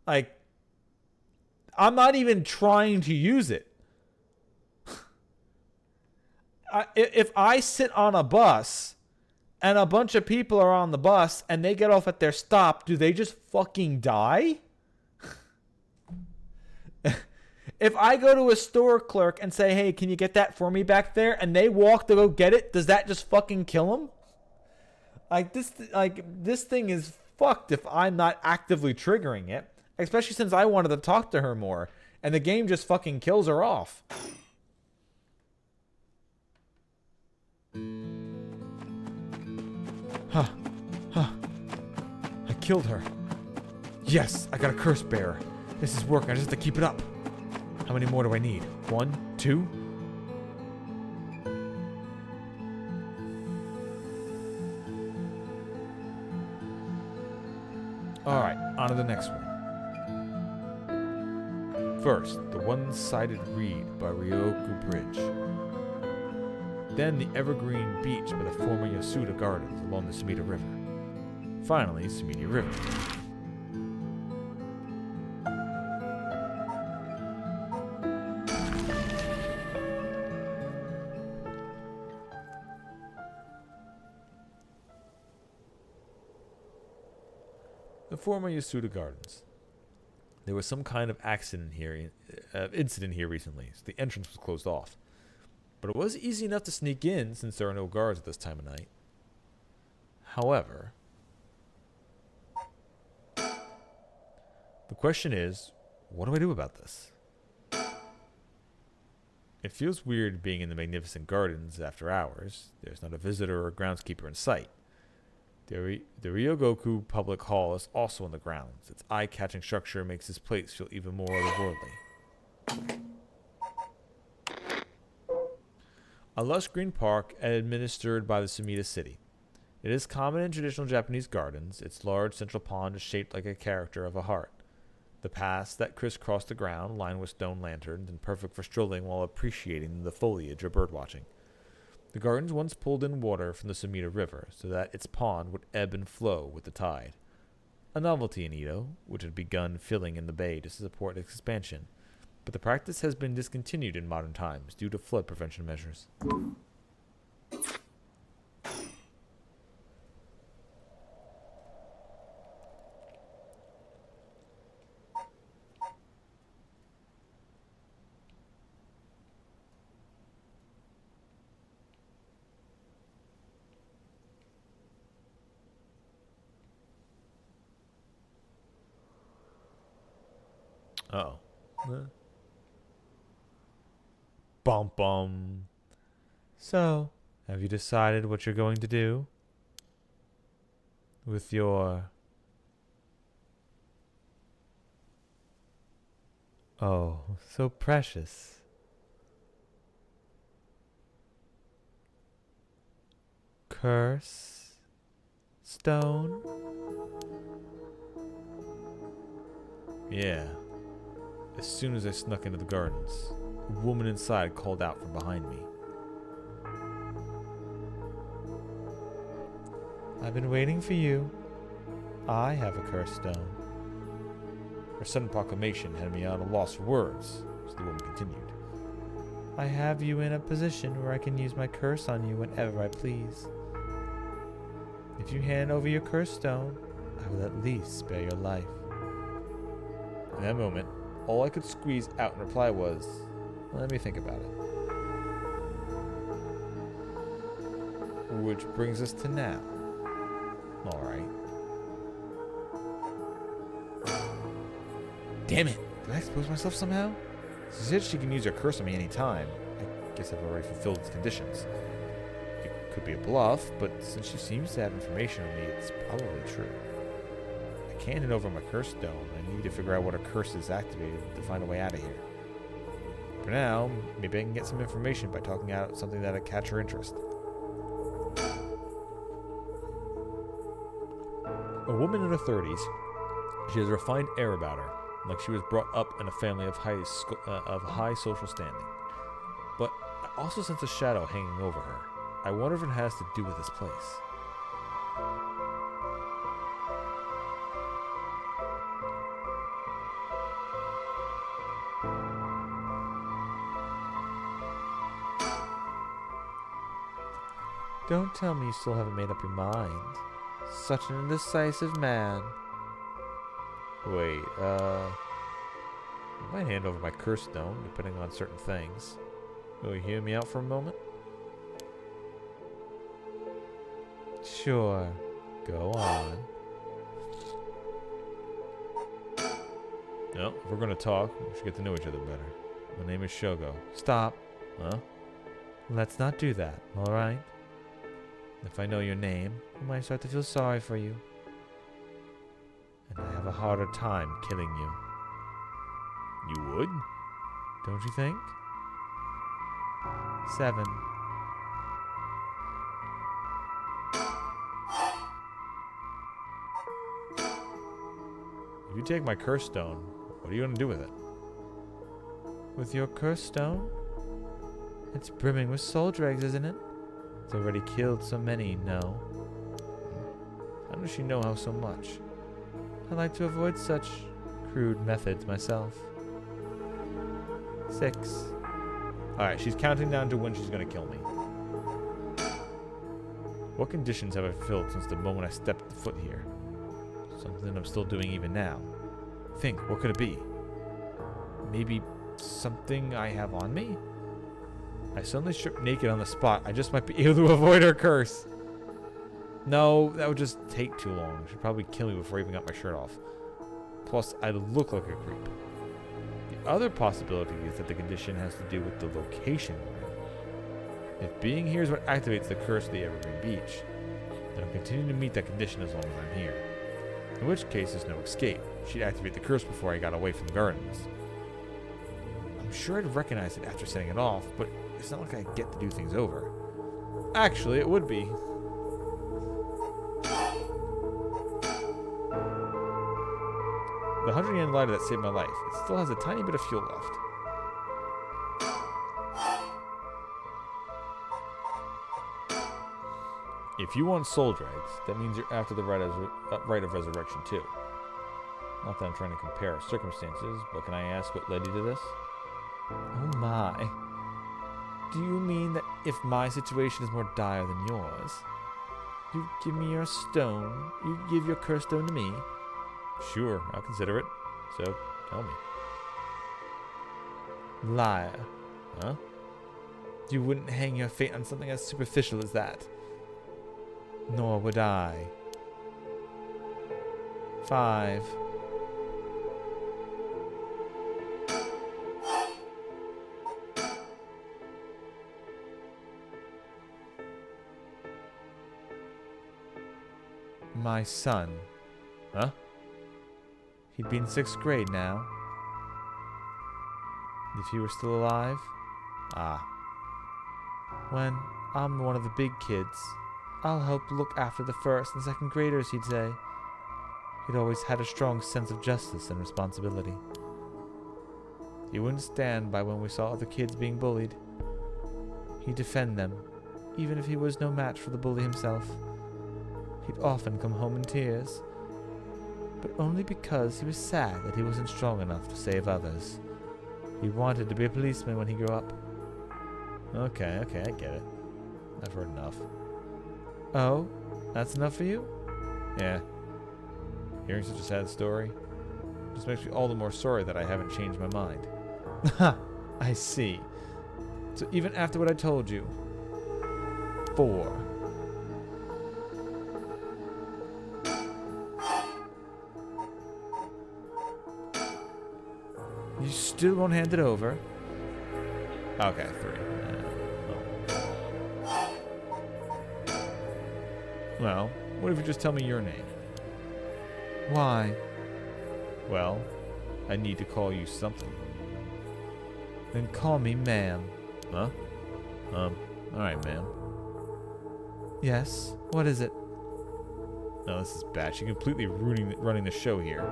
S1: Like, I'm not even trying to use it. If I sit on a bus and a bunch of people are on the bus and they get off at their stop, do they just fucking die? If I go to a store clerk and say, hey, can you get that for me back there? And they walk to go get it, does that just fucking kill them? This thing is fucked if I'm not actively triggering it. Especially since I wanted to talk to her more. And the game just fucking kills her off. I killed her. Yes, I got a curse bearer. This is working. I just have to keep it up. How many more do I need? 1, 2? Alright, on to the next one. First, the one-sided reed by Ryoku Bridge. Then the evergreen beach by the former Yasuda Gardens along the Sumida River. Finally, Sumida River. The former Yasuda Gardens. There was some kind of incident here recently, so the entrance was closed off. But it was easy enough to sneak in since there are no guards at this time of night. However,
S2: question is, what do I do about this? It feels weird being in the magnificent gardens after hours. There's not a visitor or groundskeeper in sight. The Ryogoku Public Hall is also on the grounds. Its eye-catching structure makes this place feel even more otherworldly. A lush green park administered by the Sumida city. It is common in traditional Japanese gardens. Its large central pond is shaped like a character of a heart. The paths that crisscross the ground, lined with stone lanterns, and perfect for strolling while appreciating the foliage or birdwatching. The gardens once pulled in water from the Sumida River so that its pond would ebb and flow with the tide. A novelty in Edo, which had begun filling in the bay to support its expansion, but the practice has been discontinued in modern times due to flood prevention measures. Uh-oh. Bum bum. So, have you decided what you're going to do with your... Oh, so precious. Curse stone? Yeah. As soon as I snuck into the gardens, a woman inside called out from behind me. I've been waiting for you. I have a cursed stone. Her sudden proclamation had me at a loss for words, so the woman continued. I have you in a position where I can use my curse on you whenever I please. If you hand over your cursed stone, I will at least spare your life. In that moment, all I could squeeze out in reply was, let me think about it. Which brings us to now. Alright. Damn it! Did I expose myself somehow? She said she can use her curse on me anytime. I guess I've already fulfilled its conditions. It could be a bluff, but since she seems to have information on me, it's probably true. I can't hand over my curse stone. I need to figure out what her curse is activated to find a way out of here. For now, maybe I can get some information by talking out something that'll catch her interest. A woman in her 30s. She has a refined air about her, like she was brought up in a family of high social standing. But I also sense a shadow hanging over her. I wonder if it has to do with this place. Don't tell me you still haven't made up your mind. Such an indecisive man. Wait, I might hand over my curse stone, depending on certain things. Will you hear me out for a moment? Sure. Go on. No, if we're gonna talk, we should get to know each other better. My name is Shogo. Stop. Huh? Let's not do that, alright? If I know your name, I might start to feel sorry for you. And I have a harder time killing you. You would? Don't you think? 7. If you take my curse stone, what are you going to do with it? With your curse stone? It's brimming with soul dregs, isn't it? It's already killed so many, no. How does she know how so much? I like to avoid such crude methods myself. 6. Alright, she's counting down to when she's gonna kill me. What conditions have I fulfilled since the moment I stepped foot here? Something I'm still doing even now. Think, what could it be? Maybe something I have on me? I suddenly stripped naked on the spot. I just might be able to avoid her curse. No, that would just take too long. She'd probably kill me before I even got my shirt off. Plus, I look like a creep. The other possibility is that the condition has to do with the location we're in. If being here is what activates the curse of the Evergreen Beach, then I'll continue to meet that condition as long as I'm here. In which case, there's no escape. She'd activate the curse before I got away from the gardens. I'm sure I'd recognize it after setting it off, but it's not like I get to do things over. Actually, it would be. The 100-yen lighter that saved my life. It still has a tiny bit of fuel left. If you want soul dregs, that means you're after the rite of resurrection too. Not that I'm trying to compare our circumstances, but can I ask what led you to this? Oh my. Do you mean that if my situation is more dire than yours, you give me your stone, you give your curse stone to me? Sure, I'll consider it. So, tell me. Liar. Huh? You wouldn't hang your fate on something as superficial as that. Nor would I. 5. My son. Huh? He'd be in 6th grade now. If he were still alive? Ah. When I'm one of the big kids, I'll help look after the 1st and 2nd graders, he'd say. He'd always had a strong sense of justice and responsibility. He wouldn't stand by when we saw other kids being bullied. He'd defend them, even if he was no match for the bully himself. He'd often come home in tears, but only because he was sad that he wasn't strong enough to save others. He wanted to be a policeman when he grew up. Okay, I get it. I've heard enough. Oh, that's enough for you? Yeah. Hearing such a sad story just makes me all the more sorry that I haven't changed my mind. Ha! I see. So even after what I told you. 4. You still won't hand it over? Okay, 3. Well, what if you just tell me your name? Why? Well, I need to call you something. Then call me ma'am. Huh? Alright, ma'am. Yes? What is it? No, this is bad. She's completely running the show here.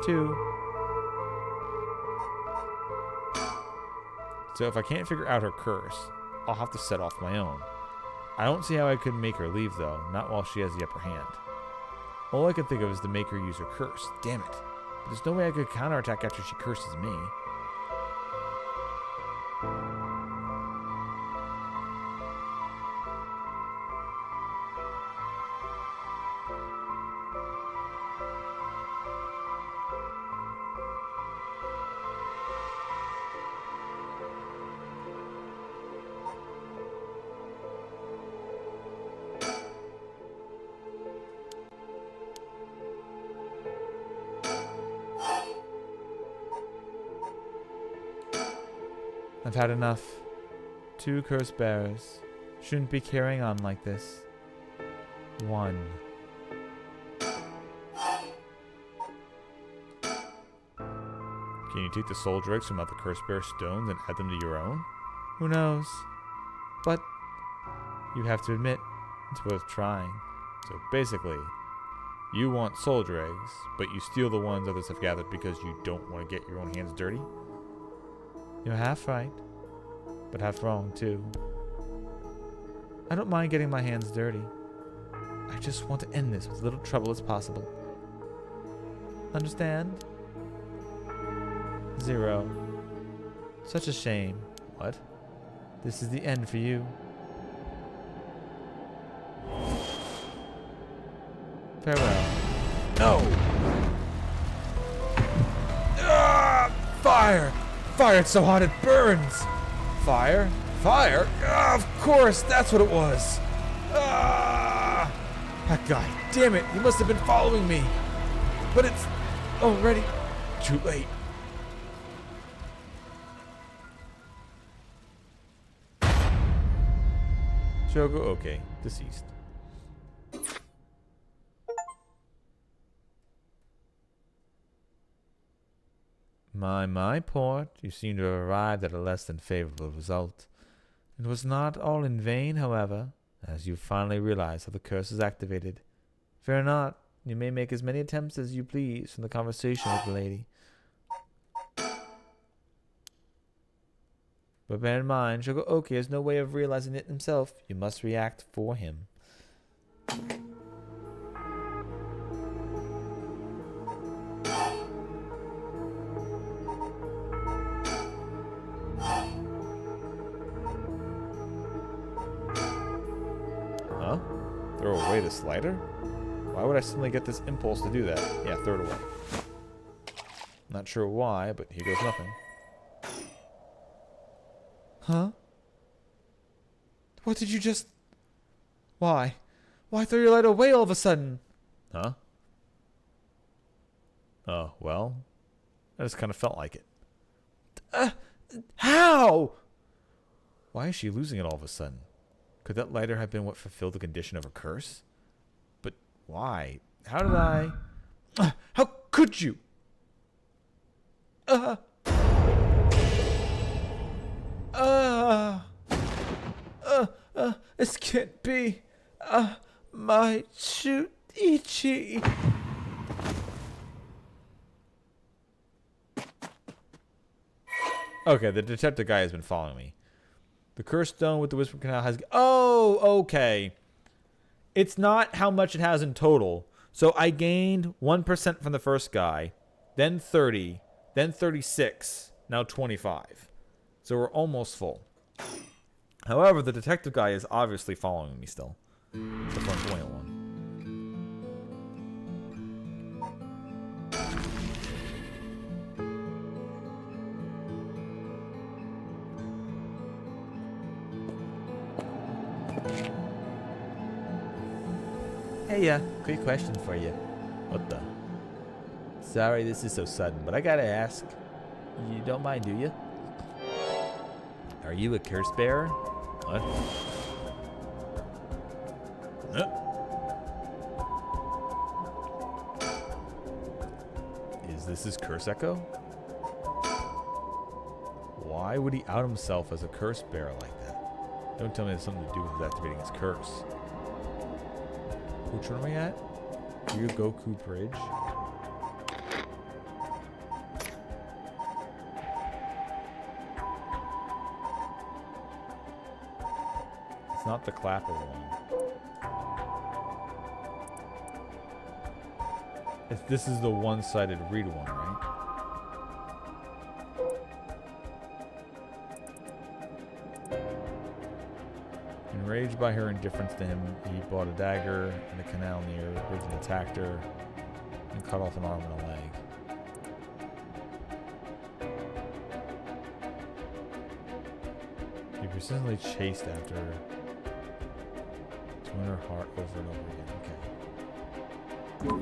S2: 2. So if I can't figure out her curse, I'll have to set off my own. I don't see how I could make her leave, though, not while she has the upper hand. All I can think of is to make her use her curse. Damn it. But there's no way I could counterattack after she curses me. I've had enough. 2 curse bearers. Shouldn't be carrying on like this. 1. Can you take the soul dregs from out the curse bearer stones and add them to your own? Who knows? But you have to admit, it's worth trying. So basically, you want soul dregs, but you steal the ones others have gathered because you don't want to get your own hands dirty? You're half right, but half wrong, too. I don't mind getting my hands dirty. I just want to end this with as little trouble as possible. Understand? 0. Such a shame. What? This is the end for you. Farewell. No! Ah! Fire! Fire, it's so hot it burns! Fire? Fire? Ah, of course, that's what it was! Ah! God damn it, you must have been following me! But it's... Already?
S1: Too late. Shogo Oke, deceased.
S2: My port, you seem to have arrived at a less than favorable result. It was not all in vain, however, as you finally realize how the curse is activated. Fear not, you may make as many attempts as you please from the conversation with the lady. But bear in mind, Shogo Oki has no way of realizing it himself. You must react for him.
S1: Huh? Throw away the slider? Why would I suddenly get this impulse to do that? Yeah, throw it away. Not sure why, but here goes nothing.
S2: Huh? What did you just... Why? Why throw your light away all of a sudden?
S1: Huh? Oh, well, I just kind of felt like it.
S2: How?
S1: Why is she losing it all of a sudden? Could that lighter have been what fulfilled the condition of her curse? But why? How did I...
S2: How could you? This can't be. My shoot Ichi.
S1: Okay, the detective guy has been following me. The cursed stone with the whisper canal has... Oh, okay. It's not how much it has in total. So I gained 1% from the first guy, then 30, then 36, now 25. So we're almost full. However, the detective guy is obviously following me still. The flamboyant one.
S2: Hey, quick question for you.
S1: What the?
S2: Sorry this is so sudden, but I gotta ask. You don't mind, do you? Are you a curse bearer?
S1: What? Huh? Is this his curse echo? Why would he out himself as a curse bearer like that? Don't tell me it has something to do with activating his curse. Which one are we at? Ryogoku Bridge. It's not the clapper one. This is the one-sided read one, right? Enraged by her indifference to him, he bought a dagger in the canal near the bridge and attacked her and cut off an arm and a leg. He persistently chased after her to win her heart over and over again. Okay.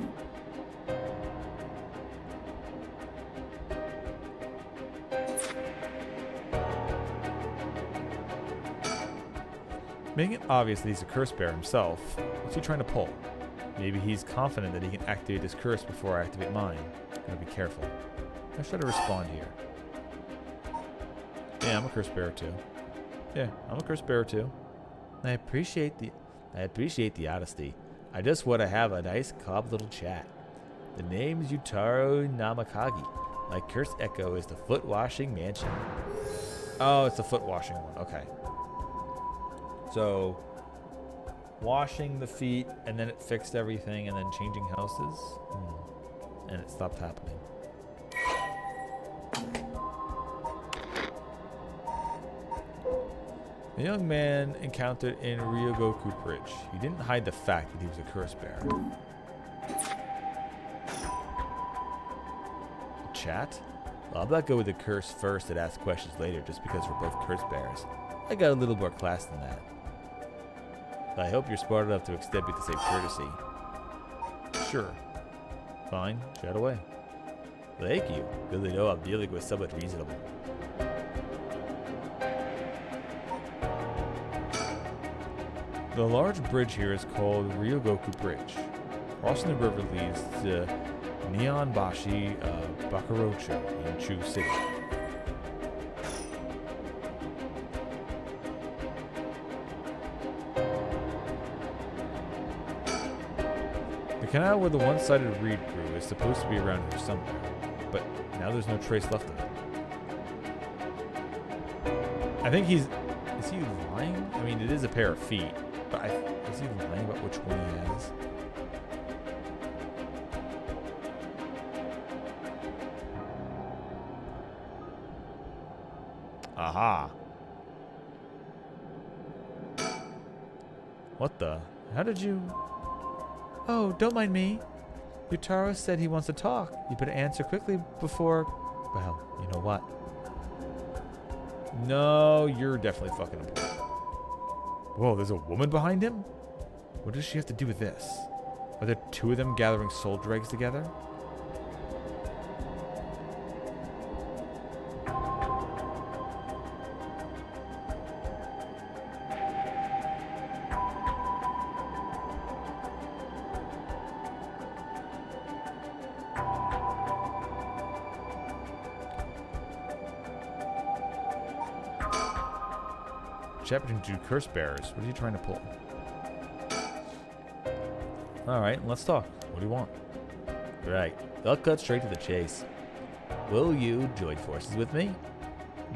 S1: Making it obvious that he's a curse bearer himself, what's he trying to pull? Maybe he's confident that he can activate his curse before I activate mine. Gotta be careful. How should I respond here? Yeah, I'm a curse bearer too. Yeah, I'm a curse bearer too.
S2: I appreciate the honesty. I just want to have a nice calm little chat. The name's Utaro Namakagi. My curse echo is the foot washing mansion.
S1: Oh, it's the foot washing one. Okay. So, washing the feet, and then it fixed everything, and then changing houses, and it stopped happening. The young man encountered in Ryogoku Bridge. He didn't hide the fact that he was a curse bearer. Chat? Well, I'm not going with the curse first and ask questions later just because we're both curse bearers. I got a little more class than that. I hope you're smart enough to extend me the same courtesy. Sure. Fine. Chat away. Thank you. Good to know I'm dealing with someone reasonable.
S2: The large bridge here is called Ryogoku Bridge. Crossing the river leads to Nihonbashi Bakarocho in Chu City. The canal where the one-sided reed grew is supposed to be around here somewhere, but now there's no trace left of it. I think is he lying? I mean, it is a pair of feet, but is he lying about which one he has? Aha. What the? How did you... Oh, don't mind me. Yutaro said he wants to talk. You better answer quickly before... Well, you know what? No, you're definitely fucking important. Whoa, there's a woman behind him? What does she have to do with this? Are there two of them gathering soul dregs together? Chat between two curse bearers. What are you trying to pull? Alright, let's talk. What do you want?
S1: Right. I'll cut straight to the chase. Will you join forces with me?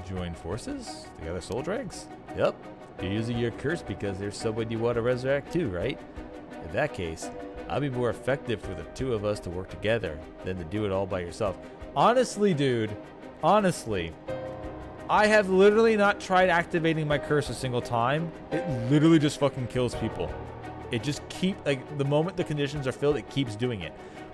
S2: Join forces? The other soul dregs?
S1: Yep. You're using your curse because there's someone you want to resurrect too, right? In that case, I'll be more effective for the two of us to work together than to do it all by yourself.
S2: Honestly, dude. Honestly. I have literally not tried activating my curse a single time. It literally just fucking kills people. It just like, the moment the conditions are filled, it keeps doing it.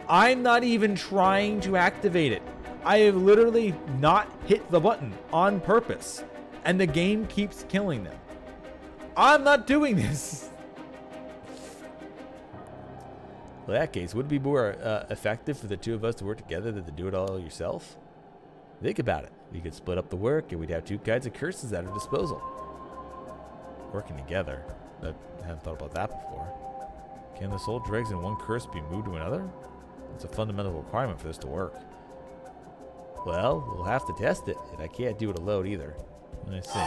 S2: I'm not even trying to activate it. I have literally not hit the button on purpose. And the game keeps killing them. I'm not doing this.
S1: Well, in that case, would it be more effective for the two of us to work together than to do it all yourself? Think about it. We could split up the work and we'd have two kinds of curses at our disposal.
S2: Working together? I haven't thought about that before. Can the soul dregs in one curse be moved to another? It's a fundamental requirement for this to work.
S1: Well, we'll have to test it, and I can't do it alone either.
S2: I see.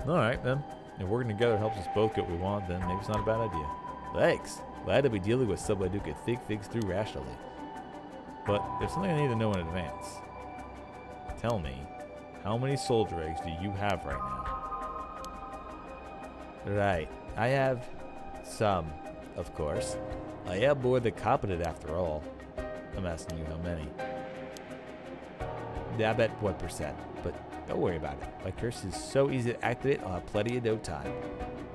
S2: Alright then. If working together helps us both get what we want, then maybe it's not a bad idea.
S1: Thanks. Glad to be dealing with someone who can think things through rationally.
S2: But there's something I need to know in advance. Tell me, how many soul dregs do you have right now?
S1: Right. I have some, of course. I am more than competent after all.
S2: I'm asking you how many.
S1: I bet 1%, but don't worry about it. My curse is so easy to activate, I'll have plenty of no time.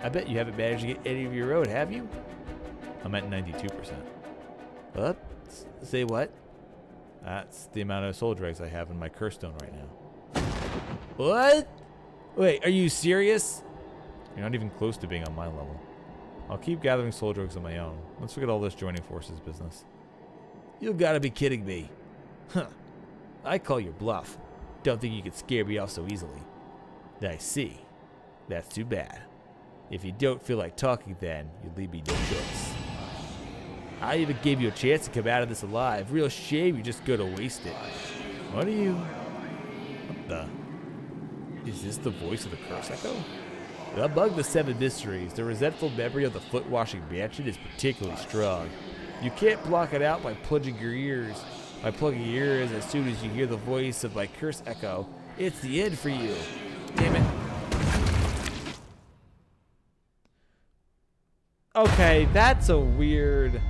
S1: I bet you haven't managed to get any of your own, have you?
S2: I'm at 92%.
S1: What? Say what?
S2: That's the amount of soul dregs I have in my curse stone right now.
S1: What? Wait, are you serious?
S2: You're not even close to being on my level. I'll keep gathering soul dregs on my own. Let's forget all this joining forces business.
S1: You gotta be kidding me. Huh. I call your bluff. Don't think you could scare me off so easily. I see. That's too bad. If you don't feel like talking then, you leave me no choice. I even gave you a chance to come out of this alive. Real shame you just go to waste it.
S2: What are you... What the... Is this the voice of the curse echo?
S1: Among the 7 mysteries, the resentful memory of the foot-washing mansion is particularly strong. You can't block it out by plugging your ears as soon as you hear the voice of my curse echo. It's the end for you. Damn it.
S2: Okay, that's a weird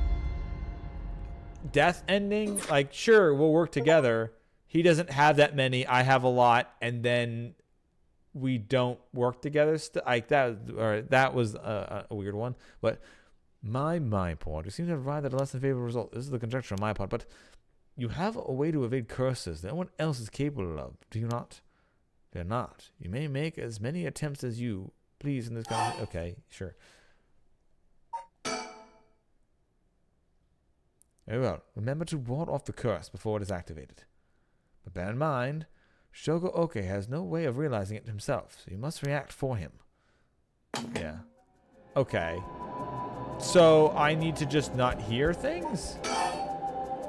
S2: death ending. Like, sure, we'll work together. He doesn't have that many. I have a lot, and then we don't work together. Like that was a weird one. But my point, you seem to have arrived at a less than favorable result. This is the conjecture on my part, but you have a way to evade curses that no one else is capable of, do you not? Fear not. You may make as many attempts as you please in this conversation. Okay, sure. Very well. Remember to ward off the curse before it is activated. But bear in mind, Shogo Oke has no way of realizing it himself, so you must react for him. Yeah. Okay. So I need to just not hear things?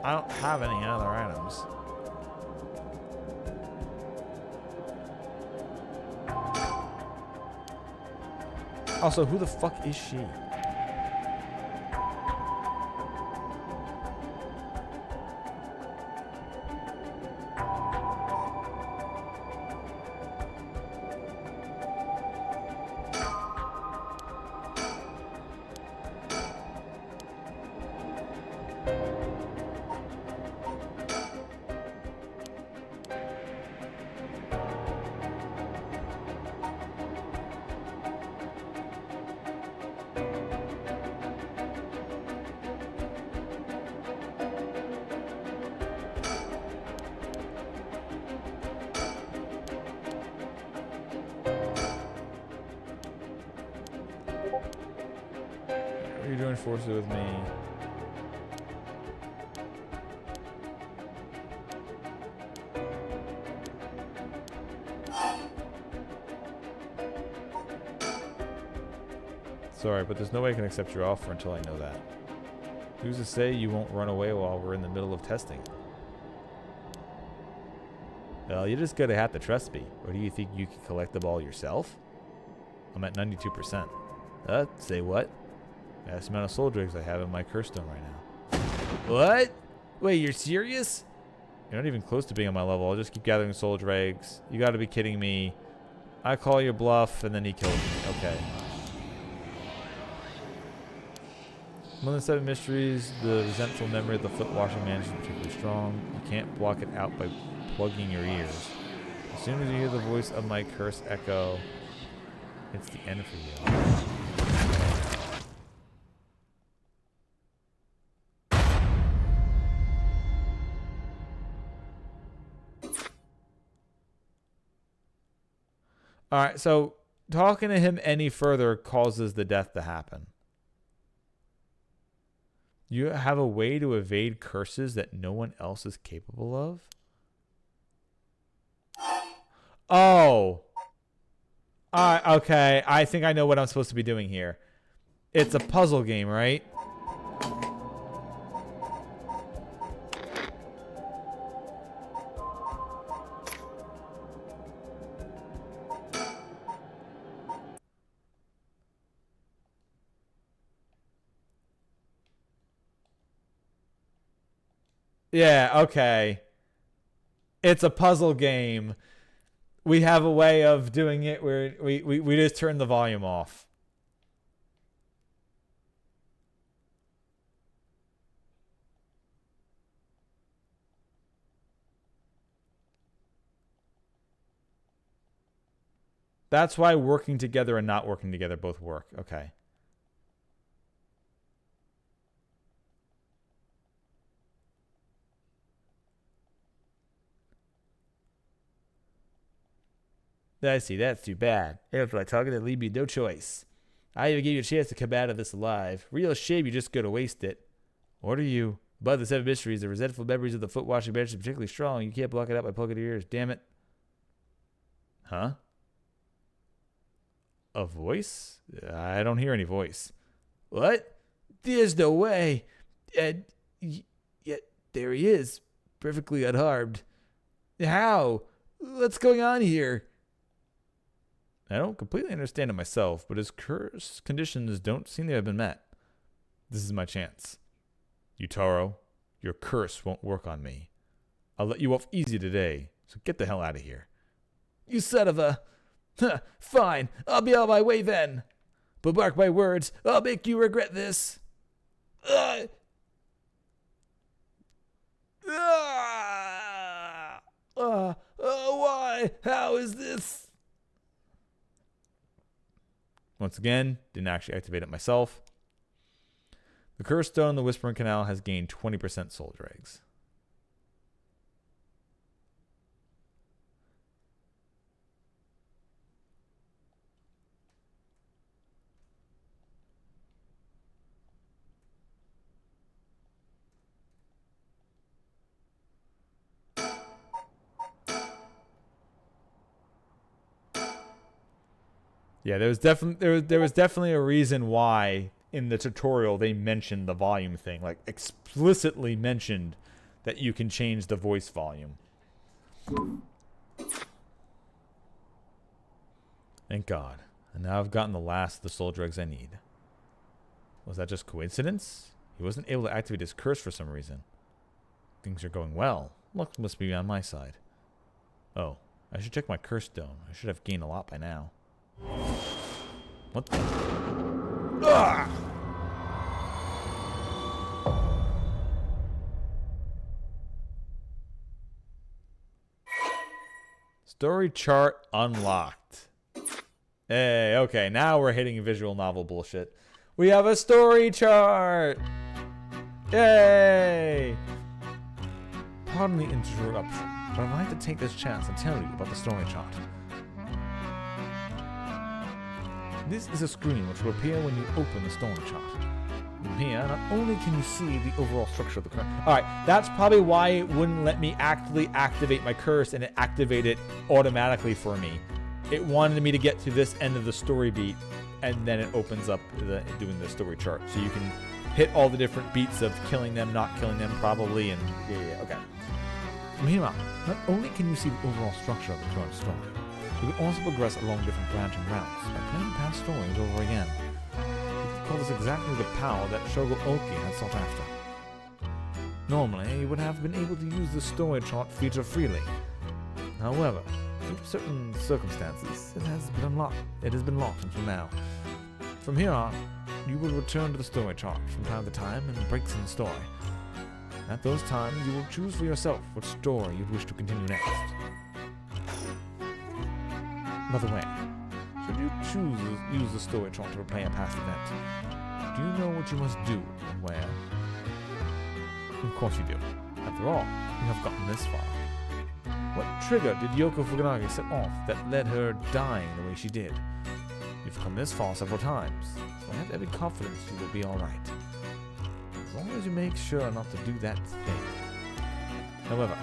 S2: I don't have any other items. Also, who the fuck is she? What are you doing forces with me? Sorry, but there's no way I can accept your offer until I know that. Who's to say you won't run away while we're in the middle of testing? Well, you're just gonna have to trust me. Or do you think you can collect the ball yourself? I'm at 92%. Say what? That's the amount of soul dregs I have in my curse stone right now. What? Wait, you're serious? You're not even close to being on my level. I'll just keep gathering soul dregs. You gotta be kidding me. I call your bluff, and then he kills me. Okay. One of the 7 mysteries, the resentful memory of the foot washing man is particularly strong. You can't block it out by plugging your ears. As soon as you hear the voice of my curse echo, it's the end for you. Alright, so talking to him any further causes the death to happen. You have a way to evade curses that no one else is capable of? Oh. Alright, okay. I think I know what I'm supposed to be doing here. It's a puzzle game, right? Yeah, okay. It's a puzzle game. We have a way of doing it where we just turn the volume off. That's why working together and not working together both work. Okay. I see. That's too bad. After I target, it leave me no choice. I even gave you a chance to come out of this alive. Real shame you just gonna waste it. What are you? But the 7 mysteries, the resentful memories of the foot washing bench is particularly strong. You can't block it out by plugging your ears. Damn it. Huh? A voice? I don't hear any voice. What? There's no way. And yet there he is, perfectly unharmed. How? What's going on here? I don't completely understand it myself, but his curse conditions don't seem to have been met. This is my chance. Utaro, your curse won't work on me. I'll let you off easy today, so get the hell out of here. You son of a... Fine, I'll be on my way then. But mark my words, I'll make you regret this. Why? How is this? Once again, didn't actually activate it myself. The Cursed Stone in the Whispering Canal has gained 20% soul dregs.
S1: Yeah, there was definitely a reason why in the tutorial they mentioned the volume thing, like explicitly mentioned that you can change the voice volume. Thank God. And now I've gotten the last of the soul drugs I need. Was that just coincidence? He wasn't able to activate his curse for some reason. Things are going well. Luck must be on my side. Oh, I should check my curse stone. I should have gained a lot by now. What the? Ah! Story chart unlocked. Hey, okay, now we're hitting visual novel bullshit. We have a story chart! Yay! Pardon the interruption, but I'd like to take this chance and tell you about the story chart. This is a screen which will appear when you open the story chart. From here, not only can you see the overall structure of the curse. Alright, that's probably why it wouldn't let me actually activate my curse and it activated automatically for me. It wanted me to get to this end of the story beat, and then it opens up doing the story chart. So you can hit all the different beats of killing them, not killing them, probably, and yeah, okay. From here on, not only can you see the overall structure of the current story, you can also progress along different branching routes by playing past stories over again. You could call this exactly the power that Shogo Oki had sought after. Normally, you would have been able to use the story chart feature freely. However, due to certain circumstances, it has been locked until now. From here on, you will return to the story chart from time to time and breaks in the story. At those times, you will choose for yourself what story you'd wish to continue next. By the way, should you use the story chart to replay a past event, do you know what you must do and where? Of course you do. After all, you have gotten this far. What trigger did Yoko Fukunaga set off that led her dying the way she did? You've come this far several times, so I have every confidence you will be alright. As long as you make sure not to do that thing. However,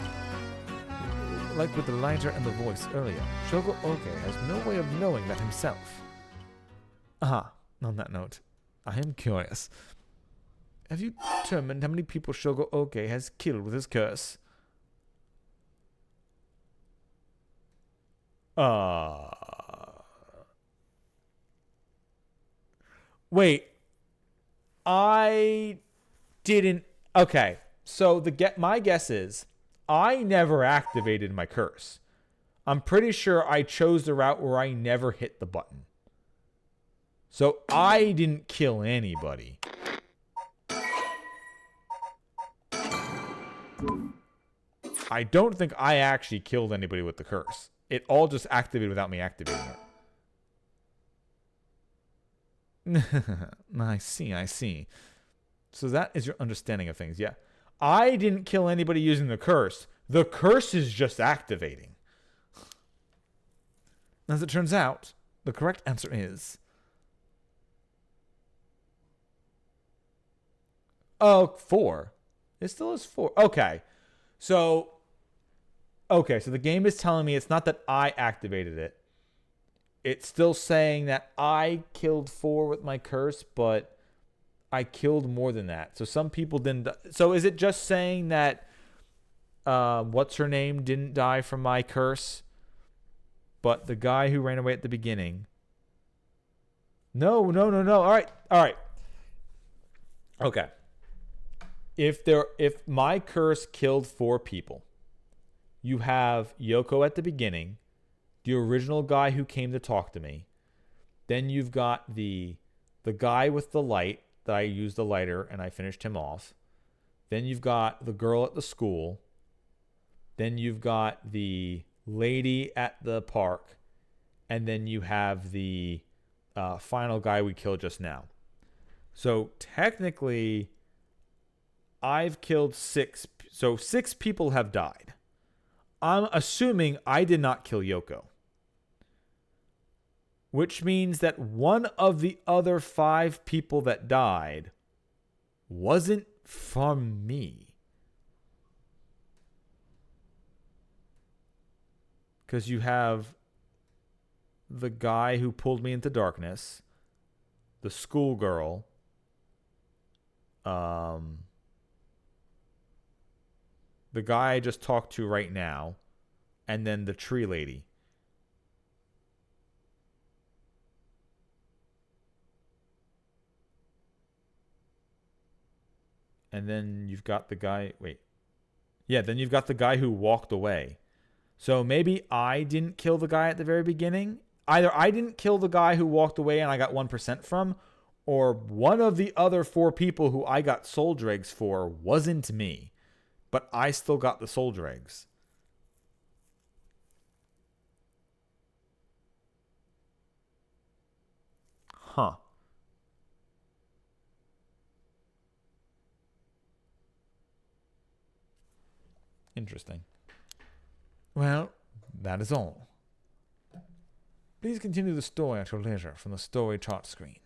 S1: like with the lighter and the voice earlier, Shogo Oke has no way of knowing that himself. On that note, I am curious. Have you determined how many people Shogo Oke has killed with his curse? Wait. I didn't. Okay. So my guess is I never activated my curse. I'm pretty sure I chose the route where I never hit the button. So I didn't kill anybody. I don't think I actually killed anybody with the curse. It all just activated without me activating it. I see. So that is your understanding of things, yeah. I didn't kill anybody using the curse. The curse is just activating. As it turns out, the correct answer is... 4. It still is 4. Okay. So the game is telling me it's not that I activated it. It's still saying that I killed 4 with my curse, but I killed more than that. So some people didn't. So is it just saying that what's her name didn't die from my curse, but the guy who ran away at the beginning? No. All right. Okay. If my curse killed 4 people, you have Yoko at the beginning, the original guy who came to talk to me. Then you've got the guy with the light that I used the lighter and I finished him off. Then you've got the girl at the school. Then you've got the lady at the park. And then you have the final guy we killed just now. So technically, I've killed 6. So 6 people have died. I'm assuming I did not kill Yoko. Which means that one of the other 5 people that died wasn't from me. Because you have
S2: the guy who pulled me into darkness, the schoolgirl, the guy I just talked to right now, and then the tree lady. And then you've got the guy. Wait. Yeah, then you've got the guy who walked away. So maybe I didn't kill the guy at the very beginning. Either I didn't kill the guy who walked away and I got 1% from, or one of the other 4 people who I got soul dregs for wasn't me. But I still got the soul dregs. Huh. Interesting. Well, that is all. Please continue the story at your leisure from the story chart screen.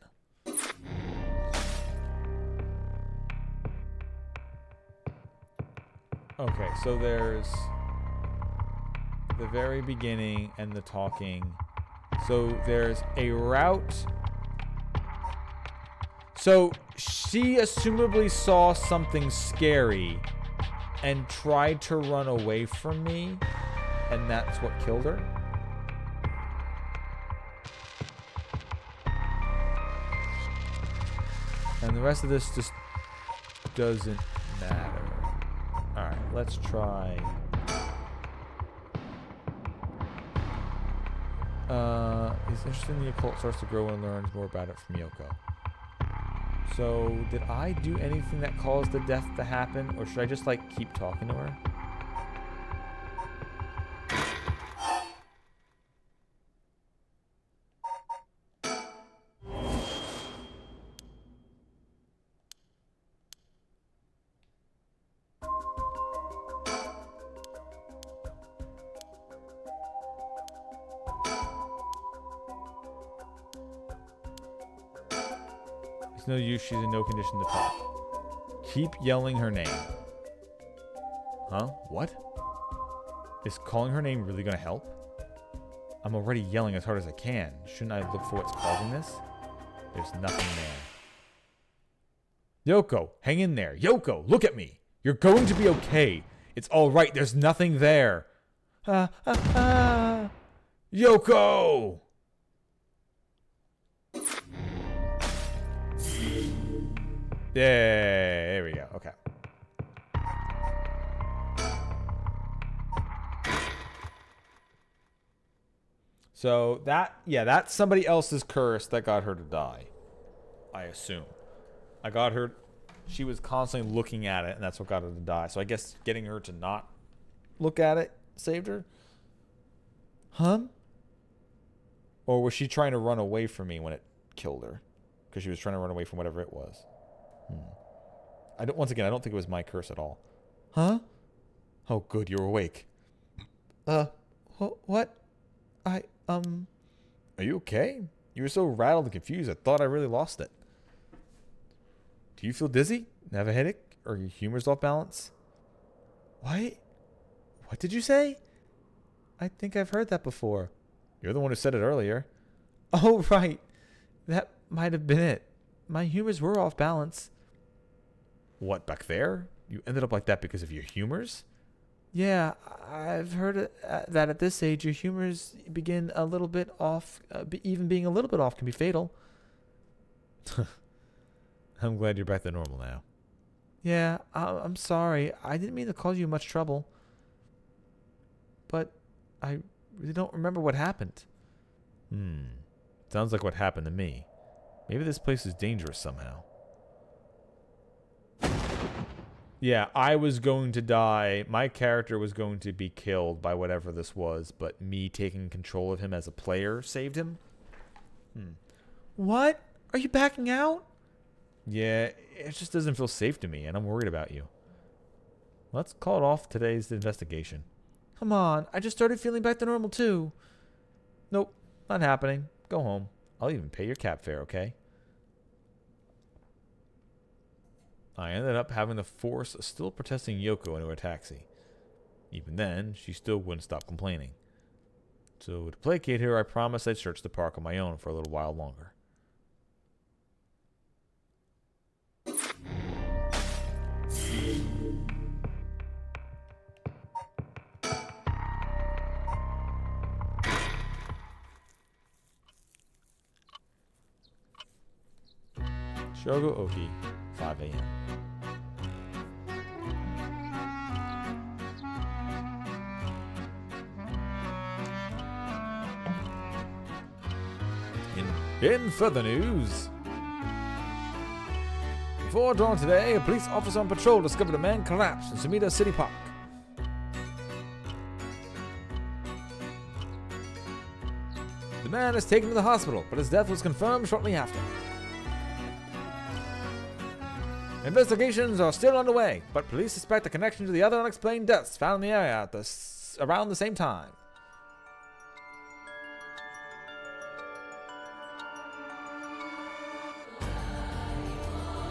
S2: Okay, so there's the very beginning and the talking. So there's a route. So she assumably saw something scary and tried to run away from me, and that's what killed her. And the rest of this just doesn't matter. Alright, let's try. He's interested in the occult, starts to grow and learns more about it from Yoko. So, did I do anything that caused the death to happen, or should I just, like, keep talking to her? It's no use, she's in no condition to talk. Keep yelling her name. Huh? What? Is calling her name really gonna help? I'm already yelling as hard as I can. Shouldn't I look for what's causing this? There's nothing there. Yoko, hang in there. Yoko, look at me. You're going to be okay. It's alright, there's nothing there. Yoko! Yeah, there we go. Okay. So that's somebody else's curse that got her to die. I assume. I got her. She was constantly looking at it, and that's what got her to die. So I guess getting her to not look at it saved her. Huh? Or was she trying to run away from me when it killed her? Because she was trying to run away from whatever it was. Once again, I don't think it was my curse at all. Huh? Oh, good, you're awake. What? Are you okay? You were so rattled and confused, I thought I really lost it. Do you feel dizzy? Have a headache? Or your humor's off balance? What? What did you say? I think I've heard that before. You're the one who said it earlier. Oh, right. That might have been it. My humors were off balance. What, back there? You ended up like that because of your humors? Yeah, I've heard that at this age, your humors begin a little bit off. Even being a little bit off can be fatal. I'm glad you're back to normal now. Yeah, I'm sorry. I didn't mean to cause you much trouble. But I really don't remember what happened. Sounds like what happened to me. Maybe this place is dangerous somehow. Yeah, I was going to die. My character was going to be killed by whatever this was, but me taking control of him as a player saved him. What? Are you backing out? Yeah, it just doesn't feel safe to me, and I'm worried about you. Let's call it off today's investigation. Come on, I just started feeling back to normal too. Nope, not happening. Go home. I'll even pay your cab fare, okay? I ended up having to force a still protesting Yoko into a taxi. Even then, she still wouldn't stop complaining. So to placate her, I promised I'd search the park on my own for a little while longer. Shogo Oki, 5 a.m. In further news, before dawn today, a police officer on patrol discovered a man collapsed in Sumida City Park. The man is taken to the hospital, but his death was confirmed shortly after. Investigations are still underway, but police suspect a connection to the other unexplained deaths found in the area at around the same time.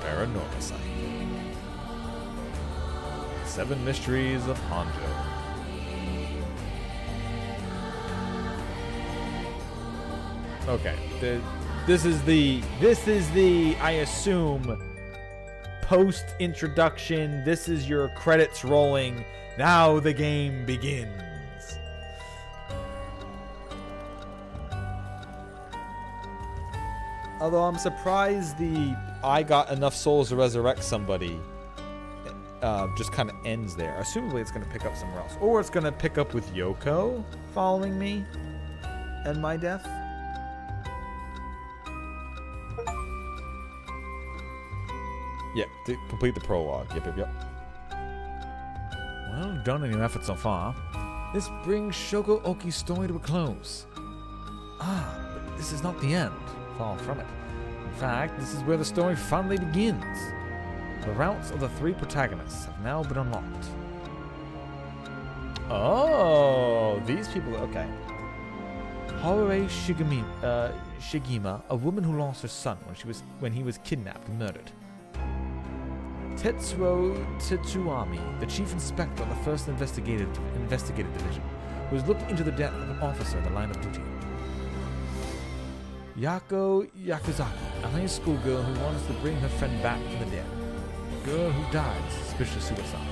S2: Paranormasight. 7 Mysteries of Hanjo. Okay, this is the I assume post introduction. This is your credits rolling. Now the game begins. Although I'm surprised I got enough souls to resurrect somebody just kind of ends there. Assumably it's going to pick up somewhere else. Or it's going to pick up with Yoko following me and my death. Yep, to complete the prologue. Yep. Well done in your efforts so far. This brings Shogo Oki's story to a close. But this is not the end. Far from it. In fact, this is where the story finally begins. The routes of the 3 protagonists have now been unlocked. Oh, these people. Okay. Haruhi Shigima, a woman who lost her son when he was kidnapped and murdered. Tetsuo Tetsuami, the chief inspector of the 1st Investigative Division, who has looked into the death of an officer in the line of duty. Yako Yakuzaki, a high school girl who wants to bring her friend back from the dead. A girl who died of suspicious suicide.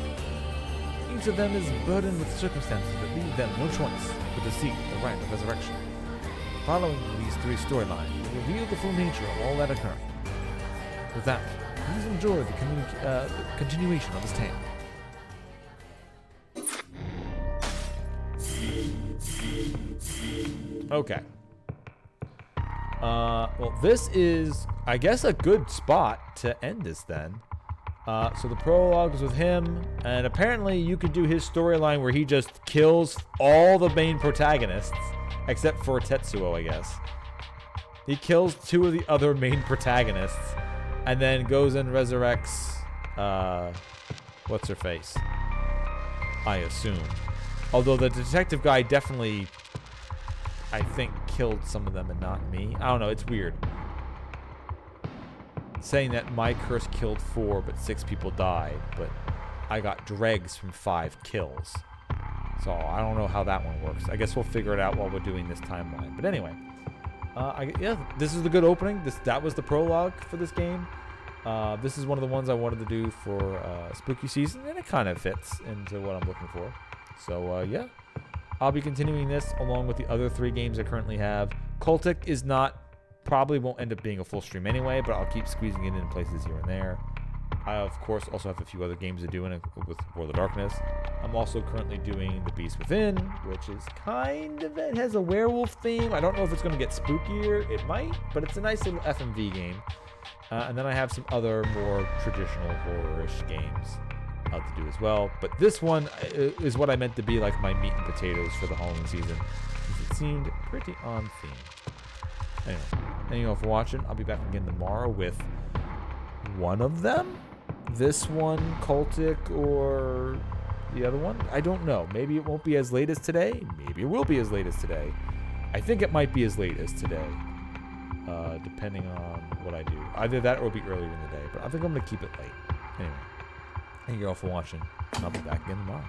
S2: Each of them is burdened with circumstances that leave them no choice but to seek the right of resurrection. Following these 3 storylines will reveal the full nature of all that occurring. With that, please enjoy the continuation of this tale. Okay. Well, this is, I guess, a good spot to end this then. So the prologue is with him, and apparently you could do his storyline where he just kills all the main protagonists, except for Tetsuo, I guess. He kills 2 of the other main protagonists, and then goes and resurrects, what's her face? I assume. Although the detective guy definitely, I think, killed some of them and not me. I don't know, it's weird. Saying that my curse killed 4, but 6 people died, but I got dregs from 5 kills. So I don't know how that one works. I guess we'll figure it out while we're doing this timeline. But anyway, this is the good opening. That was the prologue for this game. This is one of the ones I wanted to do for spooky season, and it kind of fits into what I'm looking for. So yeah, I'll be continuing this along with the other 3 games I currently have. Cultic is probably won't end up being a full stream anyway, but I'll keep squeezing it in places here and there. I, of course, also have a few other games to do with World of Darkness. I'm also currently doing The Beast Within, which is it has a werewolf theme. I don't know if it's going to get spookier. It might, but it's a nice little FMV game. And then I have some other more traditional horror-ish games to do as well. But this one is what I meant to be like my meat and potatoes for the Halloween season. It seemed pretty on theme. Anyway, thank you all for watching. I'll be back again tomorrow with one of them. This one, Cultic, or the other one. I don't know. Maybe it won't be as late as today. Maybe it will be as late as today. I think it might be as late as today, depending on what I do. Either that or it'll be earlier in the day. But I think I'm going to keep it late. Anyway, thank you all for watching. I'll be back again tomorrow.